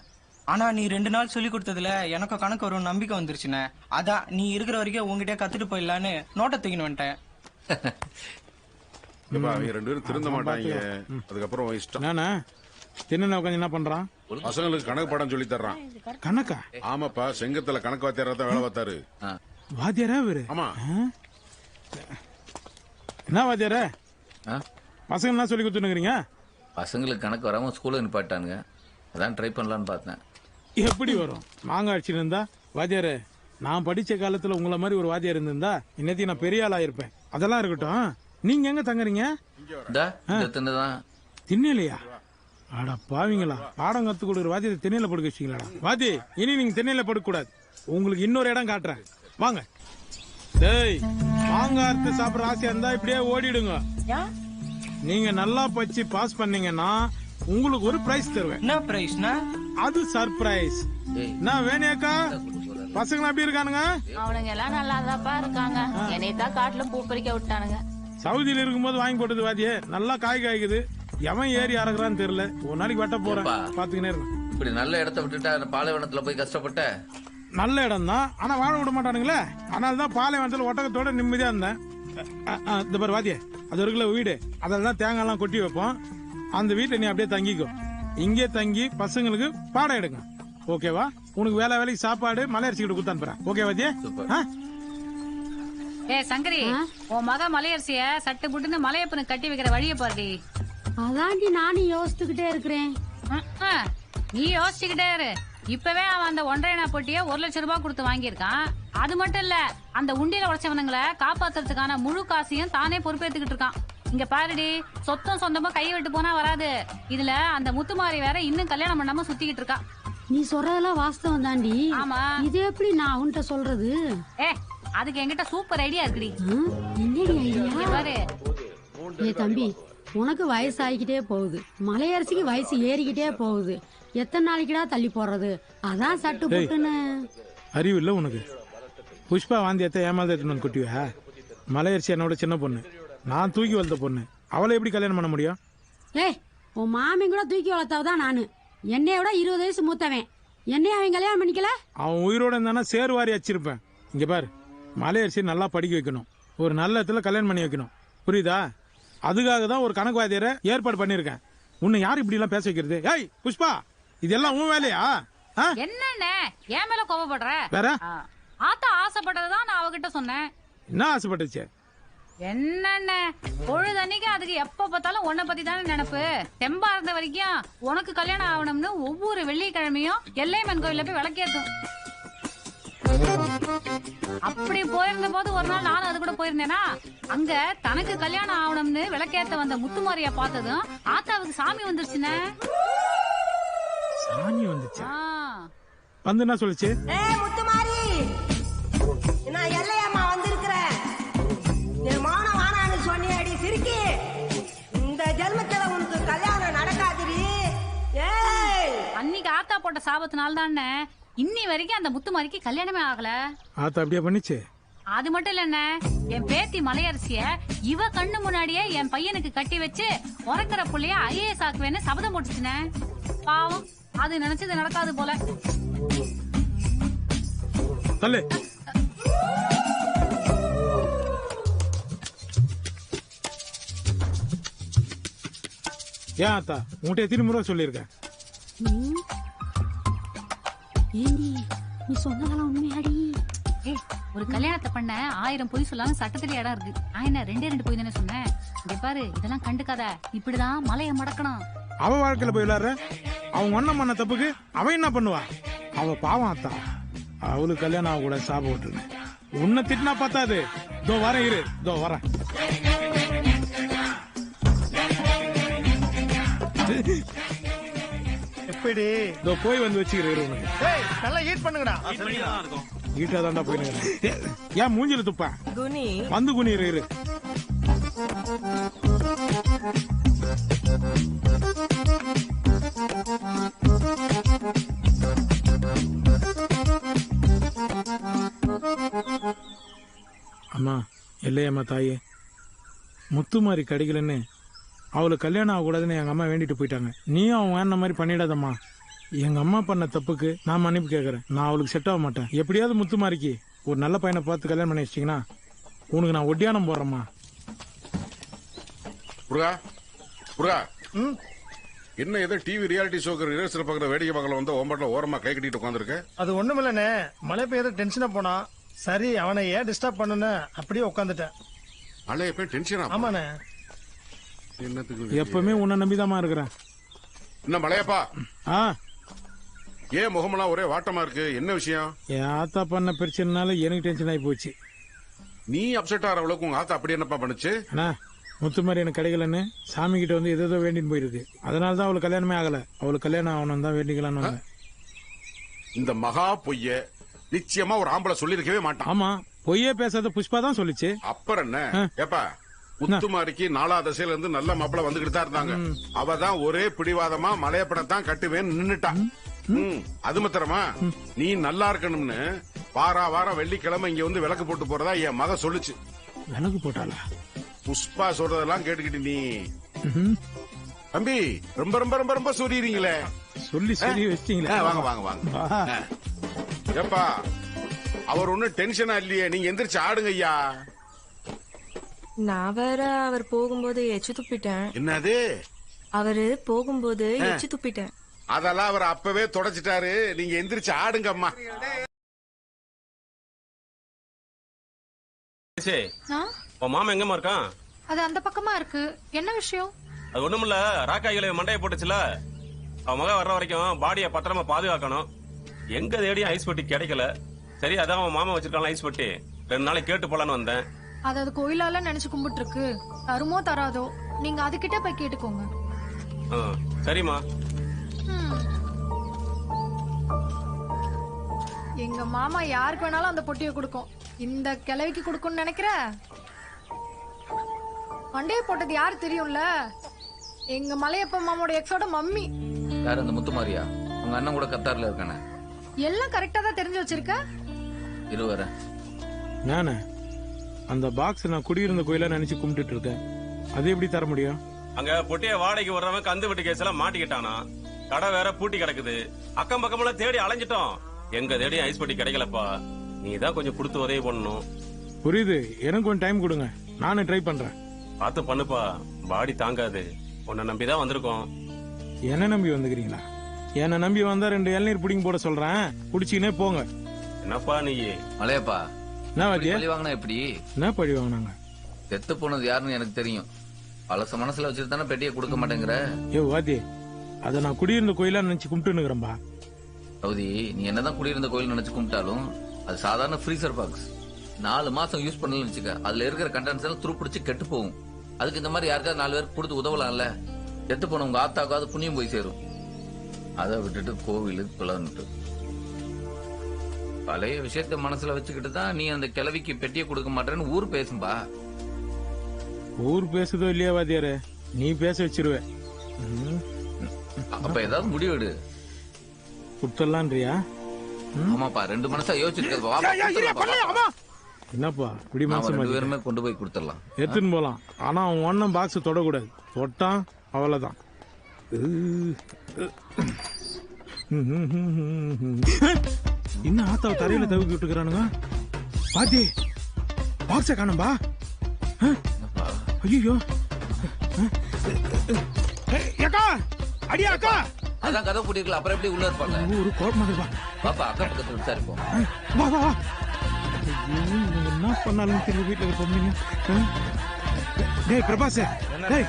S4: ஆனா நீ 2 நாள் சொல்லி கொடுத்ததுல எனக்கும் கணக்கு வரும் நம்பிக்கை வந்துருச்சுண்ணே. அதான் நீ இருக்கிற வரைக்கும் உங்ககிட்ட கத்துட்டு போயிடலான்னு நோட்டை தூக்கின்னு வந்துட்டேன்.
S10: அவங்க 2 பேரும் திருந்த மாட்டாங்க. அதுக்கப்புறம் இஷ்டம்.
S17: நானா தின்னு உட்காந்து என்ன பண்றான்?
S10: பசங்களுக்கு கணக்கு பாடம் சொல்லி தர்றான்.
S17: கணக்கா?
S10: ஆமாப்பா, செங்கத்துல கணக்கு வாத்தியாரதான் வேலை பார்த்தாரு.
S17: வாத்தியாரா இவரு?
S10: ஆமா.
S17: என்ன வாத்தியார? பசங்க என்ன சொல்லி கொடுத்துருக்கீங்க?
S6: பசங்களுக்கு கணக்கு வராம ஸ்கூல்ல நிப்பாட்டானுங்க. அதான் ட்ரை பண்ணலான்னு பார்த்தேன்.
S17: எப்படி வரும்? மாங்காய் அடிச்சுட்டு இருந்தா வாத்தியாரு, நான் படிச்ச காலத்துல உங்களை மாதிரி ஒரு வாத்தியார் இருந்திருந்தா இன்னைக்கு நான் பெரிய ஆளா இருப்பேன். அதெல்லாம் இருக்கட்டும், நீங்க எங்க தங்குறீங்க? திண்ணையிலையா? அட பாவீங்களா, பாடம் கத்து கொடுக்குற வாத்தியார் திண்ணையில படுக்க வச்சிங்களா? வாத்தி, இனி நீங்க திண்ணையில படுக்க கூடாது. உங்களுக்கு இன்னொரு இடம் காட்டுறேன், வாங்க. டேய், மாங்காய் அறுத்து சாப்பிடுற ஆசையா இருந்தா இப்படியே ஓடிடுங்க. நீங்க நல்லா படிச்சு பாஸ் பண்ணீங்கன்னா உங்களுக்கு ஒரு பிரைஸ் தருவேன்.
S4: என்ன பிரைஸ்னா?
S17: அது சர்ப்ரைஸ். நான் வேணியாக்கா, பசங்க எப்படி இருக்கானுங்க?
S19: அவனுங்க எல்லாம் நல்லாதாப்பா இருக்காங்க. என்னையதான் காட்டுல பூ பறிக்க விட்டானுங்க.
S17: சவுதியில இருக்கும்போது வாங்கி போட்டது வாத்தியே, நல்லா காய் காய்க்குது. எவன் ஏறி அறக்குறான்னு தெரியல. ஒரு நாளைக்கு வெட்ட போறேன், பாத்துக்கினே இருக்கும்.
S6: இப்படி நல்ல இடத்த விட்டுட்டா பாலைவனத்துல போய் கஷ்டப்பட்ட.
S17: நல்ல இடம் தான், ஆனா வாழ விட மாட்டானுங்களே. அதனாலதான் பாலைவனத்துல ஒட்டகத்தோட நிம்மதியா இருந்தேன். இந்த பாரு வாத்தியே, அது இருக்குல்ல வீடு, அதெல்லாம் தேங்காய் எல்லாம் கொட்டி வைப்போம். அந்த வீட்டை நீ அப்படியே தங்கிக்கோ. இங்கே தங்கி பசங்களுக்கு பாடம் எடுங்க, ஓகேவா? உனக்கு வேலைக்கு சாப்பாடு மலையரசி கிட்ட கொடுத்து அனுப்புறேன், ஓகே வாத்தியே?
S3: ஏ சங்கரி, உன் மக மலையரசிய சட்டு புட்டுன்னு மலையப்பனுக்கு கட்டி வைக்கிற வழிய பாருடி.
S8: அதாண்டி நானும் யோசிச்சுக்கிட்டே இருக்கிறேன்.
S3: நீ யோசிச்சுக்கிட்டே இரு. இப்பவே அவன் அந்த 1.5 பொட்டிய 1 லட்சம் ரூபாய் கொடுத்து வாங்கியிருக்கான். அது மட்டும் இல்ல, அந்த உண்டியில உடைச்சவனுங்களை காப்பாத்துறதுக்கான முழு காசையும் தானே பொறுப்பேற்றுக்கிட்டு இருக்கான். இங்க பாருடி, சொத்தம் சொந்தமா கையை விட்டு போனா வராது. இதுல அந்த முத்துமாரி வேற இன்னும் கல்யாணம் பண்ணாம சுத்திக்கிட்டு இருக்கா.
S8: நீ சொல்றதெல்லாம் வாஸ்தவம் தாண்டி.
S3: ஆமா,
S8: இது எப்படி நான் உன்கிட்ட சொல்றது?
S3: அதுக்கு என்கிட்ட சூப்பர் ஐடியா இருக்குடி. பாரு
S8: ஏ தம்பி, உனக்கு வயசு ஆகிக்கிட்டே போகுது, மலையரசிக்கு வயசு ஏறிக்கிட்டே போகுது. எத்தனை நாளைக்குடா தள்ளி போடுறது? அதான் சட்டு புட்டுன்னு.
S17: அறிவு இல்ல உனக்கு? புஷ்பா வாந்தியத்தை ஏமாந்து குட்டிவா? மலையரசி என்னோட சின்ன பொண்ணு, நான் தூக்கி வளர்த்த பொண்ணு. அவளை எப்படி கல்யாணம் பண்ண முடியும்?
S8: ஏய், உன் மாமன் கூட தூக்கி வளர்த்தவதான் நானு. என்னையோட 20 வயசு மூத்தவன். என்னைய அவன் கல்யாணம் பண்ணிக்கல?
S17: அவன் உயிரோட இருந்தானா சேருவாரி வச்சிருப்பேன். இங்க பாரு, மலையரசி நல்லா படிக்க வைக்கணும், ஒரு நல்ல இடத்துல கல்யாணம் பண்ணி வைக்கணும், புரியுதா? அதுக்காக தான் ஒரு கணக்கு வாத்தியாரை ஏற்பாடு பண்ணிருக்கேன். உன்னை யாரு இப்படி எல்லாம் பேச வைக்கிறது? ஏய் புஷ்பா, இதெல்லாம் உன் வேலையா?
S3: என்னன்னு என் மேல கோபப்படுற?
S17: வேற
S3: ஆத்தா ஆசைப்பட்டதான் நான் அவகிட்ட சொன்னேன்.
S17: என்ன ஆசைப்பட்டுச்சு?
S3: என்னென்ன பொழுதன்னைக்கு அதுக்கு எப்ப பார்த்தாலும் உன்னை பத்தி தானே நினைப்பு. தெம்பா இருந்த வரைக்கும் உனக்கு கல்யாணம் ஆகணும்னு ஒவ்வொரு வெள்ளிக்கிழமையும் எல்லையம்மன் கோயில்ல போய் விளக்கேத்தும். அப்படி போயிருந்த போது ஒரு நாள் நானும் அது கூட போயிருந்தேனா, அங்க தனக்கு கல்யாணம் ஆகணும்னு விளக்கேத்த வந்த முத்துமாரியா பார்த்ததும் ஆத்தாவுக்கு சாமி வந்துருச்சுன்னு.
S17: சாமி வந்துச்சா? வந்து என்ன சொல்லுச்சு?
S5: முத்துமாரி, நான் எல்லையம்மா வந்திருக்கிறேன். என் மான வானான்னு சொன்னியடி சிரிக்கி, இந்த ஜென்மத்துல உனக்கு கல்யாணம் நடக்காதுடி.
S3: அன்னைக்கு ஆத்தா போட்ட சாபத்தினால தானே இன்னி வரைக்கும் அந்த முத்துமாரிக்கு கல்யாணமே ஆகல.
S17: ஆத்தா அப்படியே பண்ணிச்சு.
S3: அது மட்டும் இல்ல, என் பேத்தி மலையரசிய இவ கண்ணு முன்னாடியே என் பையனுக்கு கட்டி வச்சு உறக்கிற புள்ளைய ஐஏஎஸ் ஆக்குவேன்னு சபதம் போட்டுச்சுனே. பாவம், அது நினைச்சது நடக்காது போல.
S17: தள்ளு. ஏன் ஆத்தா உன்கிட்ட எத்தனை முறை சொல்லியிருக்கேன்?
S8: ஏண்டி நீ சொன்னதெல்லாம் உண்மையாடி?
S3: ஒரு கல்யாணத்தை பண்ண 1000 பொய் சொல்லாம சட்டத்திலே இடம் இருக்கு. நான் என்ன 2 பொய் தானே சொன்னேன். இங்க பாரு, இதெல்லாம் கண்டுக்காத. இப்படிதான் மலையை மடக்கணும்.
S17: அவ வாழ்க்கையில போய் விளையாடுற. அவன் ஒன்ன பண்ண தப்புக்கு அவன் என்ன பண்ணுவா? அவ பாவம் ஆத்தா. அவளுக்கு கல்யாணம் ஆக கூட சாபம் விட்டுருந்தேன். உன்னை திட்டினா பார்த்தாது. இதோ வரேன், இரு, இதோ வரேன்.
S15: எப்படி
S17: இதோ போய் வந்து வச்சுக்கிறேன்.
S15: நல்லா ஹீட் பண்ணுங்கடா.
S17: ஹீட்டா தாண்டா போய் ஏன் மூஞ்சில துப்ப
S5: குனி
S17: வந்து குனிரு இரு. அம்மா, இல்லையம்மா தாயே, முத்துமாரி கிடைக்கலன்னு அவளுக்கு கல்யாணம் ஆகக்கூடாதுன்னு எங்க அம்மா வேண்டிட்டு போயிட்டாங்க. நீயும் அவன் வேண மாதிரி பண்ணிடாதம்மா. எங்க அம்மா பண்ண தப்புக்கு நான் மன்னிப்பு கேட்கறேன். நான் அவளுக்கு செட் ஆக மாட்டேன். எப்படியாவது முத்துமாரிக்கு ஒரு நல்ல பையனை பார்த்து கல்யாணம் பண்ணி வச்சிட்டீங்கன்னா உனக்கு நான் ஒட்டியானம் போடுறேம்மா.
S10: புருகா, புருகா, என்ன ஏதோ டிவி ரியாலிட்டி ஷோக்கு ரிஹர்சல் பாக்குற வேடிக்கை பார்க்கல வந்து ஓம்பட்டில் ஓரமா கை கட்டிட்டு உட்காந்துருக்க.
S15: அது ஒண்ணுமில்லண்ணே, மழை பெய்யற டென்ஷனா போனா. சரி, அவனை ஏன் டிஸ்டர்ப் பண்ணுன்னு அப்படியே உட்காந்துட்டேன்.
S10: மழைய போய் டென்ஷனா?
S15: ஆமாண்ணே.
S10: என்னத்துக்கு?
S17: எப்பவுமே உன்னை நம்பிதாமா இருக்கிறேன்.
S10: என்ன மலையப்பா, ஏன் முகமெல்லாம் ஒரே வாட்டமா இருக்கு? என்ன விஷயம்?
S17: என் ஆத்தா பண்ண பிரச்சனைனால எனக்கு டென்ஷன் ஆகி போச்சு.
S10: நீ அப்செட் ஆகிற அளவுக்கு உங்க ஆத்தா அப்படி என்னப்பா பண்ணுச்சு?
S17: அண்ணா, முத்துமாரி எனக்கு கிடைக்கலன்னு சாமி கிட்ட வந்து ஏதோ வேண்டின்னு போயிருக்கு. அதனாலதான் அவளுக்கு கல்யாணமே ஆகல. அவளுக்கு கல்யாணம் ஆகணும் தான் வேண்டிக்கலான்னு வந்தேன்.
S10: இந்த மகா பொய்ய நிச்சயமா ஒரு ஆம்பளை சொல்லிருக்கவே மாட்டான்.
S17: ஆமா, பொய்யே பேசாத புஷ்பா தான் சொல்லிச்சு.
S10: அப்புறம் என்ன ஏப்பா, முத்துமாரிக்கு 4 திசையில இருந்து நல்ல மாப்பிள வந்துகிட்டு தான் இருந்தாங்க. அவதான் ஒரே பிடிவாதமா மலையப்படத்தான் கட்டுவேன்னு நின்னுட்டான். அது மாத்திரமா, நீ நல்லா இருக்கணும்னு வாரம் வெள்ளிக்கிழமை இங்க வந்து விளக்கு போட்டு போறதா என் மக சொல்லுச்சு.
S17: விளக்கு போட்டாளா?
S10: புஷ்பா சொல்றதெல்லாம் கேட்டுக்கிட்டு நீ தம்பி ரொம்ப ரொம்ப ரொம்ப ரொம்ப சொல்லிடுறீங்களே.
S17: சொல்லி வச்சிட்டீங்களா?
S10: வாங்க வாங்க வாங்க. ஏப்பா, அவர் ஒன்னும் டென்ஷனா இல்லையே, நீங்க எந்திரிச்சு ஆடுங்க ஐயா.
S20: நான் வேற அவர் போகும்போது எச்சு துப்பிட்டேன்.
S10: என்னது?
S20: அவரு போகும்போது எச்சு துப்பிட்டேன்.
S10: அதெல்லாம் அவர் அப்பவே தொடச்சிட்டாரு. நீங்க எந்திரிச்சு ஆடுங்க அம்மா.
S11: மாமா எங்கம்மா இருக்கான்?
S2: அது அந்த பக்கமா இருக்கு. என்ன விஷயம்?
S11: அது ஒண்ணுமில்ல, ராக்காய்களை மண்டைய போட்டுச்சுல, அவன் மக வர்ற வரைக்கும் பாடிய பத்திரமா பாதுகாக்கணும். எங்க தேடியும் ஐஸ் பெட்டி கிடைக்கல. சரி, அதான் அவன் மாமா வச்சிருக்கான் ஐஸ் பெட்டி. 2 நாளைக்கு கேட்டு போலான்னு வந்தேன்.
S2: அது கோயிலால நினைச்சு கும்பிட்டு இருக்கு. தருமோ தராதோ நீங்க அதுகிட்ட போய் கேட்டுக்கோங்க.
S11: சரிம்மா.
S2: எங்க மாமா யாருக்கு வேணாலும் அந்த பொட்டியை கொடுக்கும். இந்த கிழவிக்கு கொடுக்கும்னு நினைக்கிற? மண்டைய போட்டது யாரு தெரியும்ல? எங்க மலையப்ப மாமோட எக்ஸோட மம்மி.
S6: யார் அந்த முத்துமாரியா? உங்க அண்ணன் கூட கத்தார்ல இருக்கானே.
S2: எல்லாம் கரெக்டா தான் தெரிஞ்சு வச்சிருக்க.
S6: இருவர
S17: நானே அந்த பாக்ஸ் நான் குடியிருந்த கோயிலா நினைச்சு கும்பிட்டு இருக்கேன். அது எப்படி தர முடியும்?
S11: அங்க பொட்டிய வாடகைக்கு வர்றவன் கந்து வெட்டு கேஸ் எல்லாம் மாட்டிக்கிட்டானா. கடை வேற பூட்டி கிடக்குது. அக்கம் பக்கமெல்லாம் தேடி அலைஞ்சிட்டோம். எங்க தேடி ஐஸ் பெட்டி கிடைக்கலப்பா. நீதான் கொஞ்சம் கொடுத்து உதவி பண்ணணும்.
S17: புரியுது, எனக்கு கொஞ்சம் டைம் கொடுங்க, நானும் ட்ரை பண்றேன்.
S11: பார்த்து பண்ணுப்பா, பாடி தாங்காது. உன்னை நம்பிதான் வந்திருக்கோம்.
S17: என்ன நம்பி வந்துக்கிறீங்களா? என்ன நம்பி வந்தா 2 இளநீர் புடிங்க போட சொல்றேன், குடிச்சினே போங்க.
S11: என்னப்பா நீ?
S6: மலையப்பா,
S17: என்ன வாத்தியா
S6: பழி வாங்கினா எப்படி?
S17: என்ன பழி வாங்கினாங்க?
S6: செத்து போனது யாருன்னு எனக்கு தெரியும். பழச மனசுல வச்சுட்டு தானே பெட்டியை கொடுக்க மாட்டேங்கிற.
S17: ஏ வாதி, அதை நான் குடியிருந்த கோயிலா நினைச்சு கும்பிட்டுனுக்குறேன்பா.
S6: சவுதி, நீ என்னதான் குடியிருந்த கோயில் நினைச்சு கும்பிட்டாலும் அது சாதாரண ஃப்ரீசர் பாக்ஸ். 4 மாசம் யூஸ் பண்ணலன்னு வச்சுக்க, அதுல இருக்கிற கண்டென்ட்ஸ் எல்லாம் துருப்பிடிச்சு கெட்டு போகும். அதுக்கு இந்த மாதிரி யாருக்காவது 4 பேருக்கு கொடுத்து உதவலாம்ல. செத்து போன உங்க ஆத்தாக்காவது புண்ணியம் போய் சேரும். அதை விட்டுட்டு கோவிலுக்கு பிளந்துட்டு பழைய விஷயத்த மனசுல வச்சுக்கிட்டு தான் நீ அந்த கிழவிக்கு பெட்டியை கொடுக்க மாட்டேன்னு ஊர் பேசும்பா.
S17: ஊர் பேசுதோ இல்லையா வாத்தியாரு, நீ பேச வச்சிருவே.
S6: அப்ப ஏதாவது முடிவெடு.
S17: குடுத்துடலான்றியா?
S6: ஆமாப்பா, 2 மனசா யோசிச்சிருக்க.
S17: என்னப்பா இப்படி மனசு
S6: 2 பேருமே கொண்டு போய் கொடுத்துடலாம்.
S17: எடுத்துன்னு போலாம். ஆனா அவன் ஒன்னும் பாக்ஸ் தொடக்கூடாது. தொட்டான் அவ்வளவுதான். இன்னும் ஆத்தாவை தரையில தவிக்கி விட்டுக்கிறானுங்க. பாத்தி பாக்ஸ காணும்பா. ஐயோ அக்கா, அடியா அக்கா.
S6: அதான் கதை கூட்டிருக்கல, அப்புறம் எப்படி உள்ள இருப்பாங்க?
S17: ஒரு கோபமா
S6: பாப்பா அக்கா பக்கத்துல விசாரிப்போம்.
S17: வா வா வா. என்ன பண்ணாலும் தெரியல வீட்டுல இருப்பீங்க. டேய் பிரபாஸ், டேய்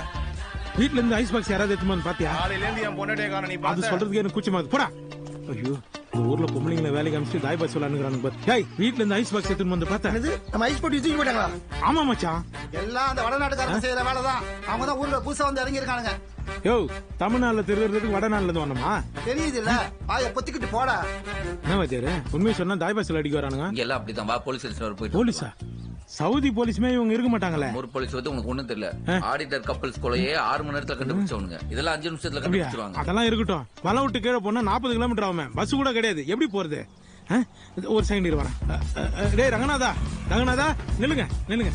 S17: வீட்ல இருந்து ஐஸ் பாக்ஸ் யாராவது எடுத்துமான்னு பாத்தியா?
S7: காலையில இருந்து என் பொண்ணே காண நீ
S17: அது சொல்றதுக்கு எனக்கு கூச்சமாது. போடா. ஐயோ, இந்த ஊர்ல பொம்பளைங்களை வேலைக்கு அனுப்பிச்சு தாய் பாக்ஸ் விளையாடுறானுங்க பாரு. டேய் வீட்ல இருந்து ஐஸ் பாக்ஸ் எடுத்துட்டு வந்து பார்த்தா
S15: நம்ம ஐஸ் போட்டு தூக்கி போட்டாங்களா?
S17: ஆமா மச்சான்,
S13: எல்லாம் அந்த வடநாட்டுக்காரங்க செய்யற வேலை தான். அவங்க தான் ஊர்ல புதுசா வந்து இறங்கி இருக்கானுங்க.
S17: யோ, தமிழ்நாட்டுல திருடுறதுக்கு வடநாட்டுல இருந்து வரணுமா?
S13: தெரியுது இல்ல, வாய பொத்திக்கிட்டு போடா.
S17: என்ன வாத்தியாரு, உண்மையை சொன்னா தாய் பாக்ஸ்ல அடிக்க வரானுங்க.
S6: இங்க எல்லாம் அப்படிதான். வா போலீஸ் ஸ்டேஷன் போயிட்டு.
S17: போலீஸா? சவுதி போலீஸ்மே இவங்க இருக்க மாட்டாங்களே.
S6: ஒரு போலீஸ் வந்து உனக்கு ஒண்ணும் தெரியல. ஆடிட்டர் கப்பல்ஸ் கொலையே 6 மணி நேரத்துல கண்டுபிடிச்சவனுங்க. இதெல்லாம் 5 நிமிஷத்துல கண்டுபிடிச்சிருவாங்க.
S17: அதெல்லாம் இருக்கட்டும். வலை விட்டு கீழே போனா 40 கிலோமீட்டர் ஆகும். பஸ் கூட கிடையாது. எப்படி போறது? ஒரு செகண்ட் வரேன். டேய் ரங்கநாதா, ரங்கநாதா நில்லுங்க நில்லுங்க.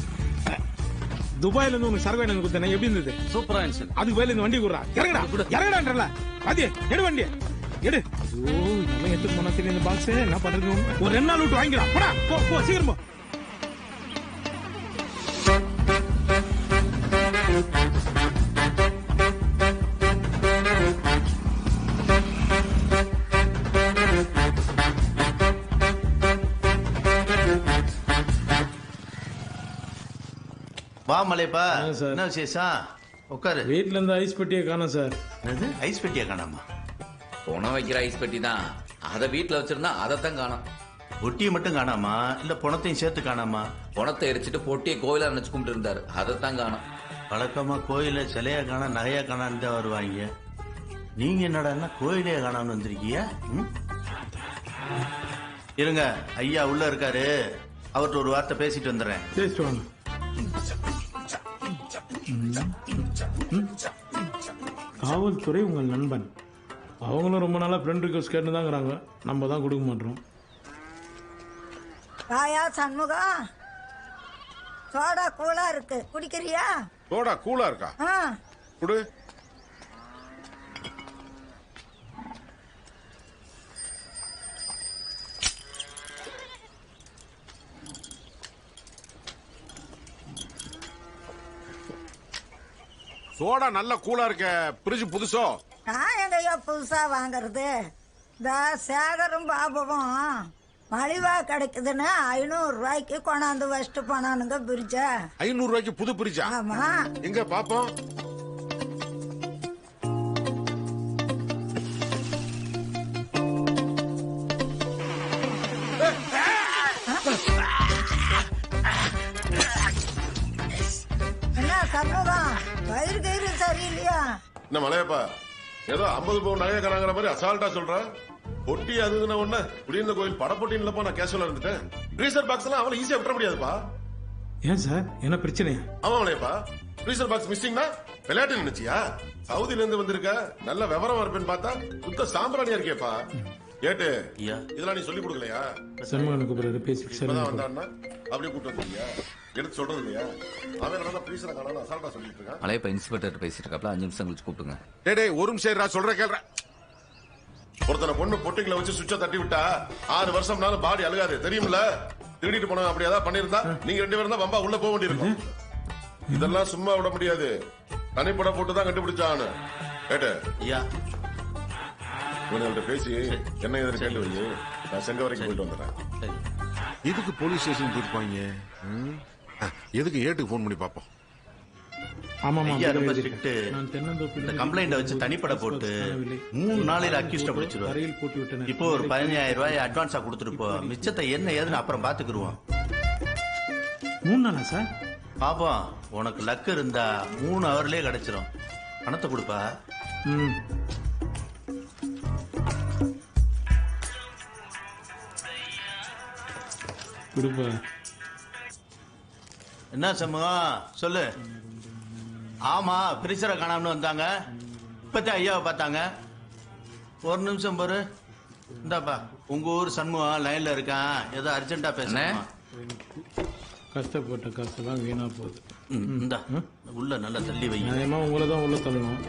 S17: துபாயில இருந்து உனக்கு சரக்கு எனக்கு கொடுத்தேன், எப்படி இருந்தது?
S14: சூப்பரா இருந்துச்சு.
S17: அதுக்கு பதில் இந்த வண்டி குடுறா. இறங்கடா இறங்கடான்றல. பாதி எடு வண்டி எடு. ஐயோ, நம்ம எடுத்து போனா சரி. இந்த பாக்ஸ் என்ன பண்றது? ஒரு 2 நாள் விட்டு வாங்கிக்கலாம். போடா போ போ, சீக்கிரம் போ.
S1: வா மலைப்பா, என்ன விசேஷம்? உட்காரு.
S17: வீட்ல இருந்து ஐஸ் பெட்டியை காணோம் சார்.
S1: ஐஸ் பெட்டியா காணாமா?
S6: பணம் வைக்கிற ஐஸ் பெட்டி தான். அதை வீட்டுல வச்சிருந்தா அதைத்தான் காணும்.
S1: பொட்டியை மட்டும் காணாமா இல்ல பணத்தையும் சேர்த்து காணாமா?
S6: பணத்தை எரிச்சிட்டு பொட்டியை கோயிலா நினைச்சு கும்பிட்டு இருந்தாரு, அதைத்தான் காணும்.
S1: வழக்கமா கோயில சிலையா காணா நகையா காணான்னு தான் வருவாங்க. நீங்க என்னடா கோயிலே காணாமனு வந்திருக்கீங்க? இருங்க, ஐயா உள்ள இருக்காரு, அவர்கிட்ட ஒரு வார்த்தை பேசிட்டு வந்துடுறேன்.
S17: பேசிட்டு வாங்க. காவல்துறை உங்கள் நண்பன். அவங்களும் ரொம்ப நாளா ஃப்ரெண்ட் ரிக்வெஸ்ட் கேட்டு தாங்கிறாங்க. நம்ம தான் கொடுக்க மாட்டோம்.
S23: ராயா சண்முகம், சோடா கூலா இருக்கு, குடிக்கிறியா?
S10: சோடா கூலா இருக்கா? குடு. சோடா நல்ல கூலா இருக்க. பிரிட்ஜ் புதுசோ?
S23: நான் எங்கயோ புதுசா வாங்குறது. இந்த சேகரும் பாபுவும் மலிவா கிடைக்குதுன்னு 500 ரூபாய்க்கு கொண்டாந்து வச்சுட்டு போனானுங்க பிரிட்ஜ.
S10: 500 ரூபாய்க்கு புது பிரிட்ஜா?
S23: ஆமா.
S10: எங்க பாப்போம்.
S23: என்ன சண்முகம், வயிறு கயிறு சரியில்லையா?
S10: என்ன மலையப்பா, ஏதோ 50 பவுன் நகைய கராங்கிற மாதிரி அசால்ட்டா சொல்ற. பொட்டி அதுன்னு ஒண்ணு குடியிருந்த கோயில் படப்பொட்டின்னு இல்லப்பா, நான் கேஷுவலா இருந்துட்டேன். ஃப்ரீசர் பாக்ஸ் எல்லாம் அவளை ஈஸியா விட்டுற முடியாதுப்பா.
S17: ஏன் சார், என்ன பிரச்சனை?
S10: ஆமா மலையப்பா, ஃப்ரீசர் பாக்ஸ் மிஸ்ஸிங்னா விளையாட்டு நினைச்சியா? சவுதில இருந்து வந்திருக்க, நல்ல விவரமா இருப்பேன்னு பார்த்தா சுத்த சாம்பிராணியா இருக்கேப்பா. ஏட்டு இதெல்லாம் நீ சொல்லி கொடுக்கலையா?
S17: சண்முகனுக்கு பிறகு பேசி
S10: இப்பதான் வந்தான்னா அப்படியே கூட்டு வந்துருக்கியா? எடுத்து சொல்றது இல்லையா? அவன் நல்லா ஃப்ரீசரை காணாம அசால்ட்டா சொல்லிட்டு இருக்கான்.
S6: மலையப்பா இன்ஸ்பெக்டர் பேசிட்டு இருக்காப்ல, 5 நிமிஷம் கழிச்சு கூப்பிடுங்க.
S10: டேய் ஒரு நிமிஷம் சொல்ற கேள்ற. ஒருத்தனை பொண்ணு பொட்டிங்களை வச்சு சுவிட்ச தட்டி விட்டா 6 வருஷம்னாலும் பாடி அழுகாது, தெரியுமில்ல? திருடிட்டு போன அப்படி ஏதாவது பண்ணிருந்தா நீங்க 2 பேரும் தான் வம்பா உள்ள போக வேண்டியிருக்கும். இதெல்லாம் சும்மா விட முடியாது, தனிப்பட போட்டு தான் கண்டுபிடிச்சானு. கேட்டு
S1: ஐயா
S10: இவங்கள்ட்ட பேசி என்ன எதிர கேள்வி வை. நான் செங்க வரைக்கும் போயிட்டு வந்துடுறேன். எதுக்கு போலீஸ் ஸ்டேஷன் போயிருப்பாங்க? எதுக்கு ஏட்டுக்கு போன் பண்ணி பாப்போம்.
S17: ஆமாமா
S1: ஐயா ரொம்ப ஸ்ட்ரிக்ட். இந்த கம்ப்ளைண்ட வச்சு தனிப்பட போட்டு 3 நாளையில அக்யூஸ்ட பிடிச்சிருவாரு. இப்போ ஒரு 15,000 ரூபாய் அட்வான்ஸா கொடுத்துட்டு போ, மிச்சத்தை என்ன ஏதுன்னு அப்புறம் பாத்துக்கிருவோம்.
S17: 3 நாளா சார்?
S1: பாப்போம், உனக்கு லக் இருந்தா 3 ஹவர்லயே கிடைச்சிரும். பணத்தை கொடுப்பா.
S17: கொடுப்பா.
S1: என்ன சமூகம் சொல்லு. ஆமா, பிரிசரை காணாமனு வந்தாங்க. இப்பதான் ஐயாவை பார்த்தாங்க. ஒரு நிமிஷம் பாரு. இந்தாப்பா, உங்க ஊர் சண்முகம் லைன்ல இருக்கான். ஏதோ அர்ஜென்டா பேசுறேன்.
S17: கஷ்டப்பட்ட காசுலாம் வீணா போகுது.
S1: இந்தா உள்ள நல்லா தள்ளி வை.
S17: நியாயமா உங்களை தான் உள்ள தள்ளணும்.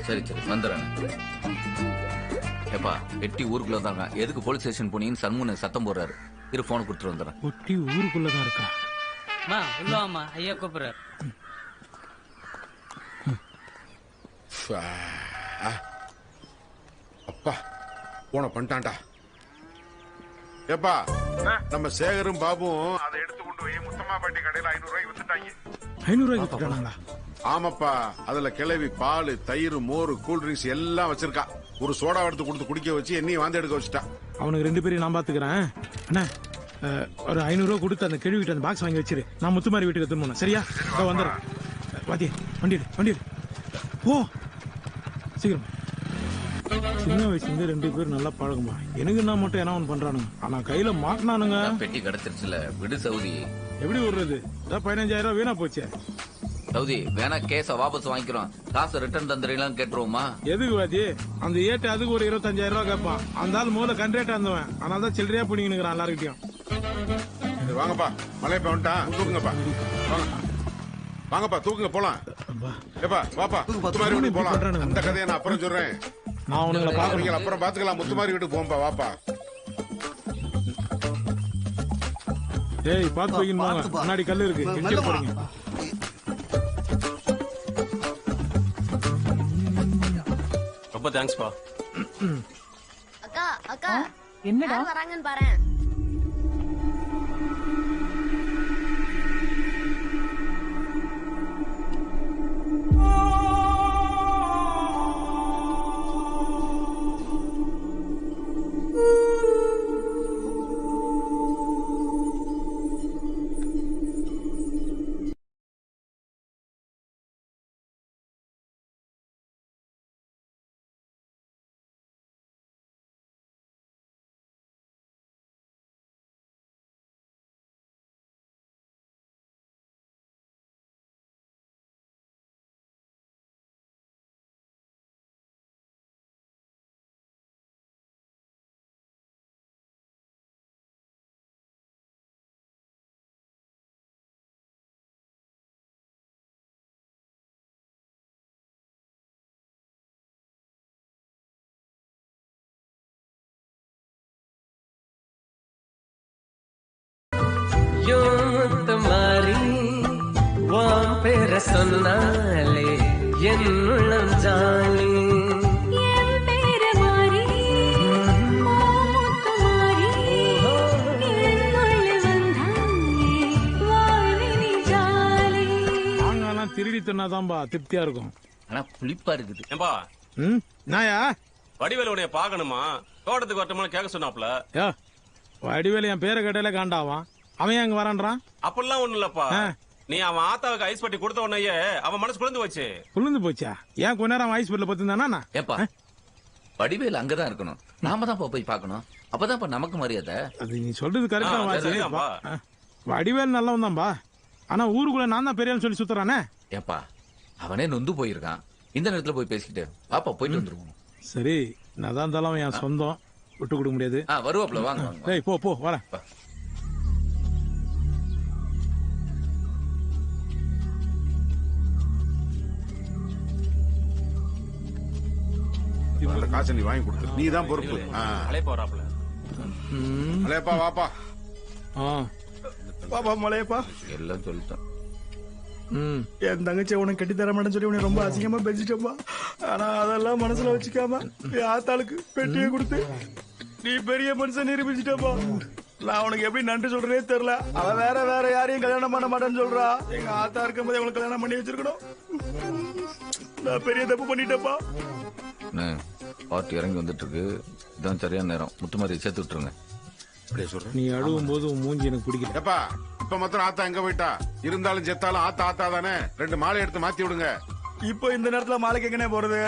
S6: சரி சரி வந்துடுறேன். ஏப்பா வெட்டி ஊருக்குள்ள தாங்க. எதுக்கு போலீஸ் ஸ்டேஷன் போனீங்கன்னு சண்முகன் சத்தம் போடுறாரு. இரு போன் கொடுத்துட்டு வந்துடுறேன்.
S17: ஒட்டி ஊருக்குள்ளதான் இருக்கா?
S18: உள்ளவாமா, ஐயா கூப்பிடுறாரு.
S10: அப்பா போன பண்ணிட்டான்டா. ஏப்பா நம்ம சேகரும் பாபுவும் அதை எடுத்து கொண்டு போய் முத்தம்மாப்பட்டி கடையில 500 ரூபாய்க்கு வித்துட்டாங்க.
S17: 500 ரூபாய்க்கு வித்துட்டாங்களா?
S10: ஆமாப்பா, அதுல கிளவி பால், தயிர், மோர், கூல் ட்ரிங்க்ஸ் எல்லாம் வச்சிருக்கா. ஒரு சோடா எடுத்து கொடுத்து குடிக்க வச்சு என்னையும் வாந்தி எடுக்க வச்சுட்டா.
S17: அவனுக்கு 2 பேரையும் நான் பாத்துக்கிறேன். அண்ணா ஒரு 500 ரூபா கொடுத்து அந்த கேள்விட்டு அந்த பாக்ஸ் வாங்கி வச்சிரு. நான் முத்துமாரி வீட்டுக்கு எடுத்துன்னு போனேன். சரியா? வந்துடுறேன். வாத்தியே வண்டி ஓ சீக்கிரம். சின்ன வயசுல இருந்து 2 பேரும் நல்லா பழகுமா. எனக்கு என்ன மட்டும் என்ன ஒன்று பண்றானுங்க. ஆனா கையில மாட்டினானுங்க.
S6: பெட்டி கிடைச்சிருச்சுல, விடு சவுதி.
S17: எப்படி விடுறது? 15,000 ரூபாய் வீணா போச்சு.
S6: சவுதி வேணா கேஸ வாபஸ் வாங்கிக்கிறோம். காசு ரிட்டர்ன் தந்துறீங்களான்னு கேட்டுருவோமா?
S17: எதுக்கு வாத்தி? அந்த ஏட்டு அதுக்கு ஒரு 25,000 ரூபாய் கேட்பான். அந்த ஆள் முதல்ல கண்ட்ரேட்டா இருந்தவன். அதனால தான் சில்லறையா பிடிங்கினுக்கிறான் எல்லாருக்கிட்டையும்.
S10: வாங்கப்பா, மலையப்பா வந்துட்டான். தூக்குங்கப்பா, வாங்கப்பா தூக்குங்க போலாம். ஏப்பா வாப்பா, முத்துமாரி வீட்டுக்கு போலாம். அந்த கதையை நான் அப்புறம் சொல்றேன்.
S17: நான் உங்களை பாக்குறேன்.
S10: அப்புறம் பாத்துக்கலாம். முத்துமாரி வீட்டுக்கு போம்பா, வாப்பா.
S17: ஏய் பாத்து வைக்கணும். முன்னாடி கல்லு இருக்கு, இடிச்சு போறீங்க.
S11: ரொம்ப தேங்க்ஸ்பா.
S9: அக்கா அக்கா
S16: என்னடா
S9: வராங்கன்னு பாரு.
S21: முத்துமாரி வான் பேர சொன்னாலே என் உள்ளம் ஜாலி.
S17: திருடி தின்னாதான்பா திருப்தியா இருக்கும்.
S6: ஆனா புளிப்பா இருக்குது.
S11: ஏம்பா
S17: நாயா
S11: வடிவேலு உன்னைய பாக்கணுமா? தோட்டத்துக்கு வரட்டுமா கேட்க சொன்னாப்ல.
S17: வடிவேலு என் பேரை கேட்டாலே காண்டாவான். அவன் அங்க வரான்றான்.
S11: அப்படிலாம் ஒண்ணு இல்லப்பா. நீ அவன் ஆத்தாவுக்கு ஐஸ் பட்டி கொடுத்த உடனே அவன் மனசு குளிர்ந்து போச்சு.
S17: குளிர்ந்து போச்சா? ஏன் கொஞ்ச நேரம் ஐஸ் பட்டில பத்திருந்தானா?
S6: ஏப்பா வடிவேலு அங்கதான் இருக்கணும். நாம தான் போய் பாக்கணும். அப்பதான் நமக்கு மரியாதை.
S17: அது நீ சொல்றது கரெக்டா வாச்சு. வடிவேலு நல்லவன் தான்பா. ஆனா ஊருக்குள்ள நான் தான் பெரியான்னு சொல்லி சுத்துறானே.
S6: ஏப்பா அவனே நொந்து போயிருக்கான். இந்த நேரத்துல போய் பேசிக்கிட்டு பாப்பா போயிட்டு வந்துருவோம்.
S17: சரி நான் தான் இருந்தாலும் என் சொந்தம், விட்டு கொடுக்க முடியாது.
S6: வருவாப்ல வாங்க.
S17: போ வரேன்.
S10: காசை நீ வாங்கி கொடுத்து நீ தான் பொறுப்பு. மலையப்பா வாப்பா.
S15: பாப்பா மலையப்பா
S6: எல்லாம் சொல்லிட்டேன்.
S15: என் தங்கச்சி உனக்கு கட்டி தர மாட்டேன்னு சொல்லி உனக்கு ரொம்ப அசிங்கமா பேசிட்டப்பா. ஆனா அதெல்லாம் மனசுல வச்சுக்காம ஆத்தாளுக்கு பெட்டியை கொடுத்து நீ பெரிய மனுஷன் நிரூபிச்சிட்டப்பா.
S4: நான் உனக்கு எப்படி நன்றி சொல்றேனே தெரியல. அவன் வேற யாரையும் கல்யாணம் பண்ண மாட்டேன்னு சொல்றா. எங்க ஆத்தா இருக்கும்போது அவளுக்கு கல்யாணம் பண்ணி வச்சிருக்கணும். நான் பெரிய தப்பு பண்ணிட்டேப்பா.
S6: பார்ட்டி இறங்கி வந்துட்டு இருக்கு. இதான் சரியான நேரம். முத்துமாரி சேர்த்து விட்டுருங்க.
S17: நீ அழுவும் போது உன் மூஞ்சி எனக்கு பிடிக்கல.
S10: எப்பா இப்ப மாத்திரம் ஆத்தா எங்க போயிட்டா? இருந்தாலும் செத்தாலும் ஆத்தா தானே. 2 மாலை எடுத்து மாத்தி விடுங்க.
S4: இப்போ இந்த நேரத்துல மாலைக்கு எங்கனே போறது?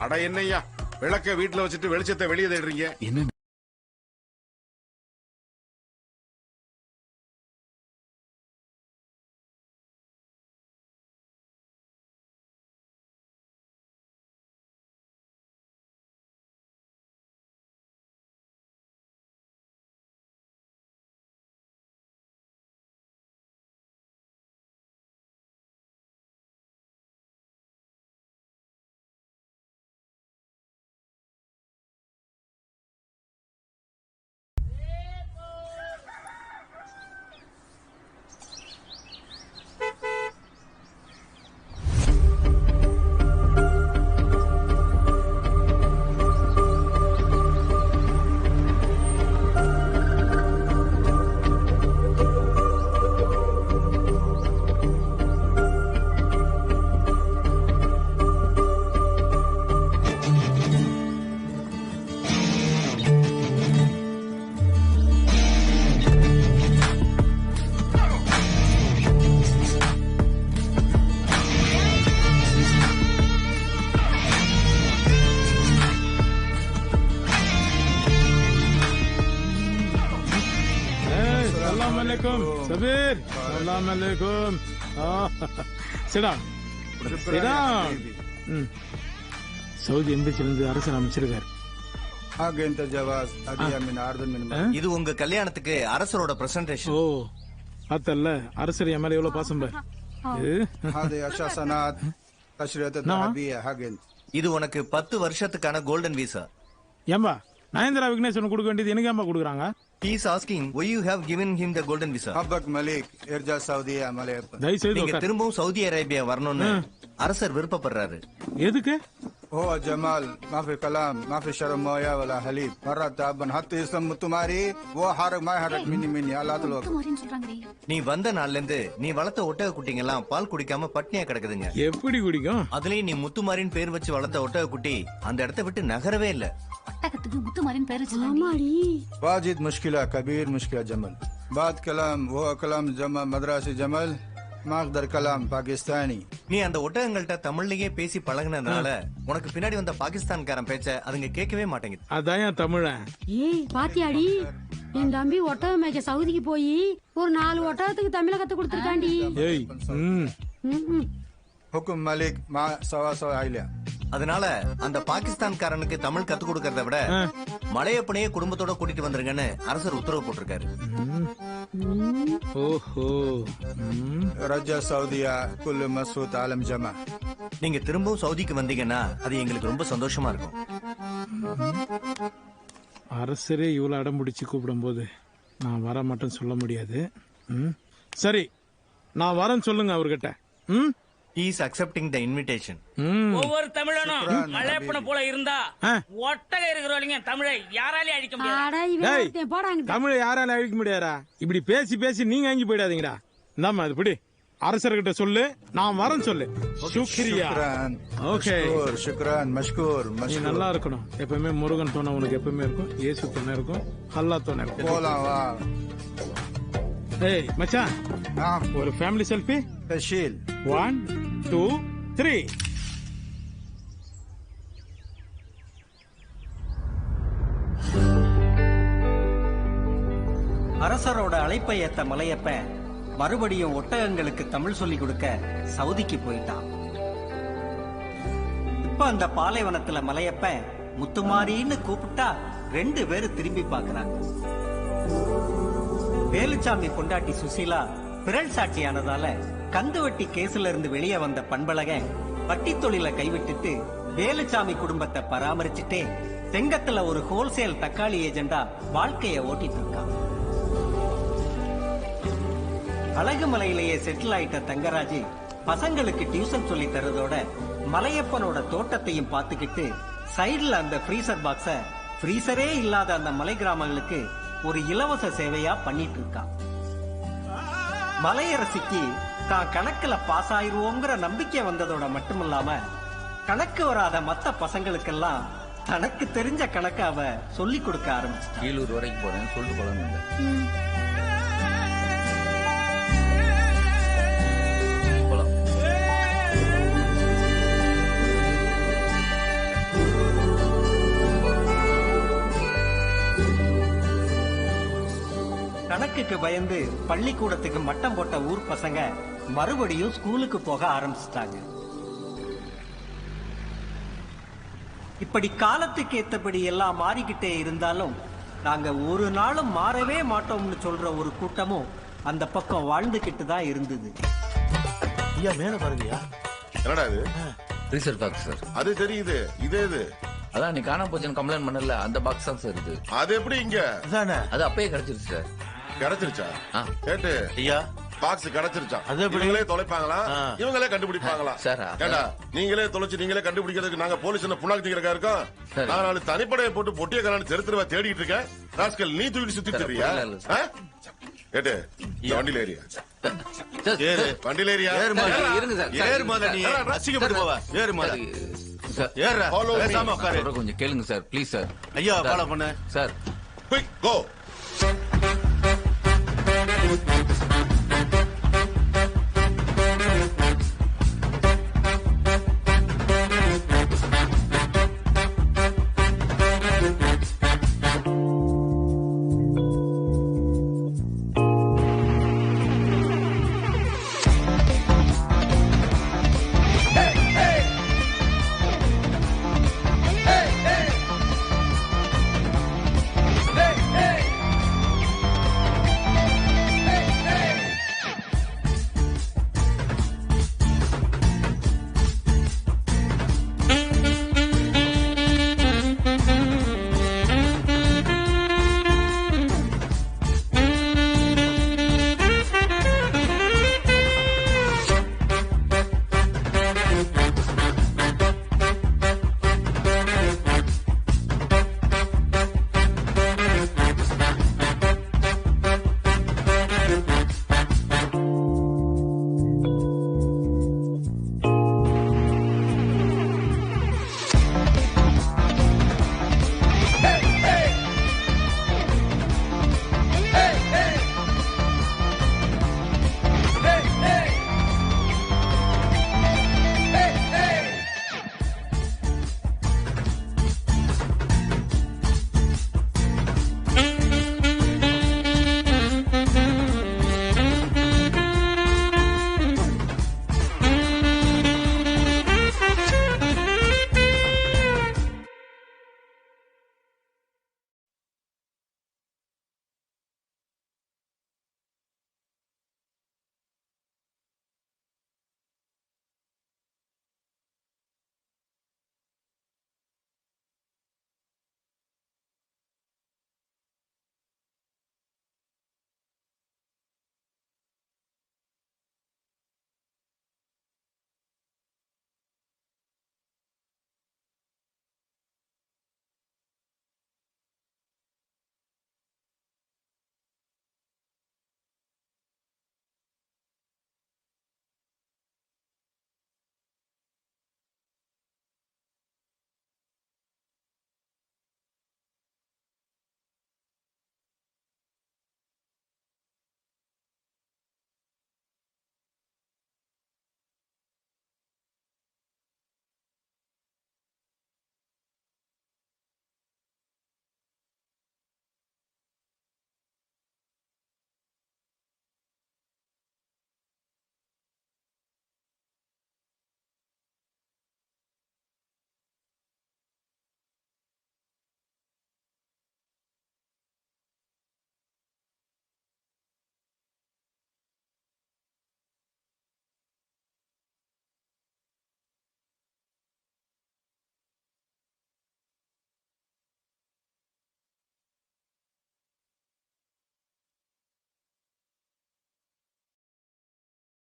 S10: அட என்னய்யா, விளக்க வீட்டுல வச்சுட்டு வெளிச்சத்தை வெளியே தேடுறீங்க.
S6: என்ன
S17: சபீர், சலாம் அலைக்கும். சவுதி எம்பசிலிருந்து அரசர் அமைச்சிருக்காரு.
S12: இது உங்க கல்யாணத்துக்கு அரசரோட பிரசன்டேஷன்.
S17: ஓ அத்தல்ல, அரசர் என் மேல எவ்வளவு பாசம் பார்.
S12: இது உனக்கு 10 வருஷத்துக்கான கோல்டன் வீசா.
S17: ஏம்பா நயன்தரா விக்னேஸ்வரன் கொடுக்க வேண்டியது எனக்கு ஏம்பா கொடுக்குறாங்க?
S12: He is asking why you have given him the golden visa. நீங்க திரும்பவும் சவுதி அரேபியா வரணும்னு அரசர் விருப்பப்படுறாரு.
S17: எதுக்கு?
S22: ஓ ஜமால் மாஃபி கலாம் மாஃபி ஷரம் மோயா வலா ஹலீப் மர்ரத் அபன் ஹத் இஸ்ம் முத்துமாரி ஓ ஹரக் மா ஹரக் மினி மினி அல்லாஹ் தஆலா.
S12: நீ வந்த நாள்ல இருந்து நீ வளர்த்த ஒட்டக குட்டிங்க எல்லாம் பால் குடிக்காம பட்னியா கிடக்குதுங்க.
S17: எப்படி குடிக்கும்?
S12: அதுலயும் நீ முத்துமாரின் பேர் வச்சு வளர்த்த ஒட்டக குட்டி அந்த இடத்தை விட்டு நகரவே இல்ல.
S3: ஒட்டகத்துக்கு முத்துமாரின் பேர் வச்சிருக்காங்க.
S22: வாஜித் முஷ்கிலா கபீர் முஷ்கிலா ஜமல் பாத் கலாம் ஓ கலாம் ஜமா மദ്രാസി ஜமல் மாக்தர் கலாம் பாகிஸ்தானி.
S12: நீ அந்த ஒட்டகங்கள்ட்ட தமிழ்லயே பேசி பழகினதுனால உனக்கு பின்னாடி வந்த பாகிஸ்தான்காரன் பேச்ச அதுங்க கேட்கவே மாட்டேங்குது.
S17: அதான் தமிழன்.
S8: ஏய் பாத்தியாடி, என் தம்பி ஒட்டகம் மேய்க்க சவுதிக்கு போய் ஒரு 4 ஒட்டகத்துக்கு தமிழ கத்து கொடுத்துருக்காண்டி.
S17: ஏய்
S22: ஹுக்கும் மலிக் மா சவா சவா ஐலியா.
S12: அதனால அந்த பாகிஸ்தான்காரனுக்கு தமிழ் கத்து கொடுக்கறத விட மலையப்பனையே குடும்பத்தோட கூட்டிட்டு வந்துருங்கன்னு அரசர் உத்தரவு போட்டிருக்காரு.
S17: ஓஹோ.
S22: ரஜா சவுதியா குல்லு மசூத் ஆலம் ஜமா.
S12: நீங்க திரும்பவும் சவுதிக்கு வந்தீங்கன்னா அது எங்களுக்கு ரொம்ப சந்தோஷமா இருக்கும்.
S17: அரசரே இவ்வளவு அடம் பிடிச்சு கூப்பிடும் போது நான் வர மாட்டேன்னு சொல்ல முடியாது. சரி, நான் வரேன்னு சொல்லுங்க அவர்கிட்ட.
S12: He is accepting the invitation.
S18: ஒவ்வொரு தமிழனும் மலையப்பனை போல இருந்தா ஒட்டக இருக்கிறவங்க தமிழை யாராலையும் அழிக்க முடியாது.
S17: தமிழை யாரால அழிக்க முடியாதா? இப்படி பேசி பேசி நீங்க அங்கி போயிடாதீங்கடா. இந்தாமா அது பிடி, அரசர்கிட்ட சொல்லு நான் வரேன்னு சொல்லு. சுக்ரியா. ஓகே,
S22: சுக்ரான் மஷ்கூர்.
S17: நீ நல்லா இருக்கணும். எப்பவுமே முருகன் துணை உனக்கு எப்பவுமே இருக்கும், இயேசு துணை இருக்கும், அல்லாஹ் துணை இருக்கும்.
S22: போலாம் வா.
S17: ஏய் மச்சான், ஒரு ஃபேமிலி செல்ஃபி.
S22: தஷீல்
S17: 1 2 3.
S24: அரசரோட அழைப்பை ஏத்த மலையப்ப மறுபடியும் ஒட்டகங்களுக்கு தமிழ் சொல்லி கொடுக்க சவுதிக்கு போயிட்டான். இப்ப அந்த பாலைவனத்துல மலையப்ப முத்துமாரின்னு கூப்பிட்டா 2 பேரு திரும்பி பாக்குறாங்க. வேலுச்சாமி பொண்டாட்டி சுசீலா பிறல் சாட்சியானதால கந்துவட்டி கேஸ்ல இருந்து வெளியே வந்த பண்பழகன் வட்டி தொழில கைவிட்டுட்டு வேலுச்சாமி குடும்பத்தை பராமரிச்சுட்டே செங்கத்துல ஒரு ஹோல்சேல் தக்காளி ஏஜெண்டா வாழ்க்கைய ஓட்டிட்டு இருக்கான். அழகுமலையிலேயே செட்டில் ஆயிட்ட தங்கராஜ் பசங்களுக்கு டியூஷன் சொல்லி தரதோட மலையப்பனோட தோட்டத்தையும் பார்த்துக்கிட்டு சைடுல அந்த ஃப்ரீசர் பாக்ஸ ஃப்ரீசரே இல்லாத அந்த மலை கிராமங்களுக்கு ஒரு இலவச சேவையா பண்ணிட்டு இருக்கான். மலையரசிக்கு தான் கணக்குல பாஸ் ஆயிருவோங்கிற நம்பிக்கை வந்ததோட மட்டுமில்லாம கணக்கு வராத மத்த பசங்களுக்கெல்லாம் தனக்கு தெரிஞ்ச கணக்க அவ சொல்லி கொடுக்க ஆரம்பிச்சிட்டான்.
S6: கீழூர் வரைக்கும் போறேன் சொல்லிட்டு போலாம்.
S24: கணக்குக்கு பயந்து பள்ளிக்கூடத்துக்கு மட்டம் போட்ட ஊர் பசங்க மறுபடியும் ஸ்கூலுக்கு போக ஆரம்பிச்சிட்டாங்க. இப்படி காலத்துக்கு ஏத்தபடி எல்லாம் மாறிக்கிட்டே இருந்தாலும் நாங்க ஒரு நாளும் மாறவே மாட்டோம்னு சொல்ற ஒரு கூட்டமும் அந்த பக்கம் வாழ்ந்துகிட்டு தான் இருந்தது.
S1: ஐயா மேல பாருங்கயா.
S10: என்னடா இது?
S6: Research box sir.
S10: அது தெரியுது. இதே இது
S6: அதான் நீ காணாம போச்சுன்னு கம்ப்ளைண்ட் பண்ணல, அந்த பாக்ஸ் தான் சார் இது.
S10: அது எப்படி இங்க?
S6: அது அப்பயே கிடைச்சிருச்சு சார்.
S10: கிடைச்சிருச்சா? கேட்டு
S1: ஐயா
S10: பாக்ஸ் கிடைச்சிருச்சா?
S1: அது எப்படி?
S10: இவங்களே தொலைப்பாங்களா இவங்களே கண்டுபிடிப்பாங்களா?
S6: சார்
S10: ஏண்டா நீங்களே தொலைச்சு நீங்களே கண்டுபிடிக்கிறதுக்கு நாங்க போலீஸ் என்ன புண்ணாக்கு தீக்கிறக்கா இருக்கோம்? நான் நாலு தனிப்படையை போட்டு பொட்டிய கலான்னு தெருத்துருவா தேடிட்டு இருக்கேன். ராஸ்கல் நீ தூக்கி சுத்தி தெரியா? கேட்டு வண்டியில ஏரியா வண்டியில ஏரியா
S6: கொஞ்சம் கேளுங்க சார் ப்ளீஸ் சார்.
S1: ஐயா ஃபாலோ பண்ணு
S6: சார்.
S10: கோ